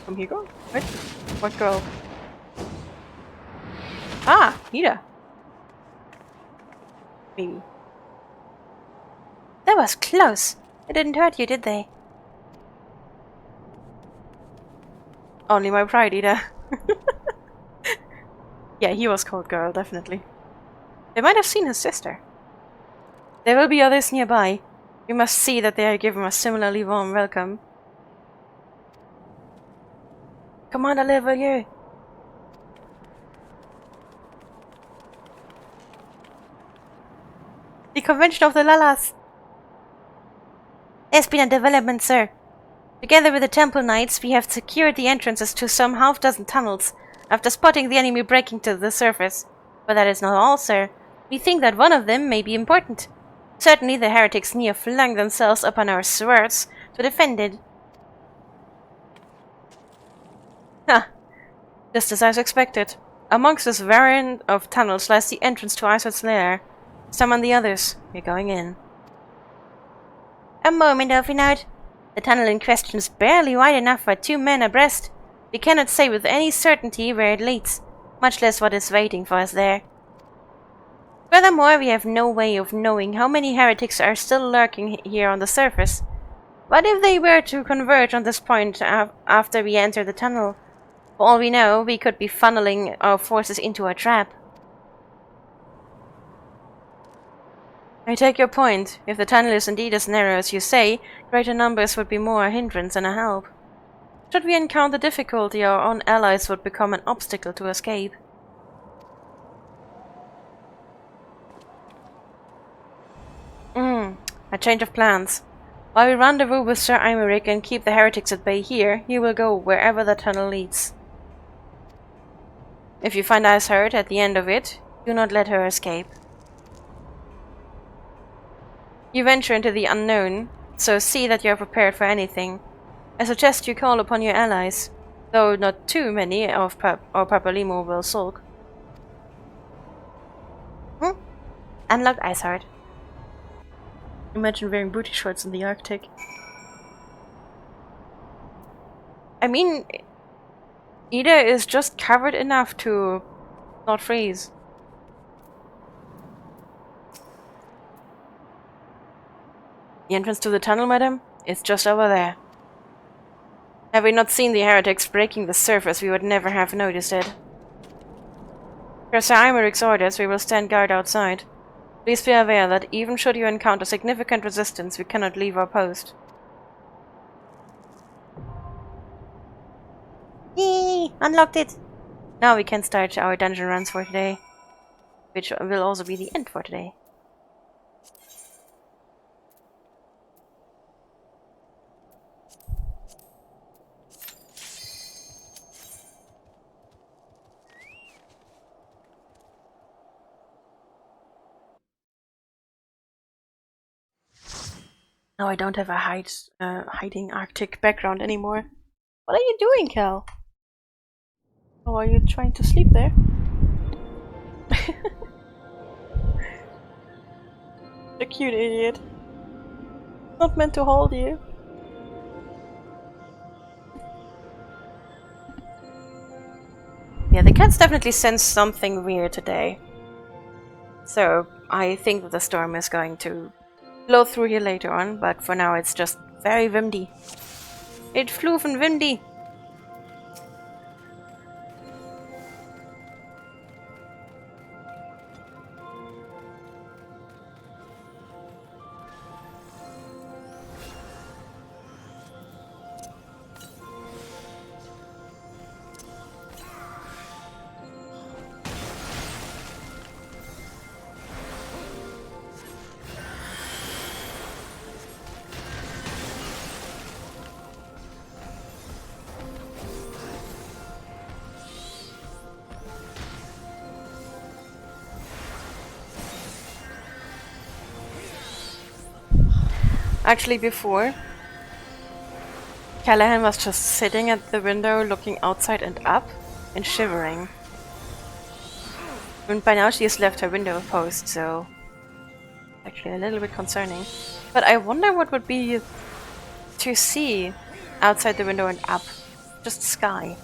From here, girl? What girl? Ah, Nita. Maybe. That was close. It didn't hurt you, did they? Only my pride, Ida. Yeah, he was called girl, definitely. They might have seen his sister. There will be others nearby. We must see that they are given a similarly warm welcome. Commander Levalier! The Convention of the Lalas! There's been a development, sir. Together with the Temple Knights, we have secured the entrances to some half-dozen tunnels, after spotting the enemy breaking to the surface. But that is not all, sir. We think that one of them may be important. Certainly the heretics near flung themselves upon our swords to defend it. Ha! Just as I expected. Amongst this variant of tunnels lies the entrance to Iceheart's lair. Summon the others. We're going in. A moment, Elfinard. The tunnel in question is barely wide enough for 2 men abreast. We cannot say with any certainty where it leads, much less what is waiting for us there. Furthermore, we have no way of knowing how many heretics are still lurking here on the surface. What if they were to converge on this point after we enter the tunnel? For all we know, we could be funneling our forces into a trap. I take your point. If the tunnel is indeed as narrow as you say, greater numbers would be more a hindrance than a help. Should we encounter difficulty, our own allies would become an obstacle to escape. A change of plans. While we rendezvous with Sir Imeric and keep the heretics at bay here, you will go wherever the tunnel leads. If you find Iceheart at the end of it, do not let her escape. You venture into the unknown, so see that you are prepared for anything. I suggest you call upon your allies, though not too many of Papalimo will sulk. Unlock Iceheart. Imagine wearing booty shorts in the Arctic. I mean, Ida is just covered enough to not freeze. The entrance to the tunnel, madam? It's just over there. Had we not seen the heretics breaking the surface, we would never have noticed it. Per Sir Imeric's orders, we will stand guard outside. Please be aware that even should you encounter significant resistance, we cannot leave our post. Yee! Unlocked it! Now we can start our dungeon runs for today. Which will also be the end for today. Now I don't have a hiding Arctic background anymore. What are you doing, Cal? Oh, are you trying to sleep there? The cute idiot. Not meant to hold you. Yeah, the cats definitely sense something weird today. So I think that the storm is going to blow through here later on, but for now it's just very windy. It flew from windy. Actually, before, Callahan was just sitting at the window looking outside and up and shivering. And by now she has left her window post, so actually a little bit concerning. But I wonder what would be to see outside the window and up. Just sky.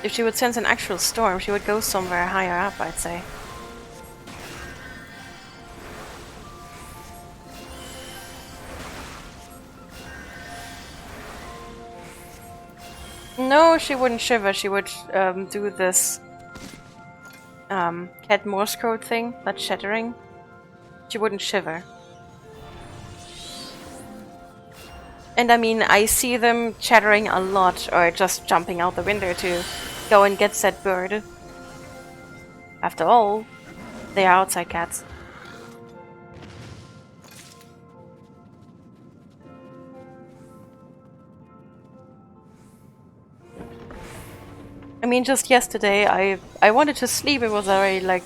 If she would sense an actual storm, she would go somewhere higher up, I'd say. No, she wouldn't shiver. She would do this cat Morse code thing, that shattering. She wouldn't shiver. And I mean, I see them chattering a lot, or just jumping out the window to go and get that bird. After all, they are outside cats. I mean, just yesterday, I wanted to sleep. It was already like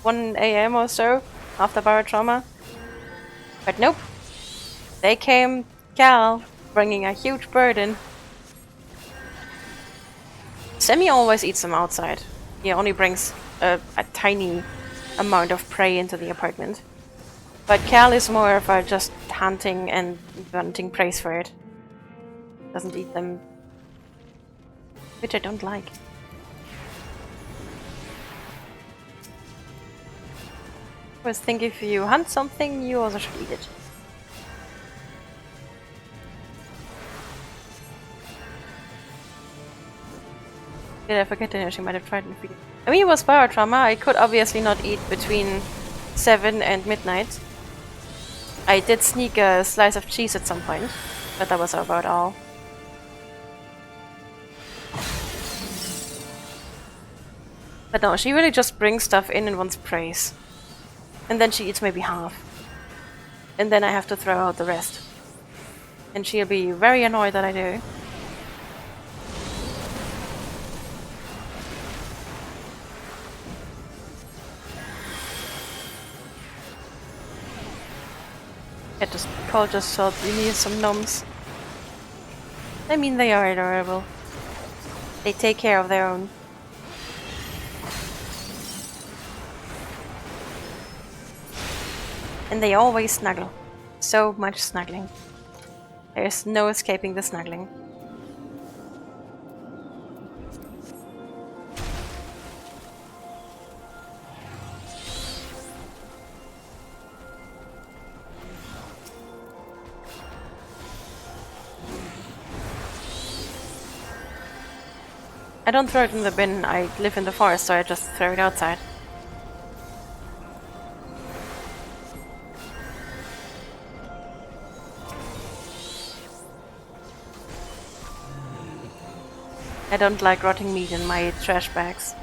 1 AM or so, after barotrauma. But nope. They came, Cal, bringing a huge burden. Sammy always eats them outside. He only brings a tiny amount of prey into the apartment. But Cal is more of a just hunting and wanting praise for it. Doesn't eat them. Which I don't like. I always think if you hunt something, you also should eat it. Did I forget that she might have tried and feed it? I mean, it was barotrauma. I could obviously not eat between 7 and midnight. I did sneak a slice of cheese at some point, but that was about all. But no, she really just brings stuff in and wants praise. And then she eats maybe half. And then I have to throw out the rest. And she'll be very annoyed that I do. Cole just thought we need some gnomes. I mean, they are adorable. They take care of their own. And they always snuggle. So much snuggling. There's no escaping the snuggling. I don't throw it in the bin. I live in the forest, so I just throw it outside. I don't like rotting meat in my trash bags.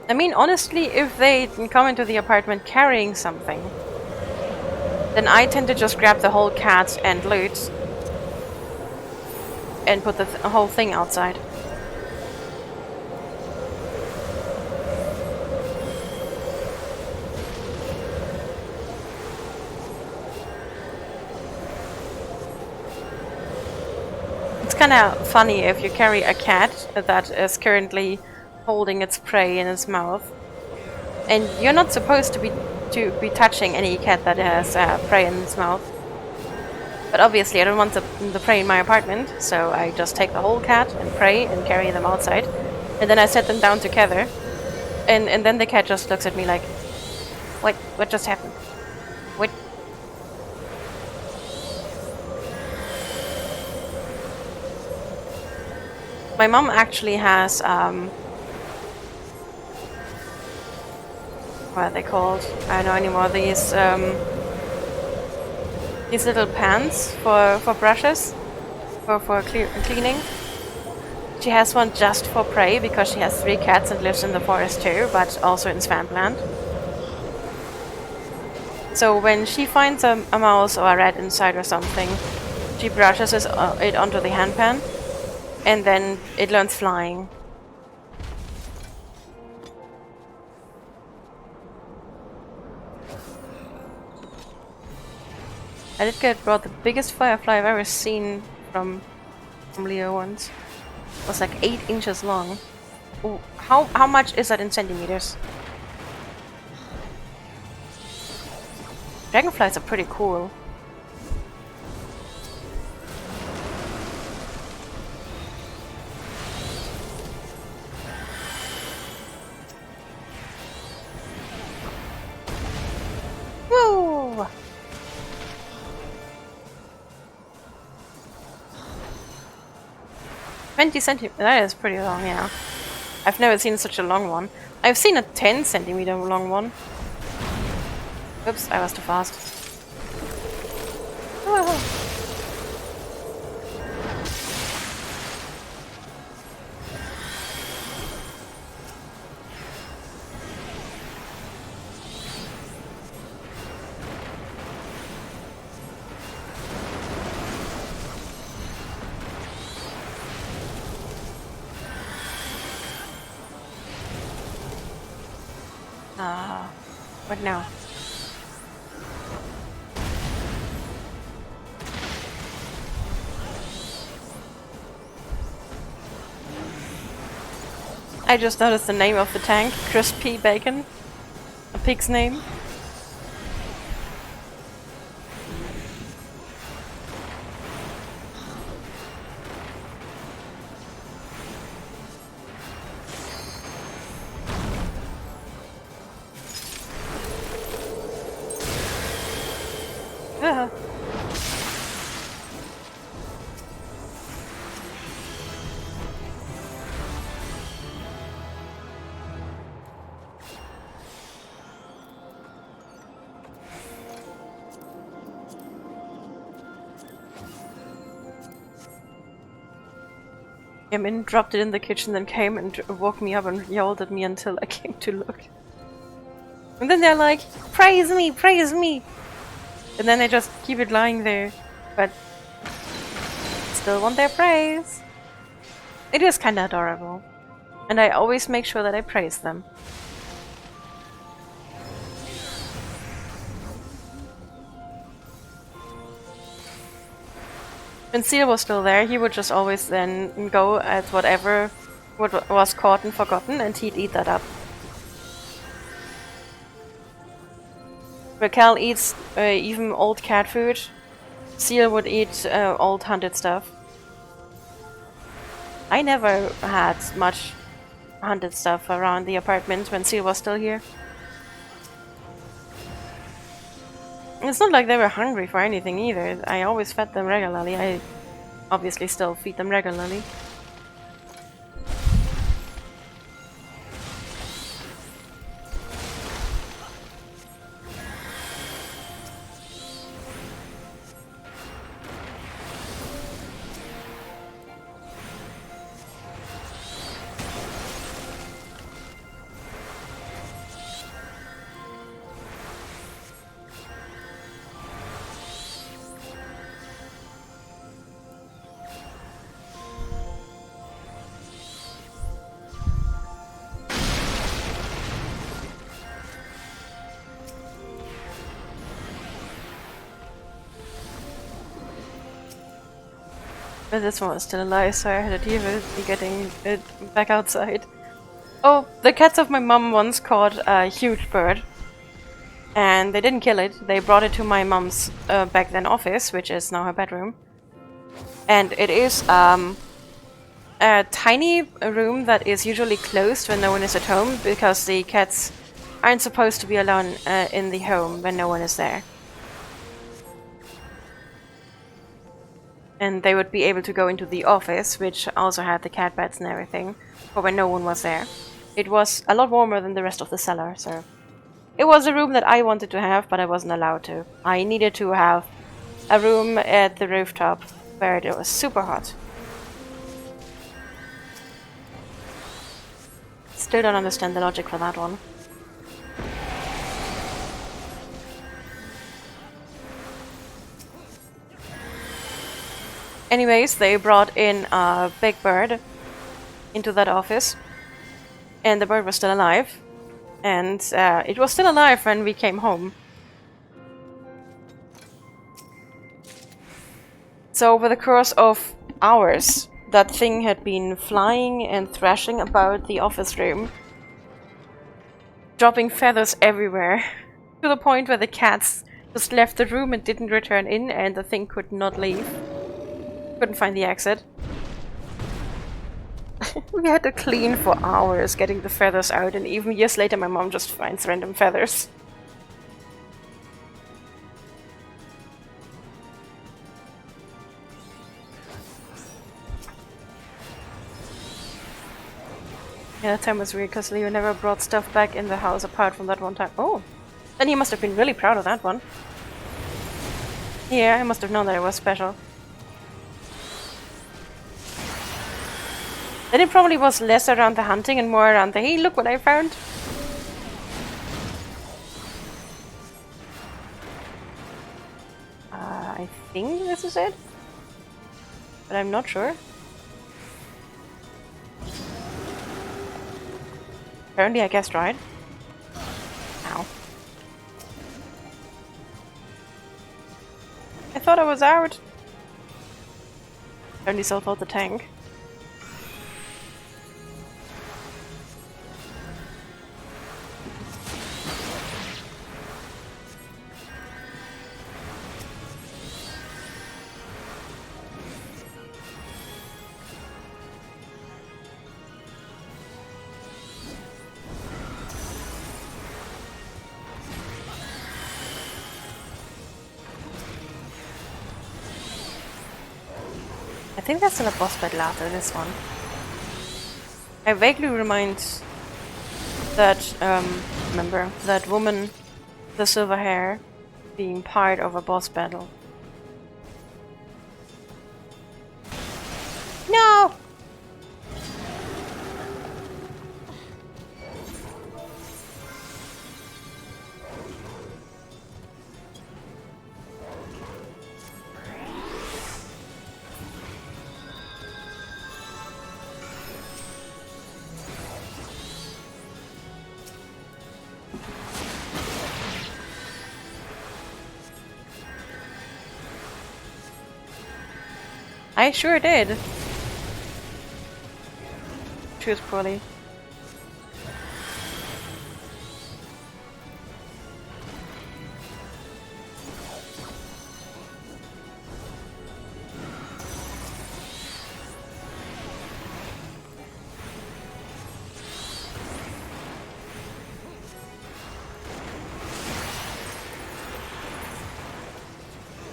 I mean, honestly, if they come into the apartment carrying something, then I tend to just grab the whole cat and loot and put the whole thing outside. It's kind of funny if you carry a cat that is currently holding its prey in its mouth And you're not supposed to be touching any cat that has prey in its mouth. But obviously I don't want the prey in my apartment, so I just take the whole cat and prey and carry them outside. And then I set them down together. And then the cat just looks at me like, what just happened? What? My mom actually has, what are they called? I don't know anymore. These little pans for brushes, for cleaning. She has one just for prey because she has 3 cats and lives in the forest too, but also in swampland. So when she finds a mouse or a rat inside or something, she brushes it onto the handpan, and then it learns flying. I did get brought the biggest firefly I've ever seen from Leo once. It was like 8 inches long. Ooh, how much is that in centimeters? Dragonflies are pretty cool. Woo! 20 centimeters. That is pretty long, yeah. I've never seen such a long one. I've seen a 10 centimeter long one. Oops, I was too fast. Oh. What now? I just noticed the name of the tank, Crispy Bacon. A pig's name. Ah. Came in, dropped it in the kitchen, then came and woke me up and yelled at me until I came to look. And then they're like, praise me, praise me! And then they just keep it lying there, but still want their praise. It is kinda adorable. And I always make sure that I praise them. When Seal was still there, he would just always then go at whatever was caught and forgotten, and he'd eat that up. Raquel eats even old cat food. Seal would eat old hunted stuff. I never had much hunted stuff around the apartment when Seal was still here. It's not like they were hungry for anything either. I always fed them regularly. I obviously still feed them regularly. But this one was still alive, so I had to deal with getting it back outside. Oh, the cats of my mom once caught a huge bird. And they didn't kill it. They brought it to my mom's back then office, which is now her bedroom. And it is a tiny room that is usually closed when no one is at home, because the cats aren't supposed to be alone in the home when no one is there. And they would be able to go into the office, which also had the cat beds and everything, for when no one was there. It was a lot warmer than the rest of the cellar, so... It was a room that I wanted to have, but I wasn't allowed to. I needed to have a room at the rooftop, where it was super hot. Still don't understand the logic for that one. Anyways, they brought in a big bird into that office, and the bird was still alive, and it was still alive when we came home. So over the course of hours, that thing had been flying and thrashing about the office room, dropping feathers everywhere, to the point where the cats just left the room and didn't return in, and the thing could not leave. Couldn't find the exit. We had to clean for hours getting the feathers out, and even years later my mom just finds random feathers. Yeah, that time was weird because Leo never brought stuff back in the house apart from that one time. Oh! Then he must have been really proud of that one. Yeah, I must have known that it was special. Then it probably was less around the hunting and more around the, hey, look what I found! I think this is it? But I'm not sure. Apparently I guessed right. Ow. I thought I was out! Apparently so thought the tank. I think that's still a boss battle after this one. I vaguely remind that, remember, that woman with the silver hair being part of a boss battle. No! I sure did. Choose poorly.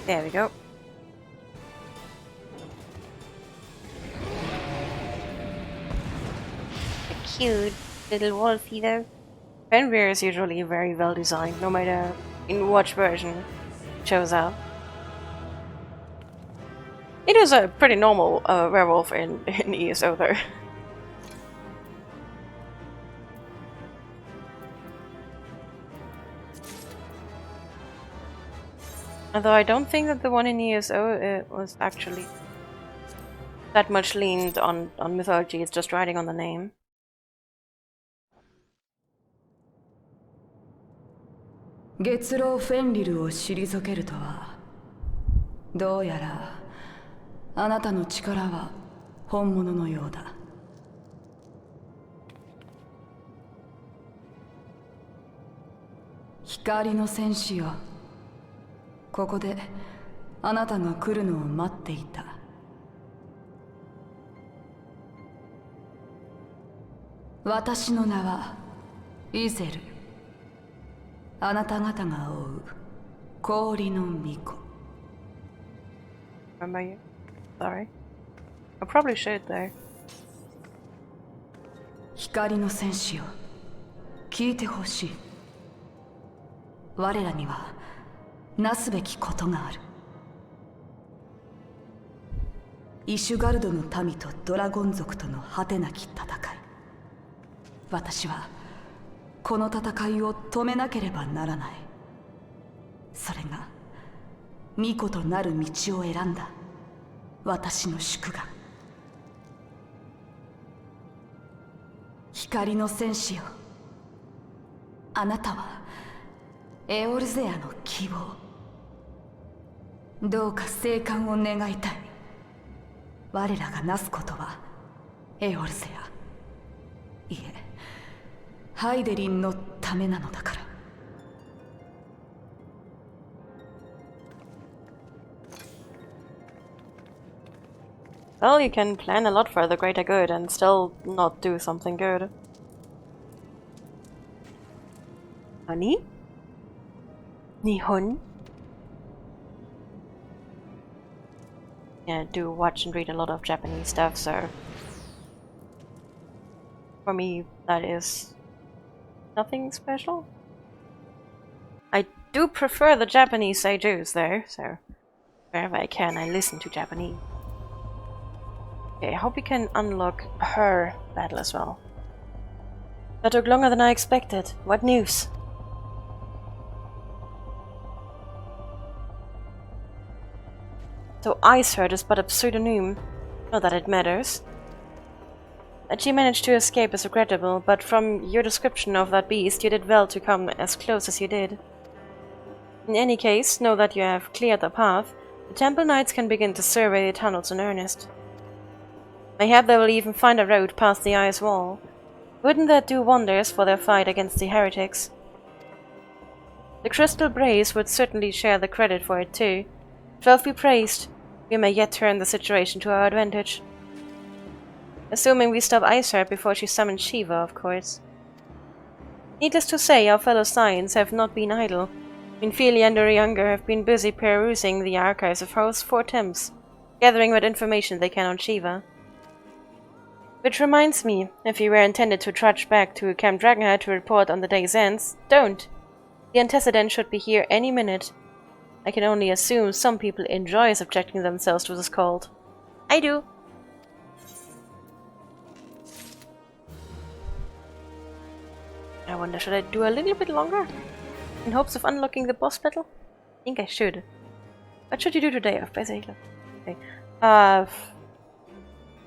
There we go. Cute little wolfie though. Fenrir is usually very well designed, no matter in which version it shows up. It is a pretty normal werewolf in ESO though. Although I don't think that the one in ESO was actually that much leaned on mythology, it's just writing on the name. 月老フェンリルを退けるとは、どうやらあなたの力は本物のようだ。光の戦士よ。ここであなたが来るのを待っていた。私の名はイゼル。あなた方が追う氷の巫女。Am I? Sorry. I probably should though. 光の戦士よ、聞いてほしい。我らにはなすべきことがある。イシュガルドの民とドラゴン族との果てなき戦い。私はこの戦いを止めなければならない。それが巫女となる道を選んだ私の宿願。光の戦士よ、あなたはエオルゼアの希望。どうか生還を願いたい。我らがなすことはエオルゼア、いえハイデリンのためなのだから。Well, you can plan a lot for the greater good and still not do something good. Honey? Nihon? Yeah, I do watch and read a lot of Japanese stuff, so for me that is nothing special. I do prefer the Japanese seiyus though, so wherever I can I listen to Japanese. Okay, I hope we can unlock her battle as well. That took longer than I expected. What news? So Icehurt is but a pseudonym. Not that it matters. That she managed to escape is regrettable, but from your description of that beast, you did well to come as close as you did. In any case, know that you have cleared the path. The Temple Knights can begin to survey the tunnels in earnest. Mayhap they will even find a road past the ice wall. Wouldn't that do wonders for their fight against the heretics? The Crystal Brace would certainly share the credit for it too. 12 be praised. We may yet turn the situation to our advantage. Assuming we stop Icehurt before she summons Shiva, of course. Needless to say, our fellow Scients have not been idle. Minfilia and the Younger have been busy perusing the archives of House 4 Thames, gathering what information they can on Shiva. Which reminds me, if you were intended to trudge back to Camp Dragonhead to report on the day's ends, don't! The antecedent should be here any minute. I can only assume some people enjoy subjecting themselves to this cold. I do! I wonder, should I do a little bit longer? In hopes of unlocking the boss battle? I think I should. What should you do today? Basically. Okay.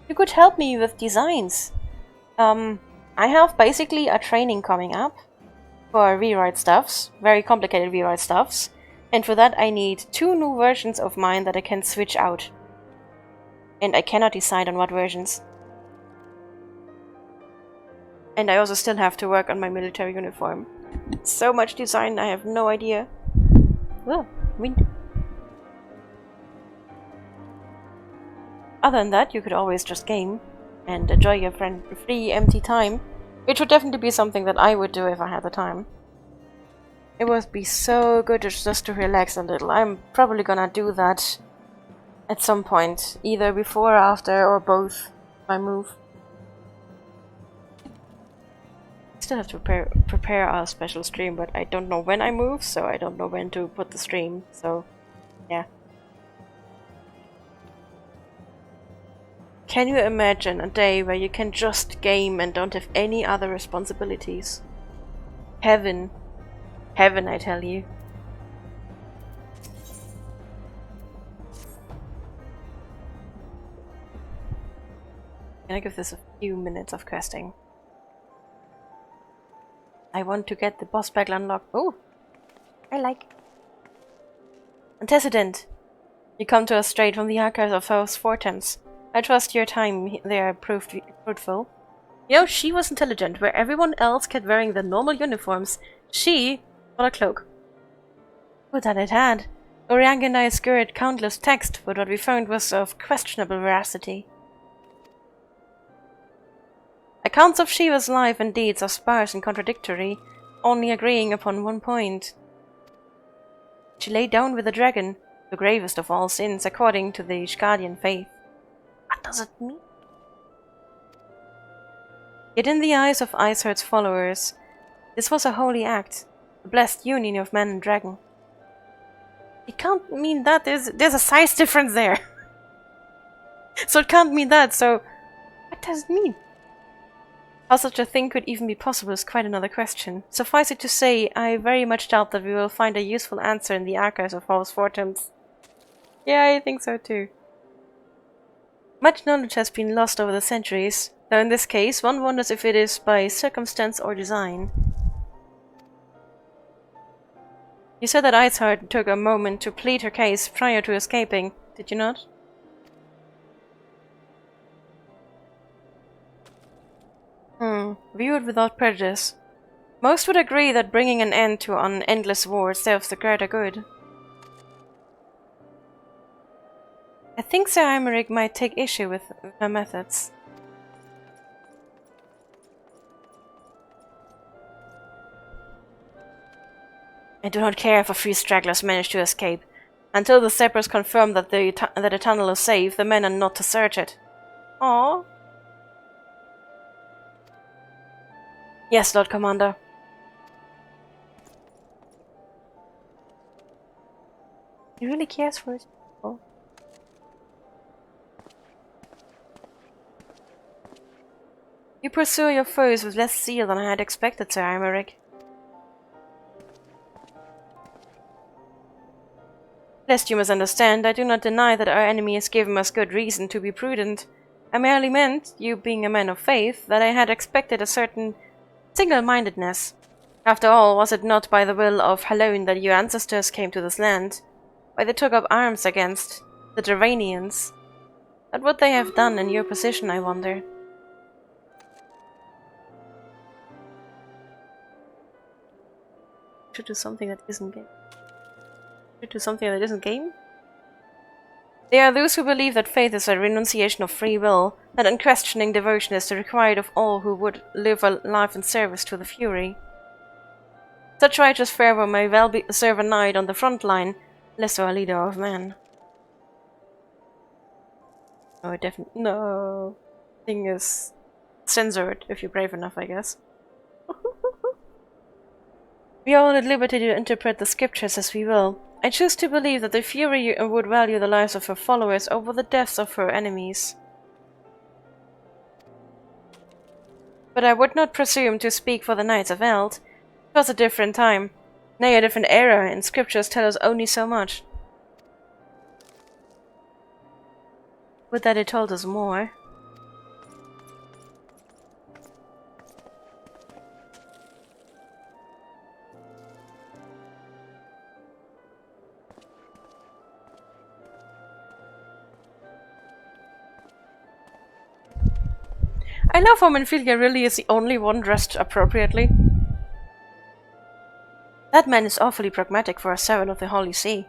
You could help me with designs. I have basically a training coming up for rewrite stuffs, very complicated rewrite stuffs, and for that I need 2 new versions of mine that I can switch out. And I cannot decide on what versions. And I also still have to work on my military uniform. So much design, I have no idea. Oh, wind. Other than that, you could always just game and enjoy your free empty time, which would definitely be something that I would do if I had the time. It would be so good just to relax a little. I'm probably gonna do that at some point, either before or after, or both, my move. Still have to prepare our special stream, but I don't know when I move, so I don't know when to put the stream, so yeah. Can you imagine a day where you can just game and don't have any other responsibilities? Heaven. Heaven, I tell you. Can I give this a few minutes of questing? I want to get the boss battle unlocked. Oh! I like. Antecedent. You come to us straight from the archives of House 4 Thames. I trust your time there proved fruitful. You know, she was intelligent. Where everyone else kept wearing their normal uniforms, she What a cloak. Oh, that it had. Oriang and I scoured countless texts, but what we found was of questionable veracity. Accounts of Shiva's life and deeds are sparse and contradictory, only agreeing upon one point. She lay down with the dragon, the gravest of all sins according to the Ishgardian faith. What does it mean? Yet in the eyes of Iceheart's followers, this was a holy act, a blessed union of man and dragon. It can't mean that. There's a size difference there. So it can't mean that, so what does it mean? How such a thing could even be possible is quite another question. Suffice it to say, I very much doubt that we will find a useful answer in the archives of House Fortums. Yeah, I think so too. Much knowledge has been lost over the centuries, though in this case one wonders if it is by circumstance or design. You said that Iceheart took a moment to plead her case prior to escaping, did you not? Viewed without prejudice. Most would agree that bringing an end to an endless war serves the greater good. I think Sir Imeric might take issue with her methods. I do not care if a few stragglers manage to escape. Until the Sappers confirm that the tunnel is safe, the men are not to search it. Aww. Yes, Lord Commander. He really cares for his people. You pursue your foes with less zeal than I had expected, Sir Imeric. Lest you misunderstand, I do not deny that our enemy has given us good reason to be prudent. I merely meant, you being a man of faith, that I had expected a certain single-mindedness. After all, was it not by the will of Halone that your ancestors came to this land? Why they took up arms against the Dravanians? What would they have done in your position, I wonder? Should do something that isn't game. Should do something that isn't game? There are those who believe that faith is a renunciation of free will, that unquestioning devotion is the required of all who would live a life in service to the Fury. Such righteous fervor may well serve a knight on the front line, less so a leader of men. Oh, definitely. No. Thing is censored if you're brave enough, I guess. We are all at liberty to interpret the scriptures as we will. I choose to believe that the Fury would value the lives of her followers over the deaths of her enemies. But I would not presume to speak for the Knights of Eld. It was a different time, nay, a different era, and scriptures tell us only so much. Would that it told us more. I love how Menfilia really is the only one dressed appropriately. That man is awfully pragmatic for a servant of the Holy See.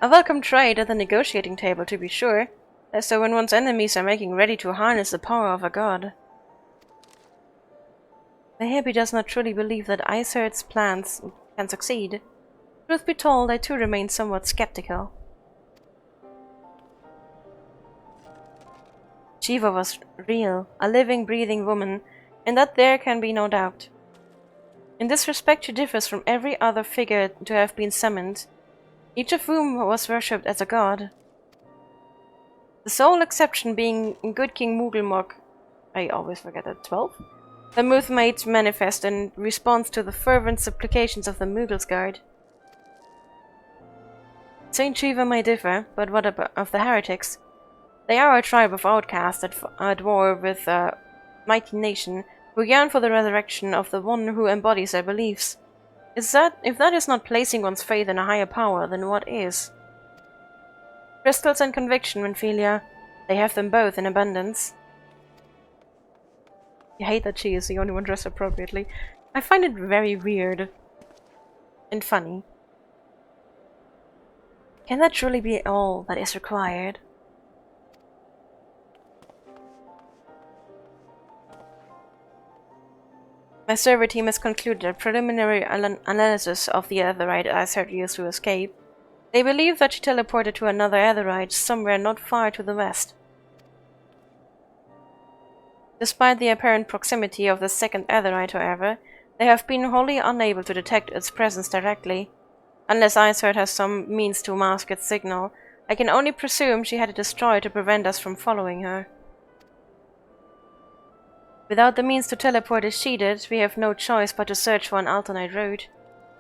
A welcome trade at the negotiating table, to be sure, as so when one's enemies are making ready to harness the power of a god. I hope he does not truly believe that Iceheart's plans can succeed. Truth be told, I too remain somewhat skeptical. Shiva was real, a living, breathing woman, and that there can be no doubt. In this respect she differs from every other figure to have been summoned, each of whom was worshipped as a god. The sole exception being good King Mugelmog, I always forget that, 12? The myth made manifest in response to the fervent supplications of the Mughelsguard. Saint Shiva may differ, but what of the heretics? They are a tribe of outcasts at war with a mighty nation who yearn for the resurrection of the one who embodies their beliefs. If that is not placing one's faith in a higher power, then what is? Crystals and conviction, Menfilia. They have them both in abundance. You hate that she is the only one dressed appropriately. I find it very weird. and funny. Can that truly be all that is required? My server team has concluded a preliminary analysis of the Aetherite Aether used to escape. They believe that she teleported to another Aetherite somewhere not far to the west. Despite the apparent proximity of the second Aetherite, however, they have been wholly unable to detect its presence directly. Unless Icert has some means to mask its signal, I can only presume she had it destroyed to prevent us from following her. Without the means to teleport as she did, we have no choice but to search for an alternate route.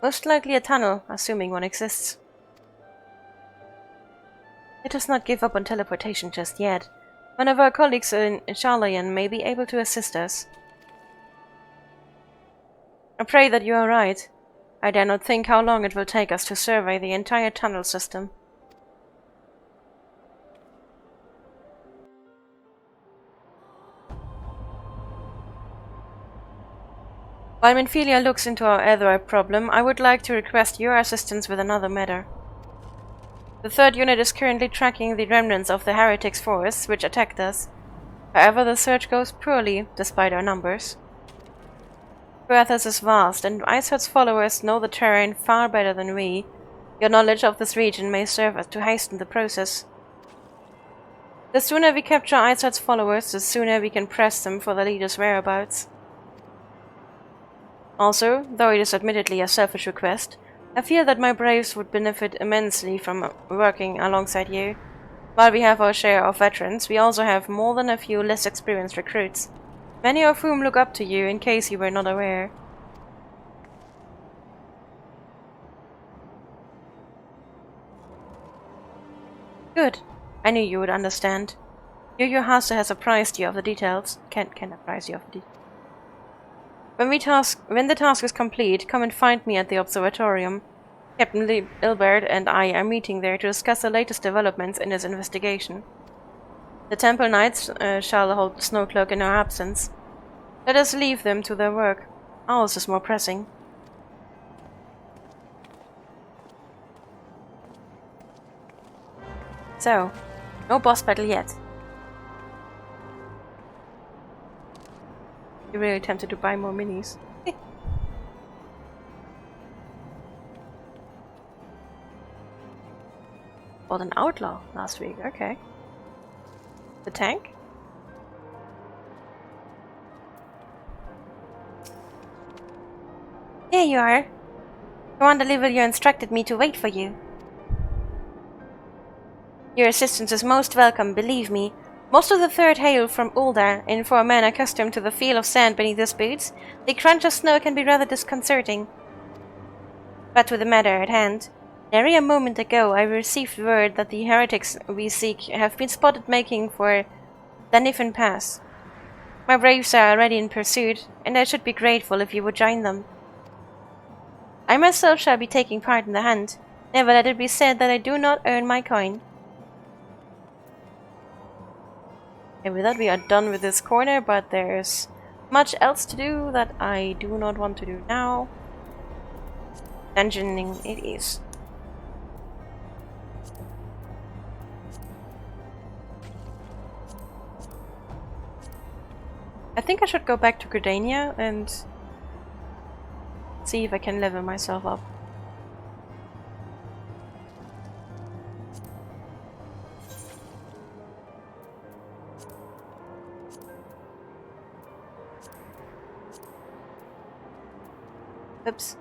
Most likely a tunnel, assuming one exists. Let us not give up on teleportation just yet. One of our colleagues in Charlayan may be able to assist us. I pray that you are right. I dare not think how long it will take us to survey the entire tunnel system. While Minfilia looks into our Aetherite problem, I would like to request your assistance with another matter. The third unit is currently tracking the remnants of the heretics' force which attacked us. However, the search goes poorly, despite our numbers. Krathus is vast, and Iceheart's followers know the terrain far better than we. Your knowledge of this region may serve as to hasten the process. The sooner we capture Iceheart's followers, the sooner we can press them for the leader's whereabouts. Also, though it is admittedly a selfish request, I feel that my braves would benefit immensely from working alongside you. While we have our share of veterans, we also have more than a few less experienced recruits, many of whom look up to you in case you were not aware. Good. I knew you would understand. Yu Hase has apprised you of the details. Can apprise you of the details. When the task is complete, come and find me at the observatorium. Captain Ilbert and I are meeting there to discuss the latest developments in his investigation. The Temple Knights shall hold the Snowcloak in our absence. Let us leave them to their work. Ours is more pressing. So, no boss battle yet. You're really tempted to buy more minis. Bought an outlaw last week, okay. The tank? There you are. Commander Livelier instructed me to wait for you. Your assistance is most welcome, believe me. Most of the Third hail from Ulda, and for a man accustomed to the feel of sand beneath his boots, the crunch of snow can be rather disconcerting. But to the matter at hand. Nary a moment ago I received word that the heretics we seek have been spotted making for Danifin Pass. My braves are already in pursuit, and I should be grateful if you would join them. I myself shall be taking part in the hunt. Never let it be said that I do not earn my coin. And with that we are done with this corner, but there's much else to do that I do not want to do now. Dungeoning it is. I think I should go back to Gridania and see if I can level myself up. Oops.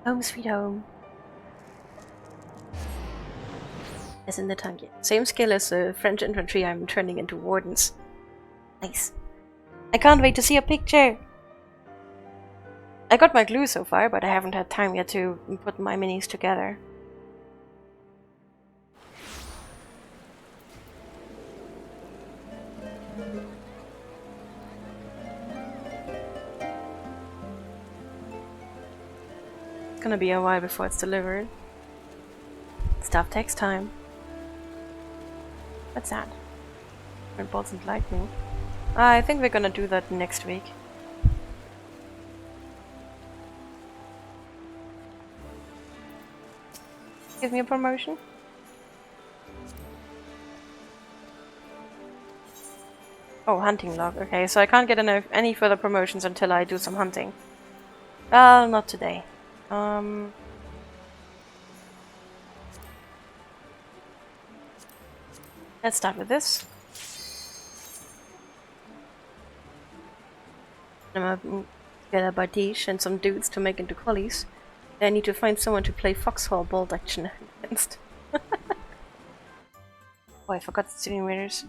Home sweet home. As in the tank. Same skill as the French infantry, I'm turning into wardens. Nice. I can't wait to see a picture! I got my glue so far, but I haven't had time yet to put my minis together. It's gonna be a while before it's delivered. Stuff takes time. What's that? Bolts and lightning. I think we're gonna do that next week. Give me a promotion. Oh, hunting log. Okay, so I can't get any further promotions until I do some hunting. Well, not today. Let's start with this. I'm gonna get a Bardiche and some dudes to make into collies. Then I need to find someone to play Foxhole bolt action against. Oh, I forgot the Steering Raiders.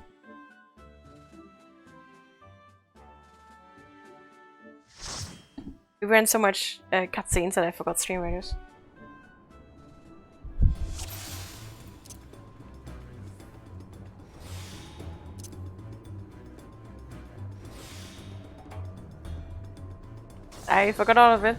We ran so much cutscenes that I forgot Stream Raiders. I forgot all of it.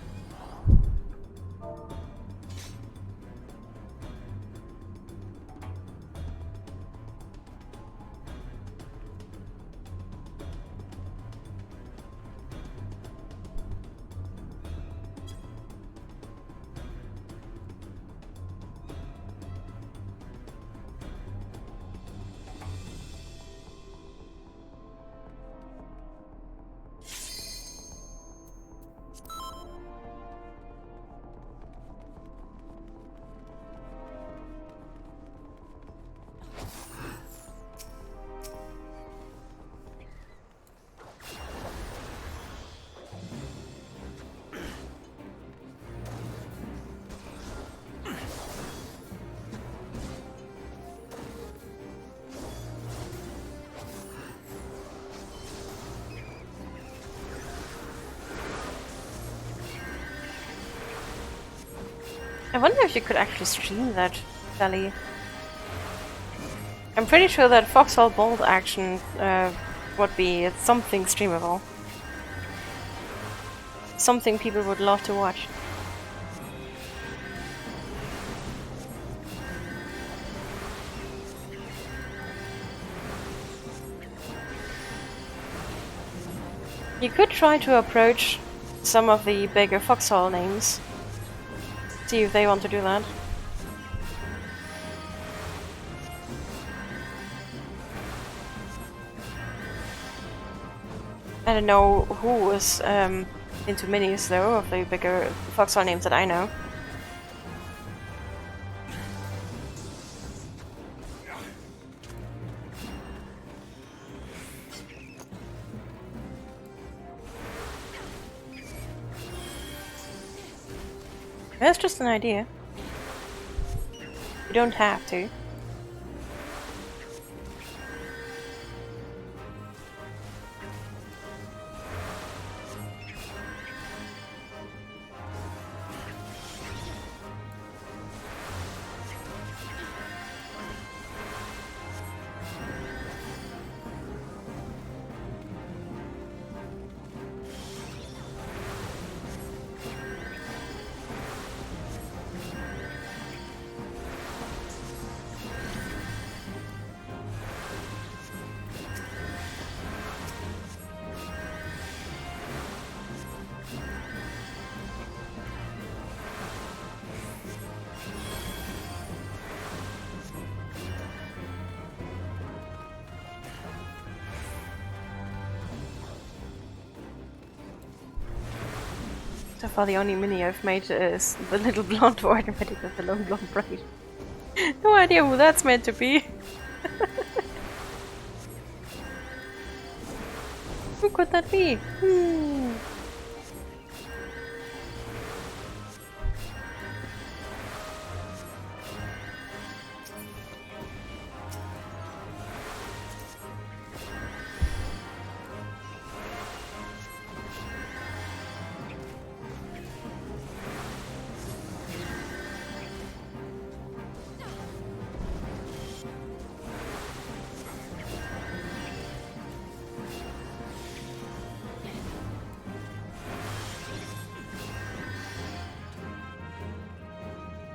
I wonder if you could actually stream that, Sally. I'm pretty sure that Foxhole bolt action would be something streamable. Something people would love to watch. You could try to approach some of the bigger Foxhole names. See if they want to do that. I don't know who is into minis though, of the bigger Foxhole names that I know. That's just an idea. You don't have to. So far the only mini I've made is the little blonde automatic with the long blonde braid. No idea who that's meant to be. Who could that be?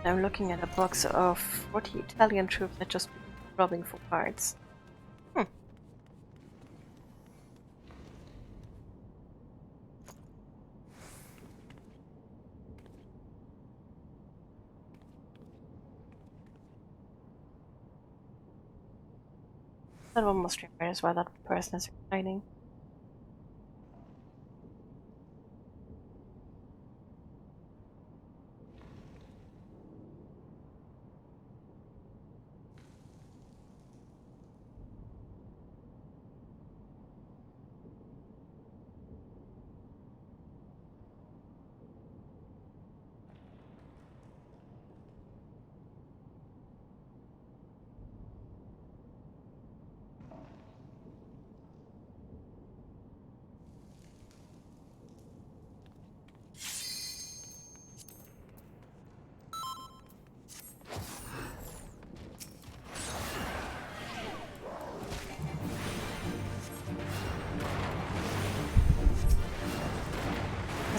I'm looking at a box of 40 Italian troops that just robbing for parts. That one must realize why that person is explaining.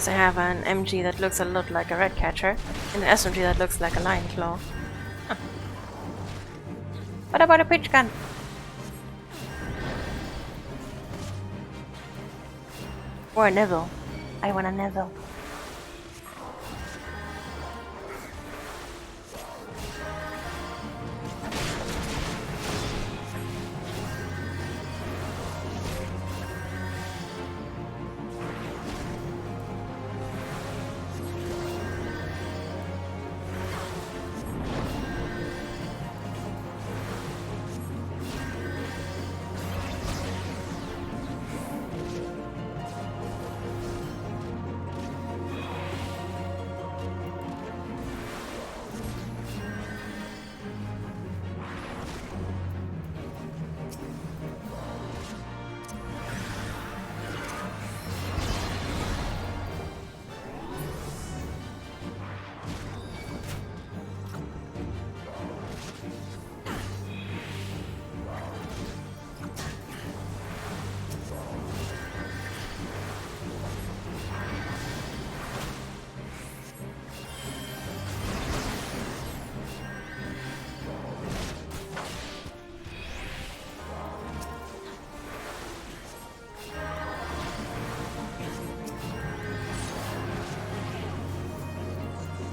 I have an MG that looks a lot like a red catcher and an SMG that looks like a lion claw. Huh. What about a pitch gun? Or a Neville. I want a Neville.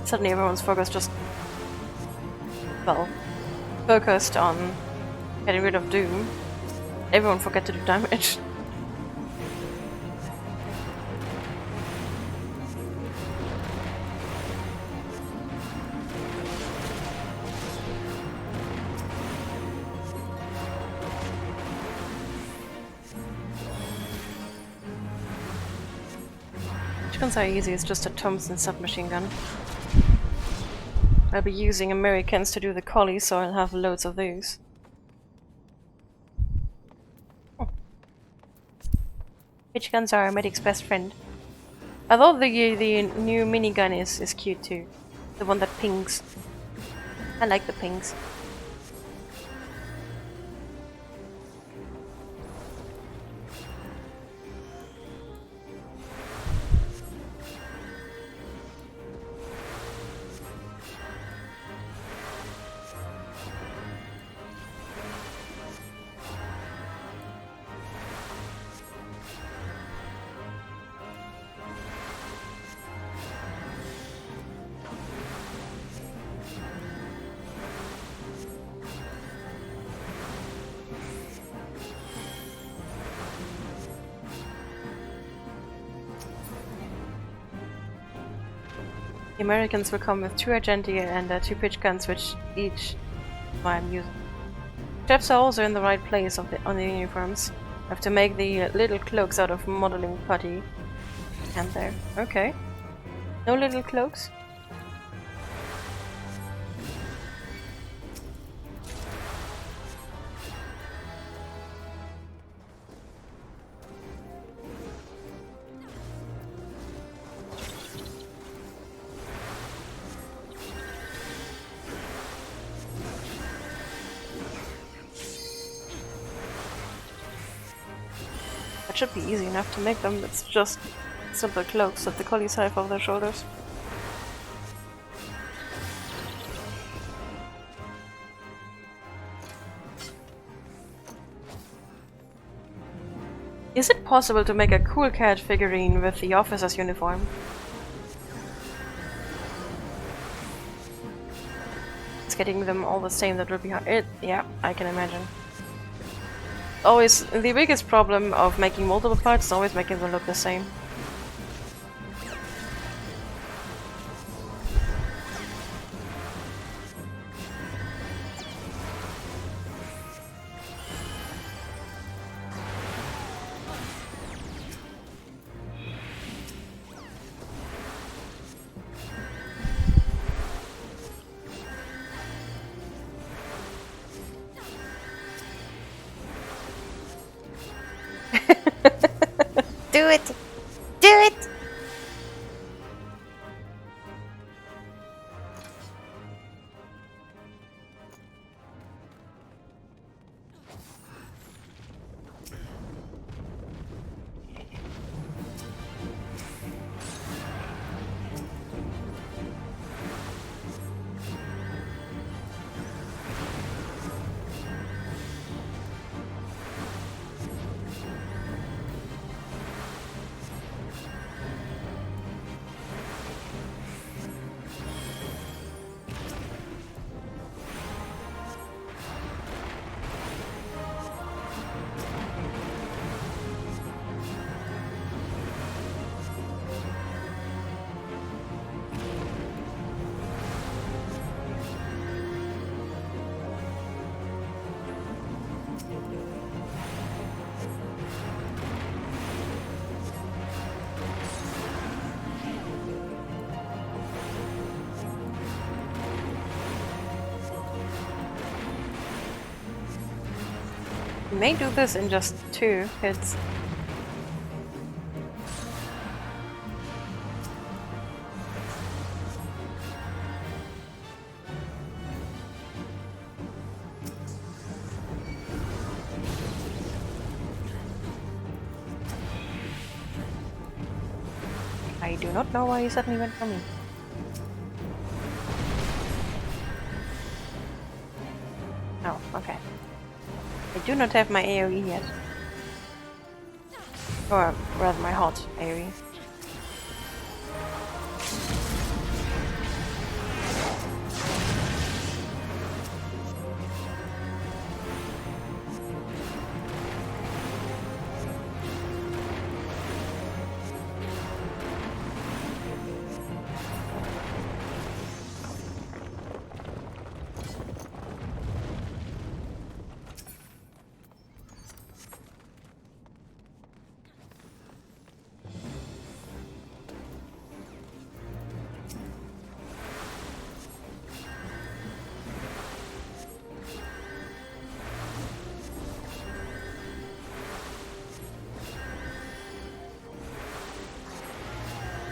Suddenly everyone's focus just, well, focused on getting rid of Doom. Everyone forget to do damage. Which guns are easy? It's just a Thompson submachine gun. I'll be using Americans to do the collies, so I'll have loads of those. Oh. Which guns are a medic's best friend? I thought the new minigun is cute too. The one that pings. I like the pings. The Americans will come with 2 Argentea and 2 pitch guns, which each I'm using. Straps are also in the right place on the uniforms. I have to make the little cloaks out of modeling putty. And there. Okay. No little cloaks? It should be easy enough to make them. It's just simple cloaks that the collies have over their shoulders. Is it possible to make a cool cat figurine with the officer's uniform? It's getting them all the same, that would be hard. Yeah, I can imagine. always the biggest problem of making multiple parts, is always making them look the same. Do it! Do it! You may do this in just 2 hits. I do not know why you suddenly went for me. Oh, okay. I do not have my AoE yet. Or rather my hot AoE.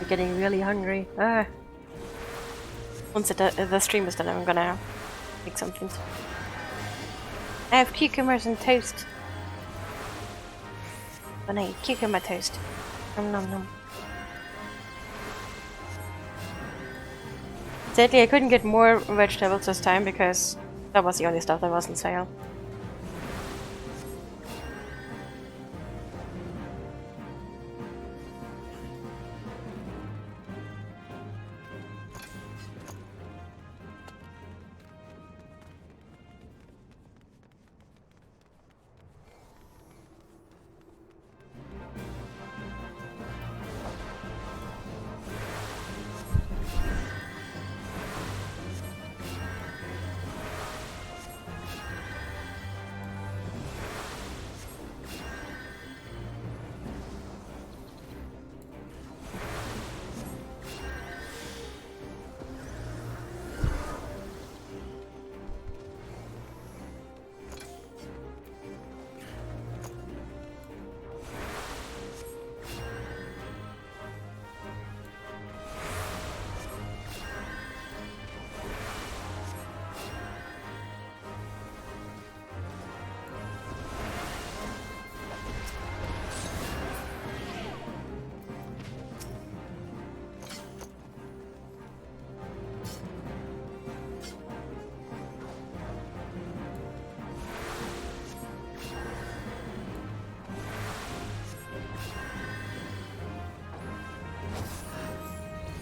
Getting really hungry. Once the stream is done, I'm gonna make something. I have cucumbers and toast. Gonna eat cucumber toast. Nom nom nom. Sadly, I couldn't get more vegetables this time because that was the only stuff that was on sale.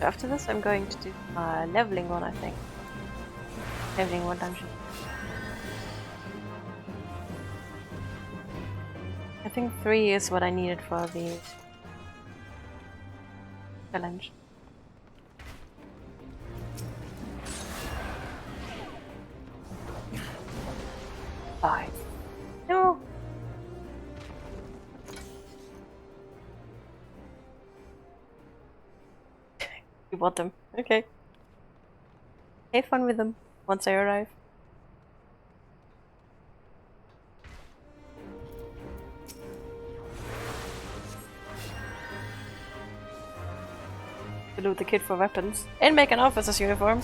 After this, I'm going to do leveling one, I think. Leveling one dungeon. I think 3 is what I needed for the challenge. Five. No. You bought them. Okay. Have fun with them once I arrive. Loot the kid for weapons and make an officer's uniform.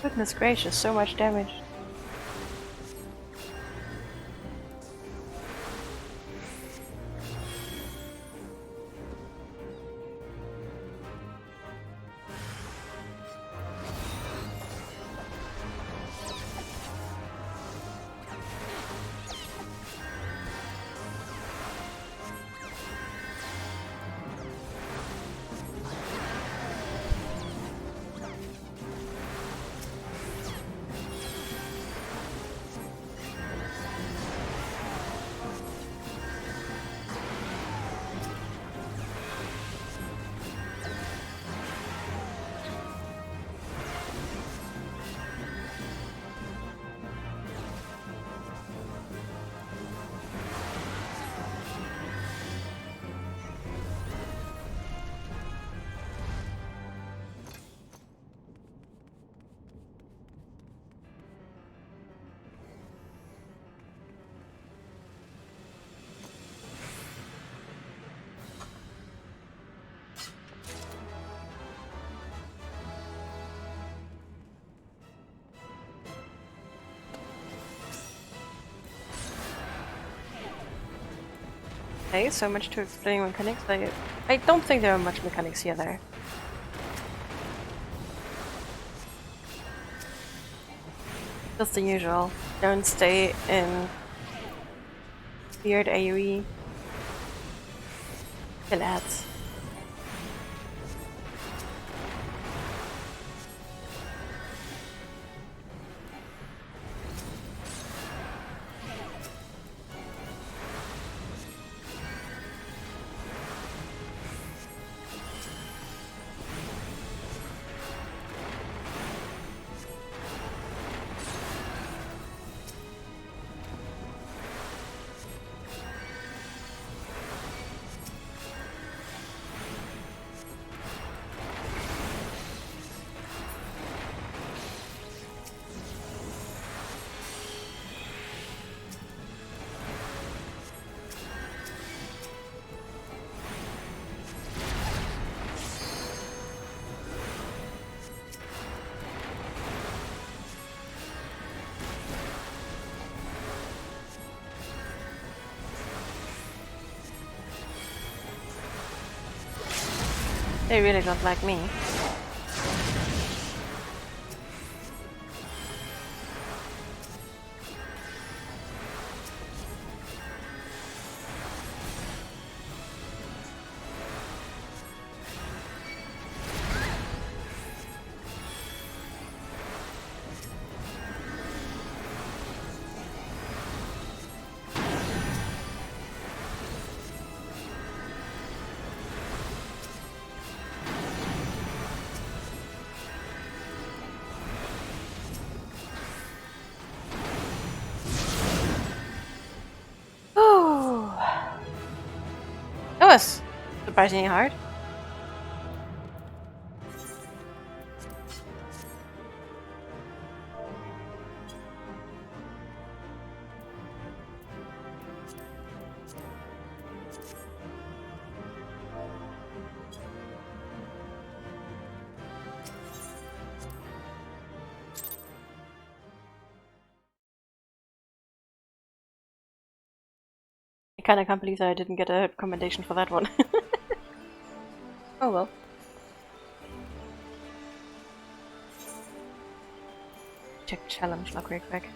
Goodness gracious, so much damage. Okay, so much to explaining mechanics. I don't think there are much mechanics here there. Just the usual. Don't stay in weird AoE. Kill ads. They really don't like me. That was surprisingly hard. Kinda can't believe that I didn't get a commendation for that one. Oh well. Check challenge log real quick.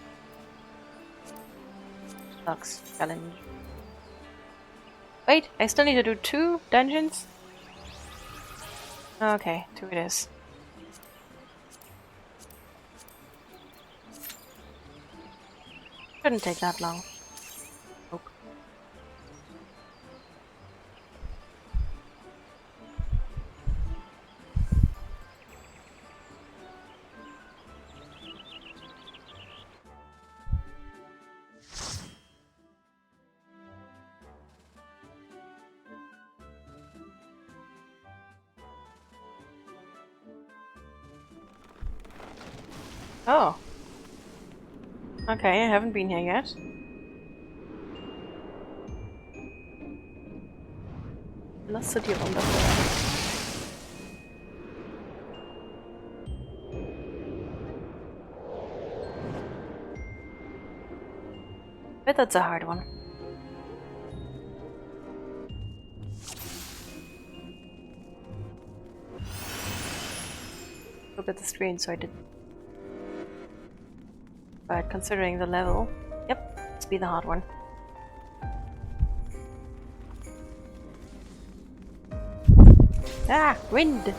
Logs challenge. Wait, I still need to do 2 dungeons? Okay, 2 it is. Shouldn't take that long. Nope. Oh. Okay, I haven't been here yet. Velocity-Runde. But that's a hard one. Look at the screen so I did. But considering the level, yep, must be the hard one. Ah, wind!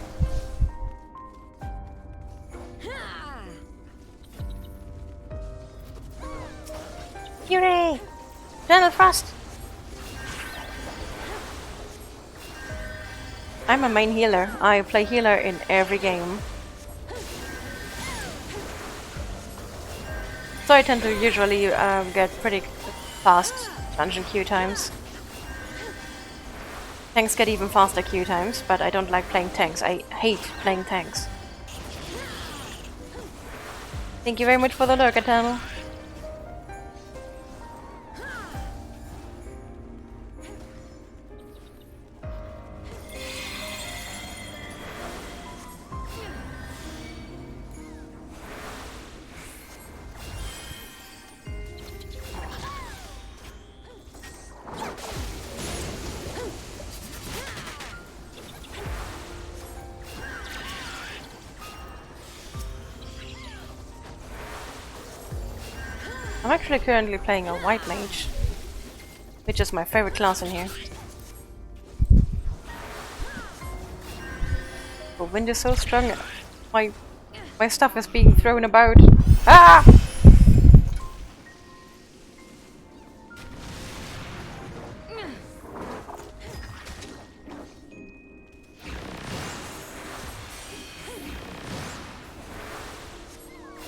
Fury! Eternal Frost! I'm a main healer. I play healer in every game. So I tend to usually get pretty fast dungeon queue times. Tanks get even faster queue times, but I don't like playing tanks. I hate playing tanks. Thank you very much for the lurk, Eternal. I'm actually currently playing a white mage, which is my favorite class in here. The wind is so strong, my stuff is being thrown about. Ah!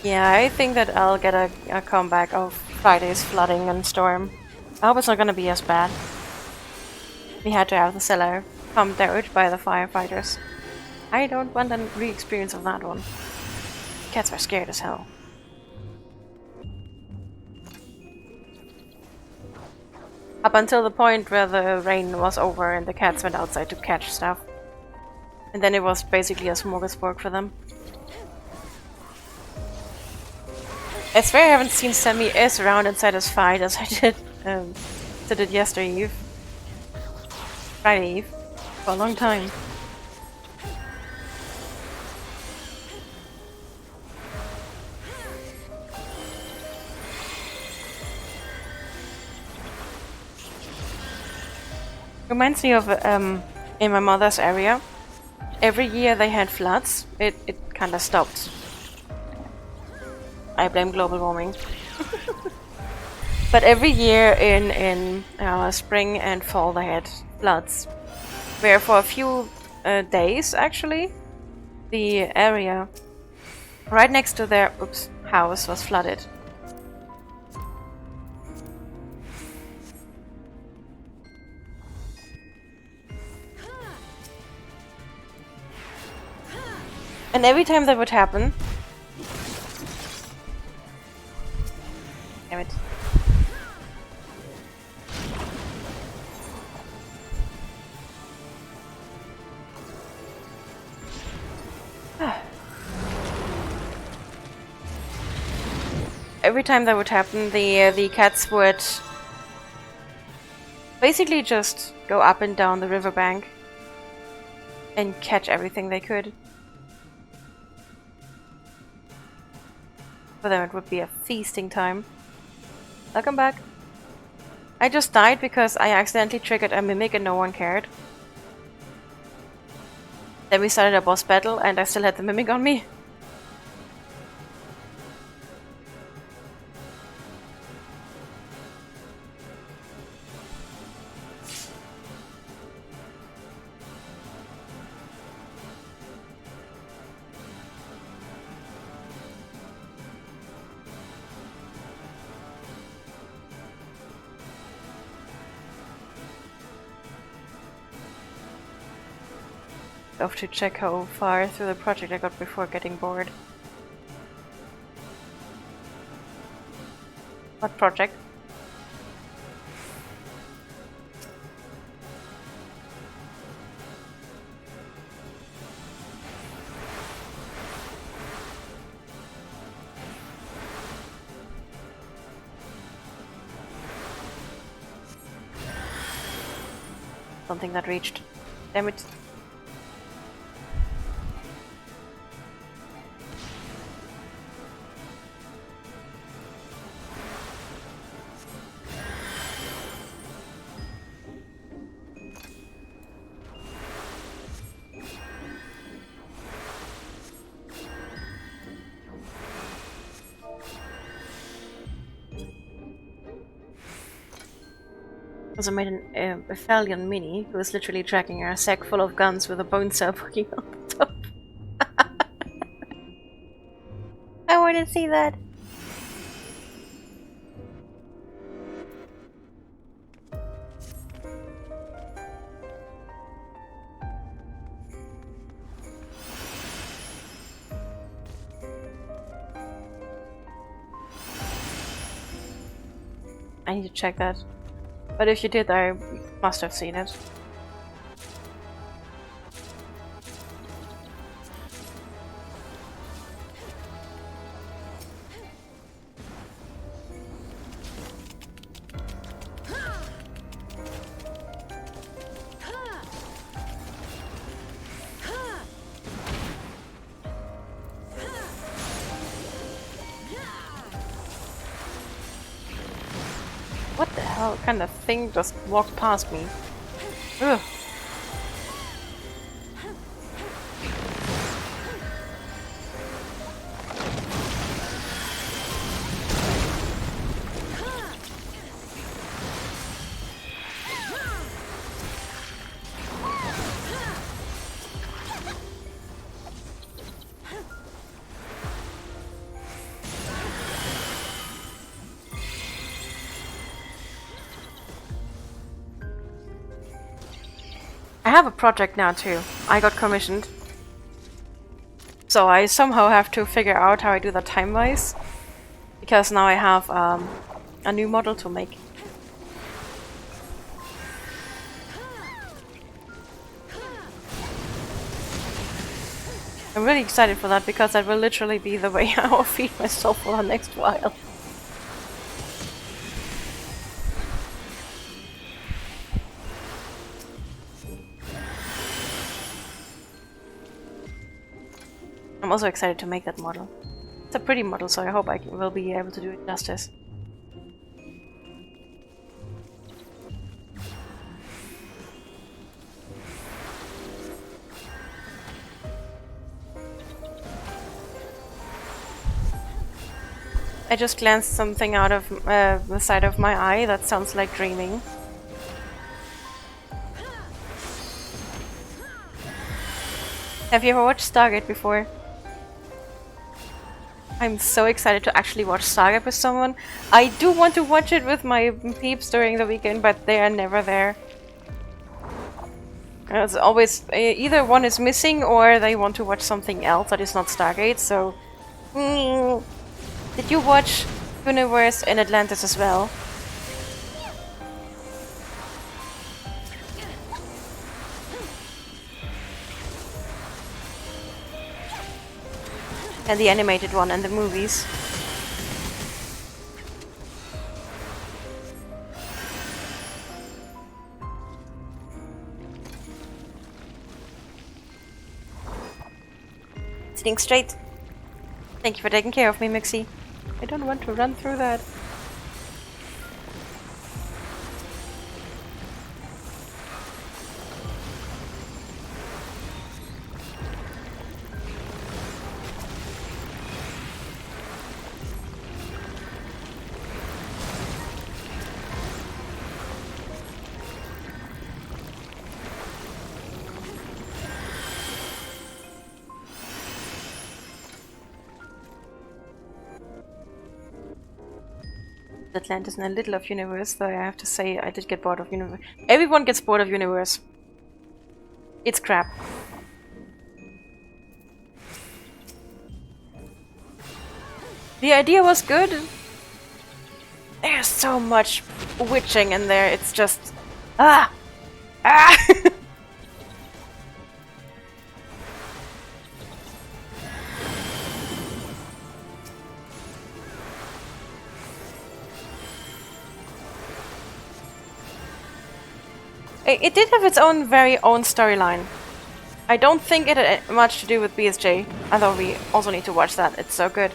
Yeah, I think that I'll get a comeback of Friday's flooding and storm. I hope it's not gonna be as bad. We had to have the cellar pumped out by the firefighters. I don't want a re-experience of that one. Cats were scared as hell. Up until the point where the rain was over and the cats went outside to catch stuff. And then it was basically a smorgasbord for them. I swear I haven't seen Sammy as round and satisfied as I did yesterday Eve. Friday Eve. For a long time. Reminds me of in my mother's area. Every year they had floods. It kinda stopped. I blame global warming. But every year in spring and fall they had floods. Where for a few days actually, the area right next to their house was flooded. And every time that would happen... Damn it. Every time that would happen, the cats would Basically just go up and down the riverbank and catch everything they could. For them it would be a feasting time. Welcome back. I just died because I accidentally triggered a mimic and no one cared. Then we started a boss battle and I still had the mimic on me. Off to check how far through the project I got before getting bored. What project? Something that reached. Damn it. Also made an Italian mini who was literally dragging a sack full of guns with a bone saw poking on the top. I want to see that. I need to check that. But if you did, I must have seen it. What the hell kind of thing just walked past me? Ugh. I have a project now too. I got commissioned. So I somehow have to figure out how I do that time-wise. Because now I have a new model to make. I'm really excited for that because that will literally be the way I will feed myself for the next while. I'm also excited to make that model. It's a pretty model, so I hope I will be able to do it justice. I just glanced something out of the side of my eye that sounds like dreaming. Have you ever watched Stargate before? I'm so excited to actually watch Stargate with someone. I do want to watch it with my peeps during the weekend, but they are never there. It's always either one is missing or they want to watch something else that is not Stargate, so... Did you watch Universe in Atlantis as well? And the animated one and the movies. Sitting straight. Thank you for taking care of me, Mixie. I don't want to run through that. Atlantis and a little of Universe, though I have to say I did get bored of Universe. Everyone gets bored of Universe. It's crap. The idea was good. There's so much witching in there, it's just... Ah! Ah! It did have its own very own storyline. I don't think it had much to do with BSJ, although we also need to watch that, it's so good.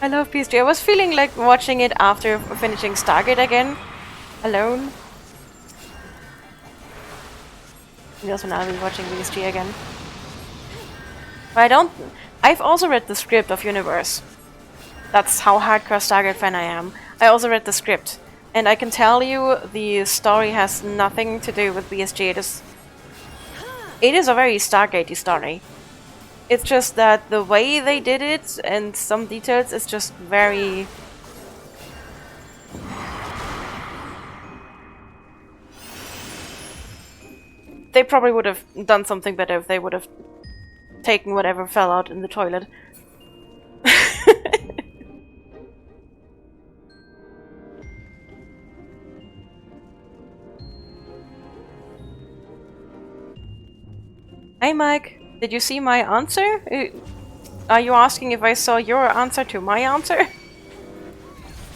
I love BSJ. I was feeling like watching it after finishing Stargate again, alone. And also now we're watching BSJ again. But I've also read the script of Universe. That's how hardcore Stargate fan I am. I also read the script. And I can tell you, the story has nothing to do with BSG. It is a very Stargate-y story. It's just that the way they did it and some details is just very... They probably would have done something better if they would have taken whatever fell out in the toilet. Hey Mike, did you see my answer? Are you asking if I saw your answer to my answer?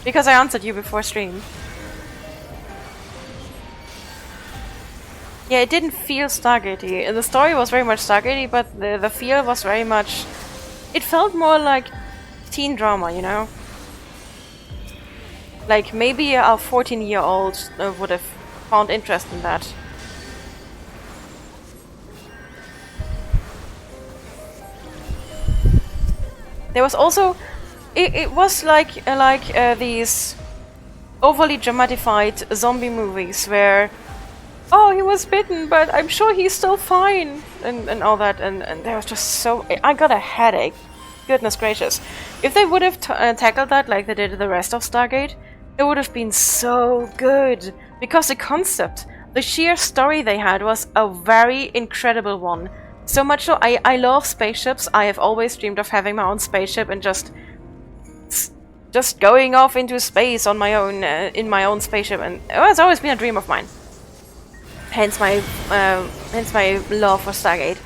Because I answered you before stream. Yeah, it didn't feel Stargate-y. The story was very much Stargate-y, but the feel was very much... It felt more like teen drama, you know? Like maybe a 14-year-old would have found interest in that. There was also, it was like these overly dramatified zombie movies where, oh, he was bitten, but I'm sure he's still fine, and all that, and there was just so, I got a headache. Goodness gracious. If they would have tackled that like they did the rest of Stargate, it would have been so good, because the concept, the sheer story they had was a very incredible one. So much so, I love spaceships. I have always dreamed of having my own spaceship and just going off into space on my own, in my own spaceship, and it has always been a dream of mine. Hence my love for Stargate.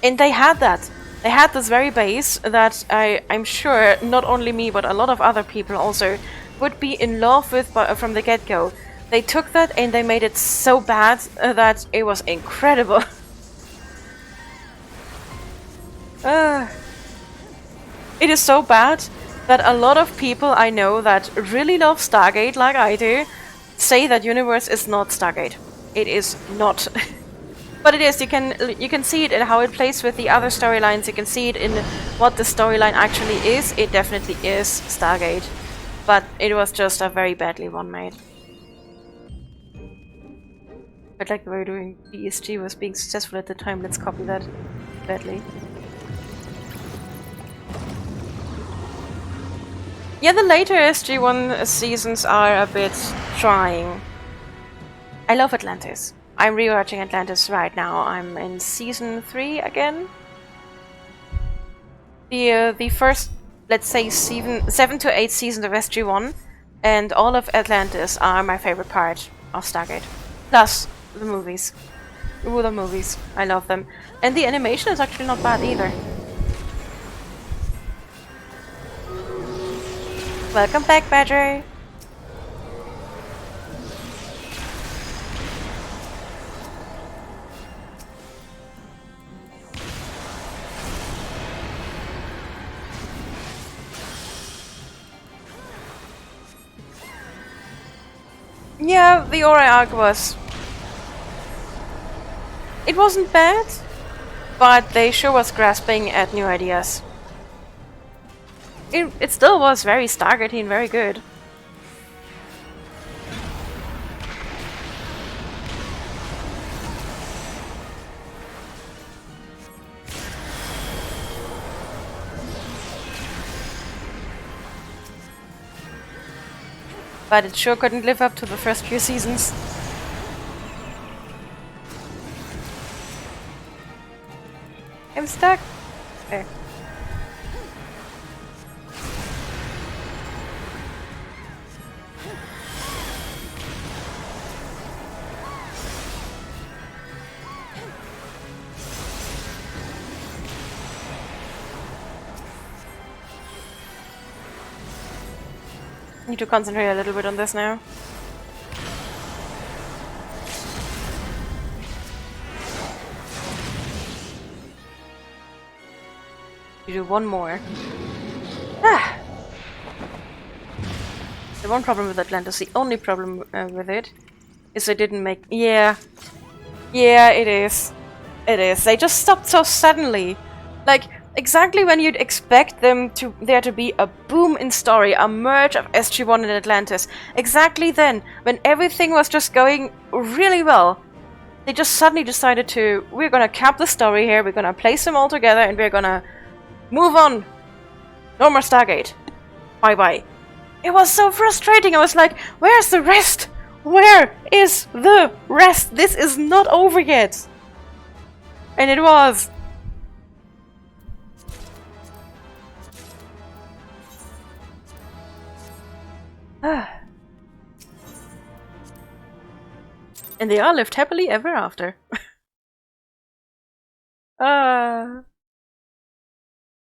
And they had that. They had this very base that I'm sure not only me but a lot of other people also would be in love with from the get-go. They took that and they made it so bad that it was incredible. It is so bad that a lot of people I know that really love Stargate like I do say that Universe is not Stargate. It is not. But it is. You can see it in how it plays with the other storylines. You can see it in what the storyline actually is. It definitely is Stargate. But it was just a very badly one made. But like the way doing BSG was being successful at the time, let's copy that badly. Yeah, the later SG-1 seasons are a bit trying. I love Atlantis. I'm rewatching Atlantis right now. I'm in season 3 again. The first, let's say, 7 to 8 seasons of SG-1 and all of Atlantis are my favorite part of Stargate. Plus the movies. Ooh, the movies. I love them. And the animation is actually not bad either. Welcome back, Badger! Yeah, the Ori arc was... It wasn't bad, but they sure was grasping at new ideas. It still was very Stargate and very good. But it sure couldn't live up to the first few seasons. I'm stuck. There. Need to concentrate a little bit on this now. You do one more. Ah! The one problem with Atlantis, the only problem with it, is they didn't make... Yeah. Yeah, it is. It is. They just stopped so suddenly. Like, exactly when you'd expect there to be a boom in story, a merge of SG-1 and Atlantis. Exactly then, when everything was just going really well, they just suddenly decided to, we're gonna cap the story here, we're gonna place them all together, and we're gonna move on. No more Stargate. Bye-bye. It was so frustrating. I was like, where's the rest? Where is the rest? This is not over yet. And it was. And they all lived happily ever after. Oh,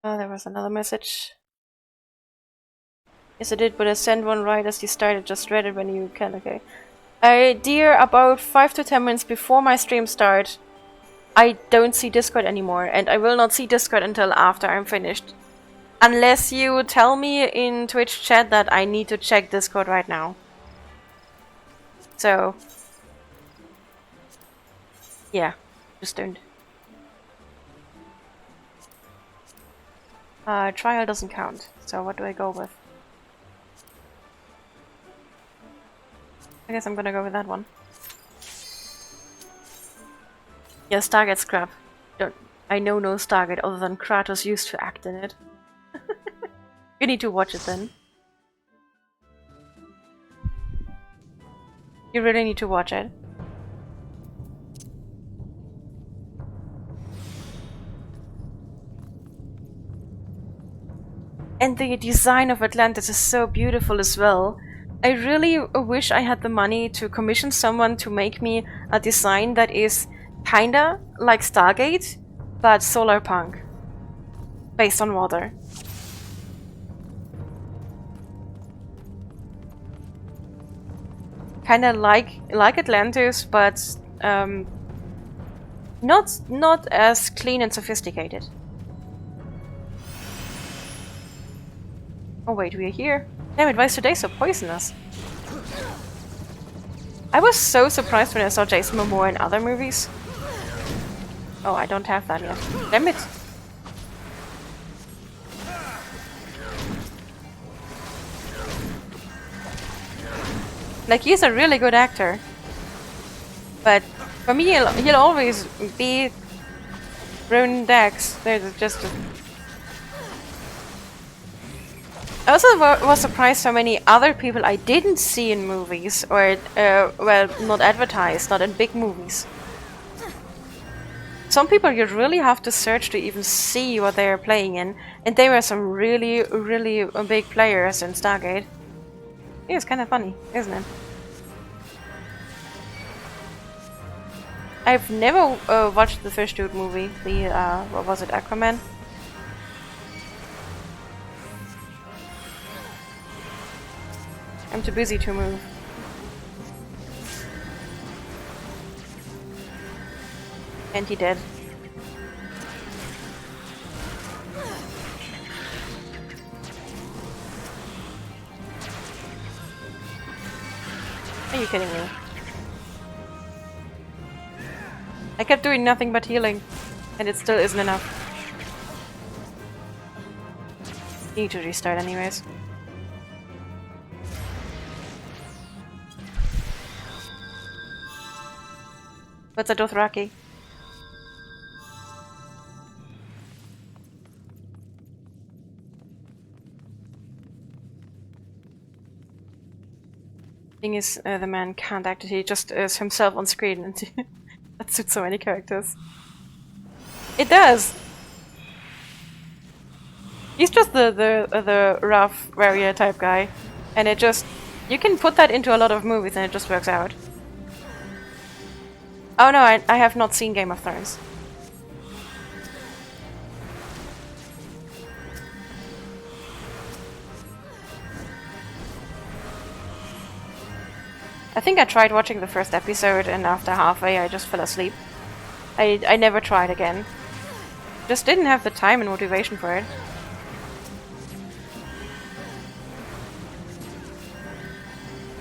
there was another message. Yes, I did, but I sent one right as you started. Just read it when you can. Okay. Dear, about 5 to 10 minutes before my stream start, I don't see Discord anymore, and I will not see Discord until after I'm finished. Unless you tell me in Twitch chat that I need to check Discord right now. So... yeah, just don't. Trial doesn't count, so what do I go with? I guess I'm gonna go with that one. Yeah, Stargate's crap. I know no Stargate other than Kratos used to act in it. You need to watch it then. You really need to watch it. And the design of Atlantis is so beautiful as well. I really wish I had the money to commission someone to make me a design that is kinda like Stargate, but solar punk. Based on water. Kinda like Atlantis, but not as clean and sophisticated. Oh wait, we're here. Damn it, why is today so poisonous? I was so surprised when I saw Jason Momoa in other movies. Oh, I don't have that yet. Damn it! Like, he's a really good actor. But for me, he'll always be Ronan Dax. There's just a... I also was surprised how many other people I didn't see in movies, or, well, not advertised, not in big movies. Some people you really have to search to even see what they are playing in, and they were some really, really big players in Stargate. Yeah, it's kind of funny, isn't it? I've never watched the Fish Dude movie, the, what was it, Aquaman? I'm too busy to move. And he dead. Are you kidding me? I kept doing nothing but healing, and it still isn't enough. Need to restart anyways. What's a Dothraki? Thing is, the man can't act, he just is himself on screen, and that suits so many characters. It does! He's just the rough warrior type guy, and it just... You can put that into a lot of movies and it just works out. Oh no, I have not seen Game of Thrones. I think I tried watching the first episode and after halfway I just fell asleep. I never tried again. Just didn't have the time and motivation for it.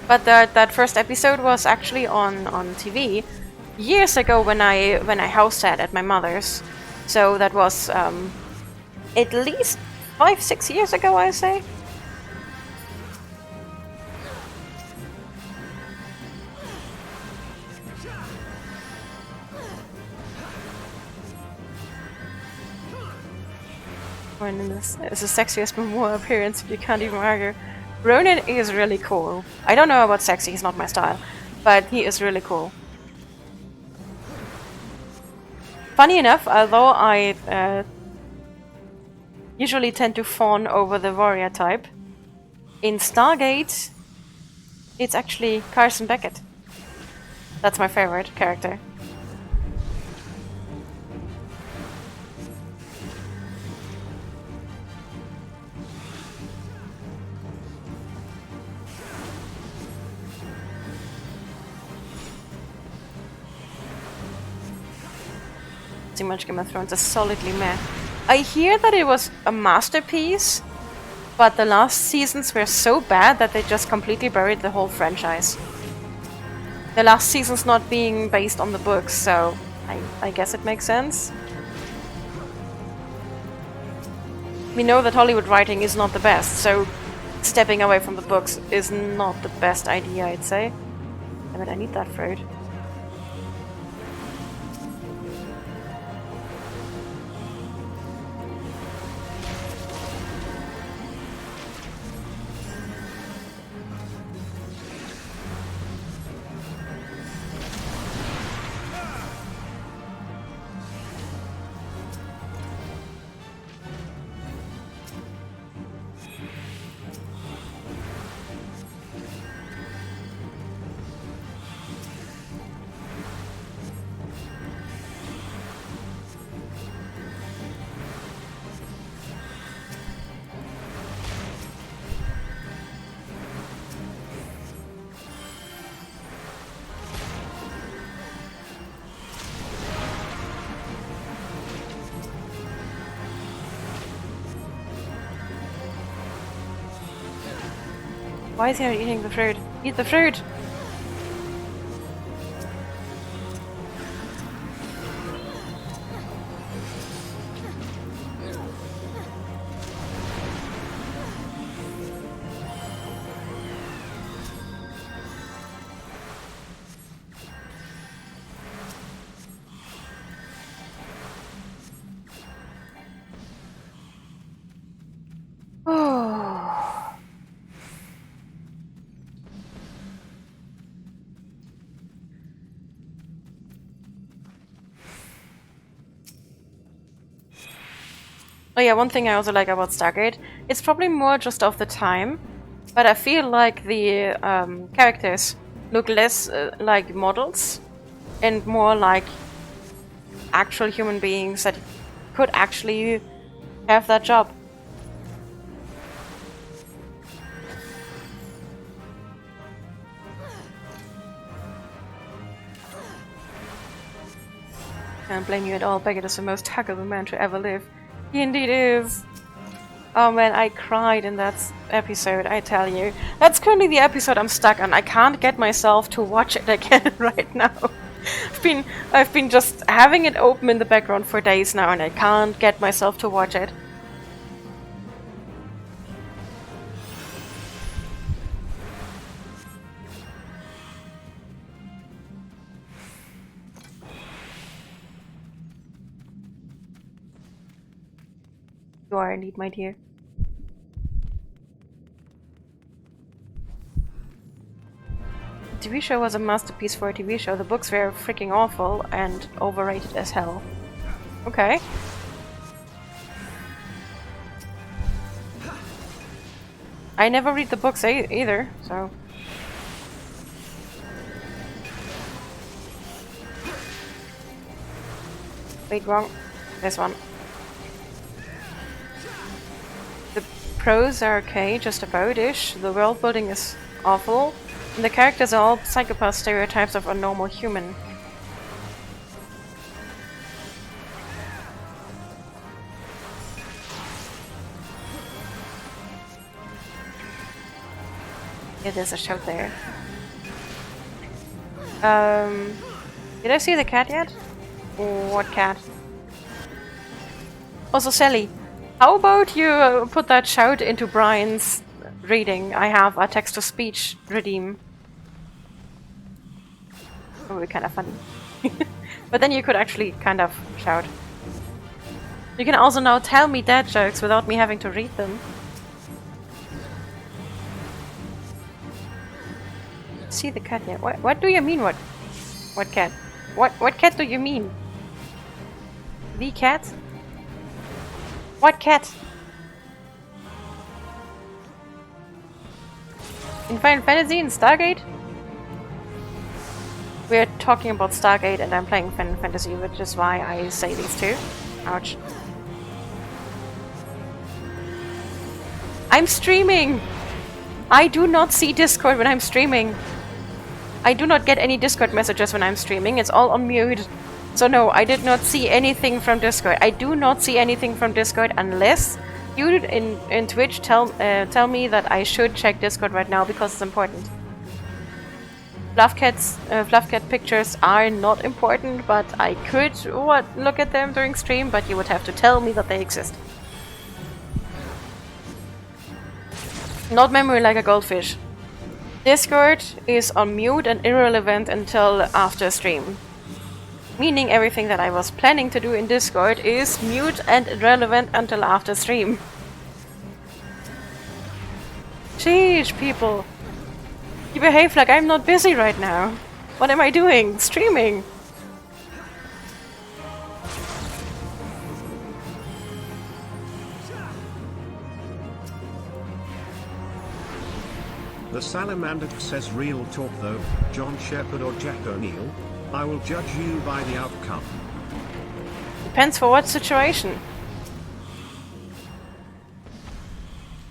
But that first episode was actually on TV years ago when I house sat at my mother's. So that was at least 5-6 years ago, I say. Ronan is the sexiest Momoa appearance, you can't even argue. Ronan is really cool. I don't know about sexy, he's not my style, but he is really cool. Funny enough, although I usually tend to fawn over the warrior type, in Stargate, it's actually Carson Beckett. That's my favorite character. Too much Game of Thrones is solidly meh. I hear that it was a masterpiece, but the last seasons were so bad that they just completely buried the whole franchise. The last seasons not being based on the books, so I guess it makes sense. We know that Hollywood writing is not the best, so stepping away from the books is not the best idea, I'd say. Damn it, I need that fruit. Why is he not eating the fruit? Eat the fruit! Oh yeah, one thing I also like about Stargate, it's probably more just of the time, but I feel like the characters look less like models and more like actual human beings that could actually have that job. Can't blame you at all. Beckett is the most huggable man to ever live. He indeed is. Oh man, I cried in that episode, I tell you. That's currently the episode I'm stuck on. I can't get myself to watch it again right now. I've been just having it open in the background for days now and I can't get myself to watch it. You are indeed, my dear. The TV show was a masterpiece for a TV show. The books were freaking awful and overrated as hell. Okay. I never read the books either, so... Wait, wrong. This one. The prose are okay, just about-ish. The world building is awful. And the characters are all psychopath stereotypes of a normal human. Yeah, there's a shout there. Did I see the cat yet? What cat? Also, Sally, how about you put that shout into Brian's reading? I have a text-to-speech redeem. That would be kind of funny. But then you could actually kind of shout. You can also now tell me dad jokes without me having to read them. See the cat here. What do you mean what cat? What cat do you mean? The cat? What cat? In Final Fantasy and Stargate? We're talking about Stargate and I'm playing Final Fantasy, which is why I say these two. Ouch. I'm streaming! I do not see Discord when I'm streaming. I do not get any Discord messages when I'm streaming. It's all on mute. So no, I did not see anything from Discord. I do not see anything from Discord unless you in Twitch tell me that I should check Discord right now because it's important. Fluffcat pictures are not important, but I could look at them during stream, but you would have to tell me that they exist. Not memory like a goldfish. Discord is on mute and irrelevant until after stream. Meaning everything that I was planning to do in Discord is mute and irrelevant until after stream. Sheesh, people. You behave like I'm not busy right now. What am I doing? Streaming. The Salamander says real talk though, John Shepard or Jack O'Neill, I will judge you by the outcome. Depends for what situation.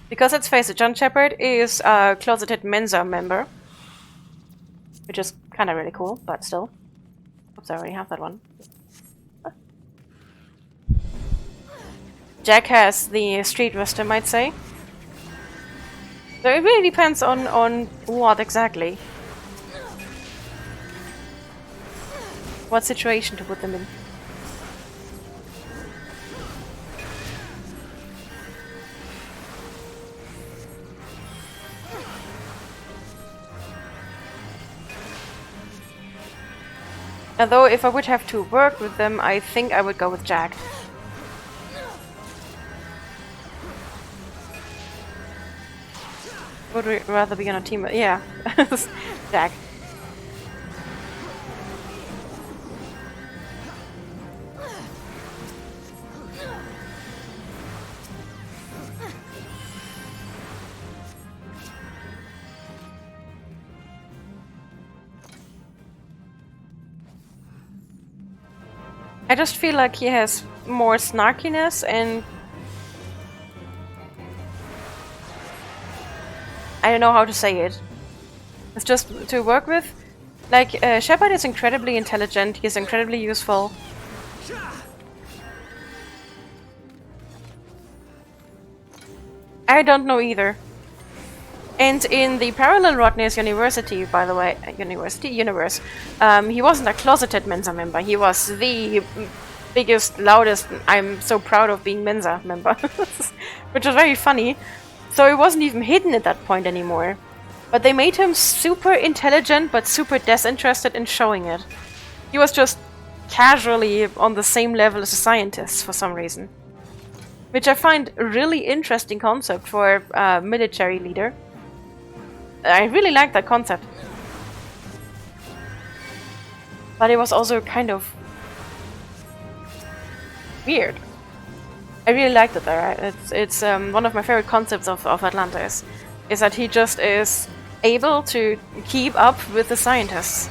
Because let's face it, John Shepard is a closeted Mensa member. Which is kind of really cool, but still. Oops, I already have that one. Jack has the street wisdom, I'd say. So it really depends on what exactly. What situation to put them in. Although if I would have to work with them, I think I would go with Jack. Would we rather be on a team? Yeah, Jack. I just feel like he has more snarkiness and I don't know how to say it. It's just to work with. Like, Shepard is incredibly intelligent, he's incredibly useful. I don't know either. And in the parallel Rodney's university, by the way, universe, he wasn't a closeted Mensa member. He was the biggest, loudest, I'm so proud of being Mensa member, which was very funny. So it wasn't even hidden at that point anymore. But they made him super intelligent, but super disinterested in showing it. He was just casually on the same level as a scientist for some reason. Which I find a really interesting concept for a military leader. I really like that concept. But it was also kind of weird. I really liked it there. It's one of my favorite concepts of Atlanta is that he just is able to keep up with the scientists.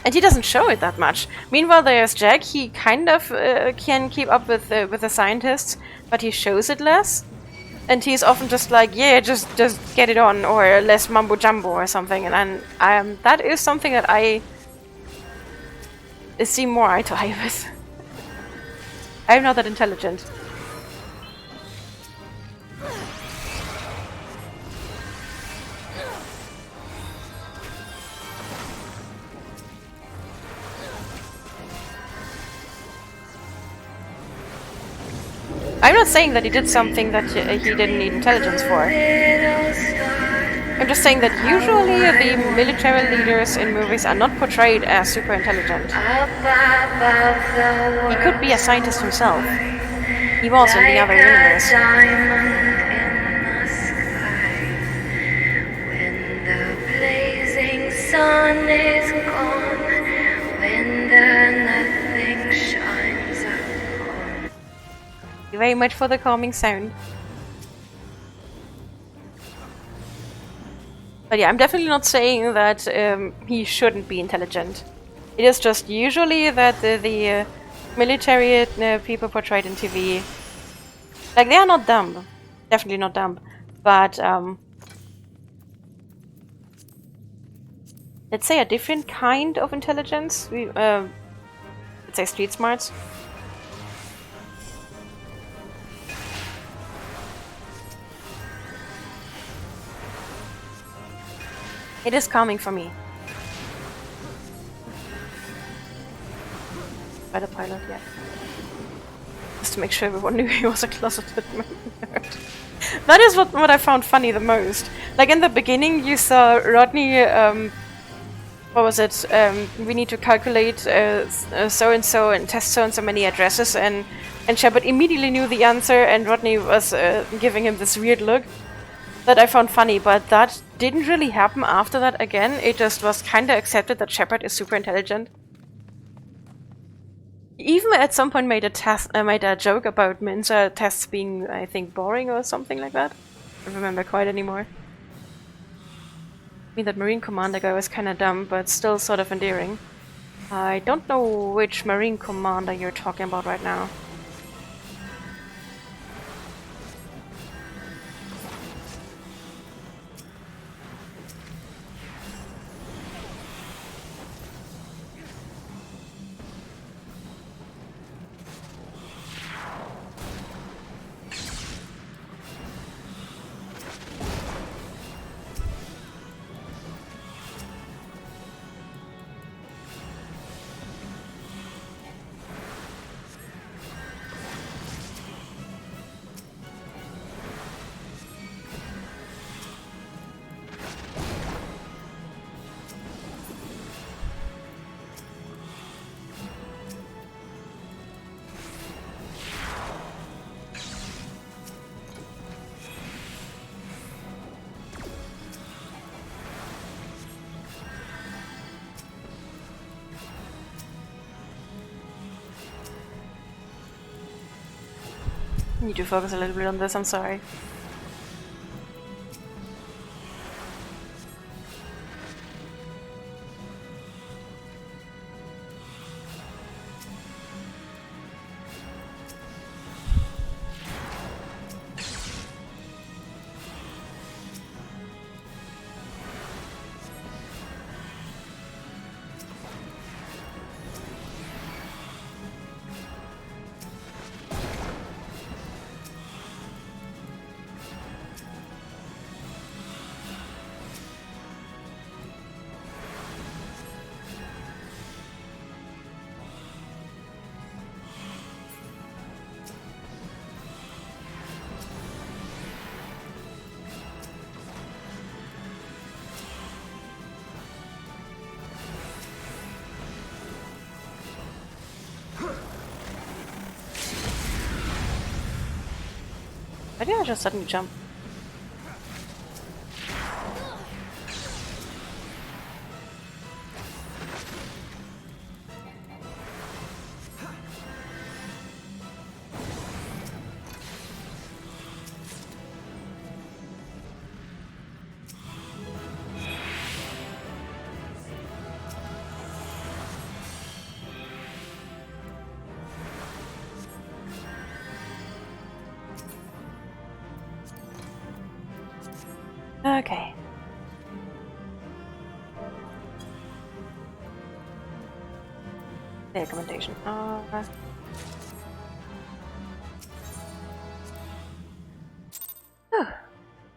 And he doesn't show it that much. Meanwhile, there's Jack. He kind of can keep up with the scientists, but he shows it less. And he's often just like, yeah, just get it on, or less mumbo jumbo or something. And that is something that I see more eye to eye with. I'm not that intelligent. I'm not saying that he did something that he didn't need intelligence for. I'm just saying that usually the military leaders in movies are not portrayed as super intelligent. He could be a scientist himself. He was in the other universe. When the blazing sun is gone, when the nothing shines upon. Thank you very much for the calming sound. But yeah, I'm definitely not saying that he shouldn't be intelligent. It is just usually that the military people portrayed in TV, like, they are not dumb. Definitely not dumb. But, let's say a different kind of intelligence. Let's say street smarts. It is calming for me. By the pilot, yeah. Just to make sure everyone knew he was a closeted nerd. That is what I found funny the most. Like, in the beginning, you saw Rodney, what was it? We need to calculate so-and-so and test so-and-so many addresses, and Shepard immediately knew the answer, and Rodney was giving him this weird look that I found funny, but that didn't really happen after that again. It just was kinda accepted that Shepard is super intelligent. He even at some point made a joke about Mensa tests being, I think, boring or something like that. I don't remember quite anymore. I mean, that Marine Commander guy was kinda dumb, but still sort of endearing. I don't know which Marine Commander you're talking about right now. Need to focus a little bit on this, I'm sorry. Maybe I just suddenly jump. Okay. The recommendation.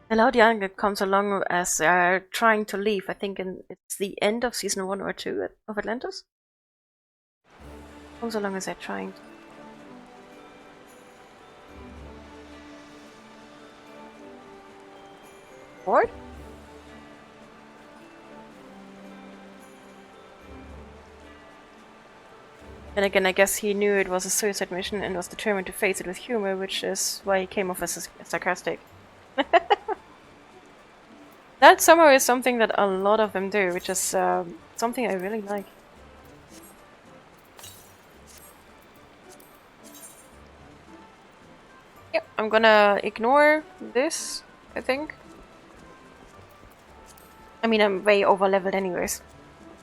Allow the angle comes along as they are trying to leave. I think it's the end of season 1 or 2 of Atlantis. Comes along as they're trying to. Board? And again, I guess he knew it was a suicide mission and was determined to face it with humor, which is why he came off as sarcastic. That somehow is something that a lot of them do, which is something I really like. Yep, I'm gonna ignore this, I think. I mean, I'm way over leveled anyways.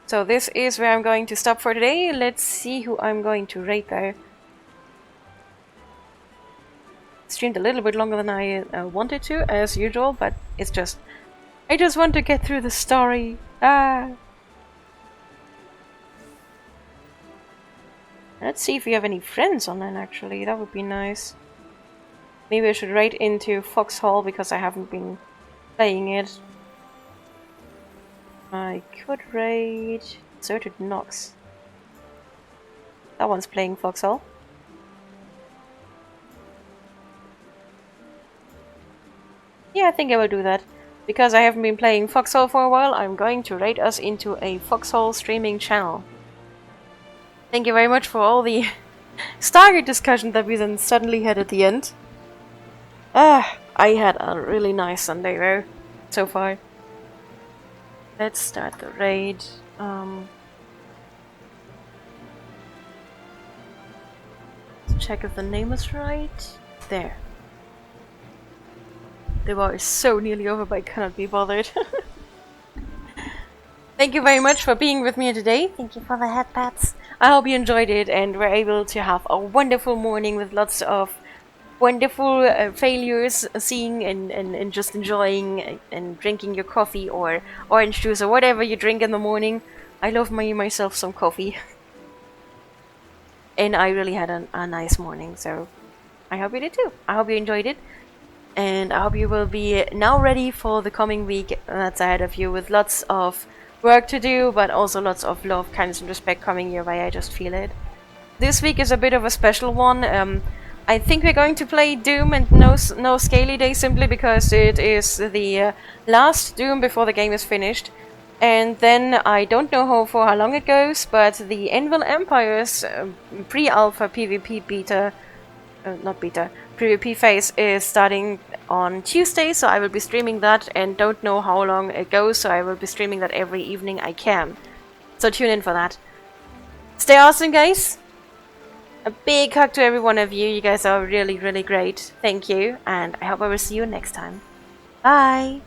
So this is where I'm going to stop for today. Let's see who I'm going to raid though. Streamed a little bit longer than I wanted to, as usual, but it's just... I just want to get through the story. Let's see if we have any friends online actually, that would be nice. Maybe I should raid into Foxhole because I haven't been playing it. I could raid Deserted Nox. That one's playing Foxhole. Yeah, I think I will do that. Because I haven't been playing Foxhole for a while, I'm going to raid us into a Foxhole streaming channel. Thank you very much for all the Stargate discussion that we then suddenly had at the end. I had a really nice Sunday though, so far. Let's start the raid. Let's check if the name is right. There. The war is so nearly over, but I cannot be bothered. Thank you very much for being with me today. Thank you for the headpats. I hope you enjoyed it and were able to have a wonderful morning with lots of wonderful failures, seeing and just enjoying and drinking your coffee or orange juice or whatever you drink in the morning. I love myself some coffee. And I really had a nice morning, so I hope you did too. I hope you enjoyed it. And I hope you will be now ready for the coming week that's ahead of you with lots of work to do, but also lots of love, kindness and respect coming your way. I just feel it. This week is a bit of a special one. I think we're going to play Doom and no Scaly Day simply because it is the last Doom before the game is finished. And then I don't know for how long it goes, but the Anvil Empire's pre-alpha PvP beta, PvP phase is starting on Tuesday, so I will be streaming that and don't know how long it goes, so I will be streaming that every evening I can. So tune in for that. Stay awesome, guys! A big hug to every one of you. You guys are really, really great. Thank you, and I hope I will see you next time. Bye!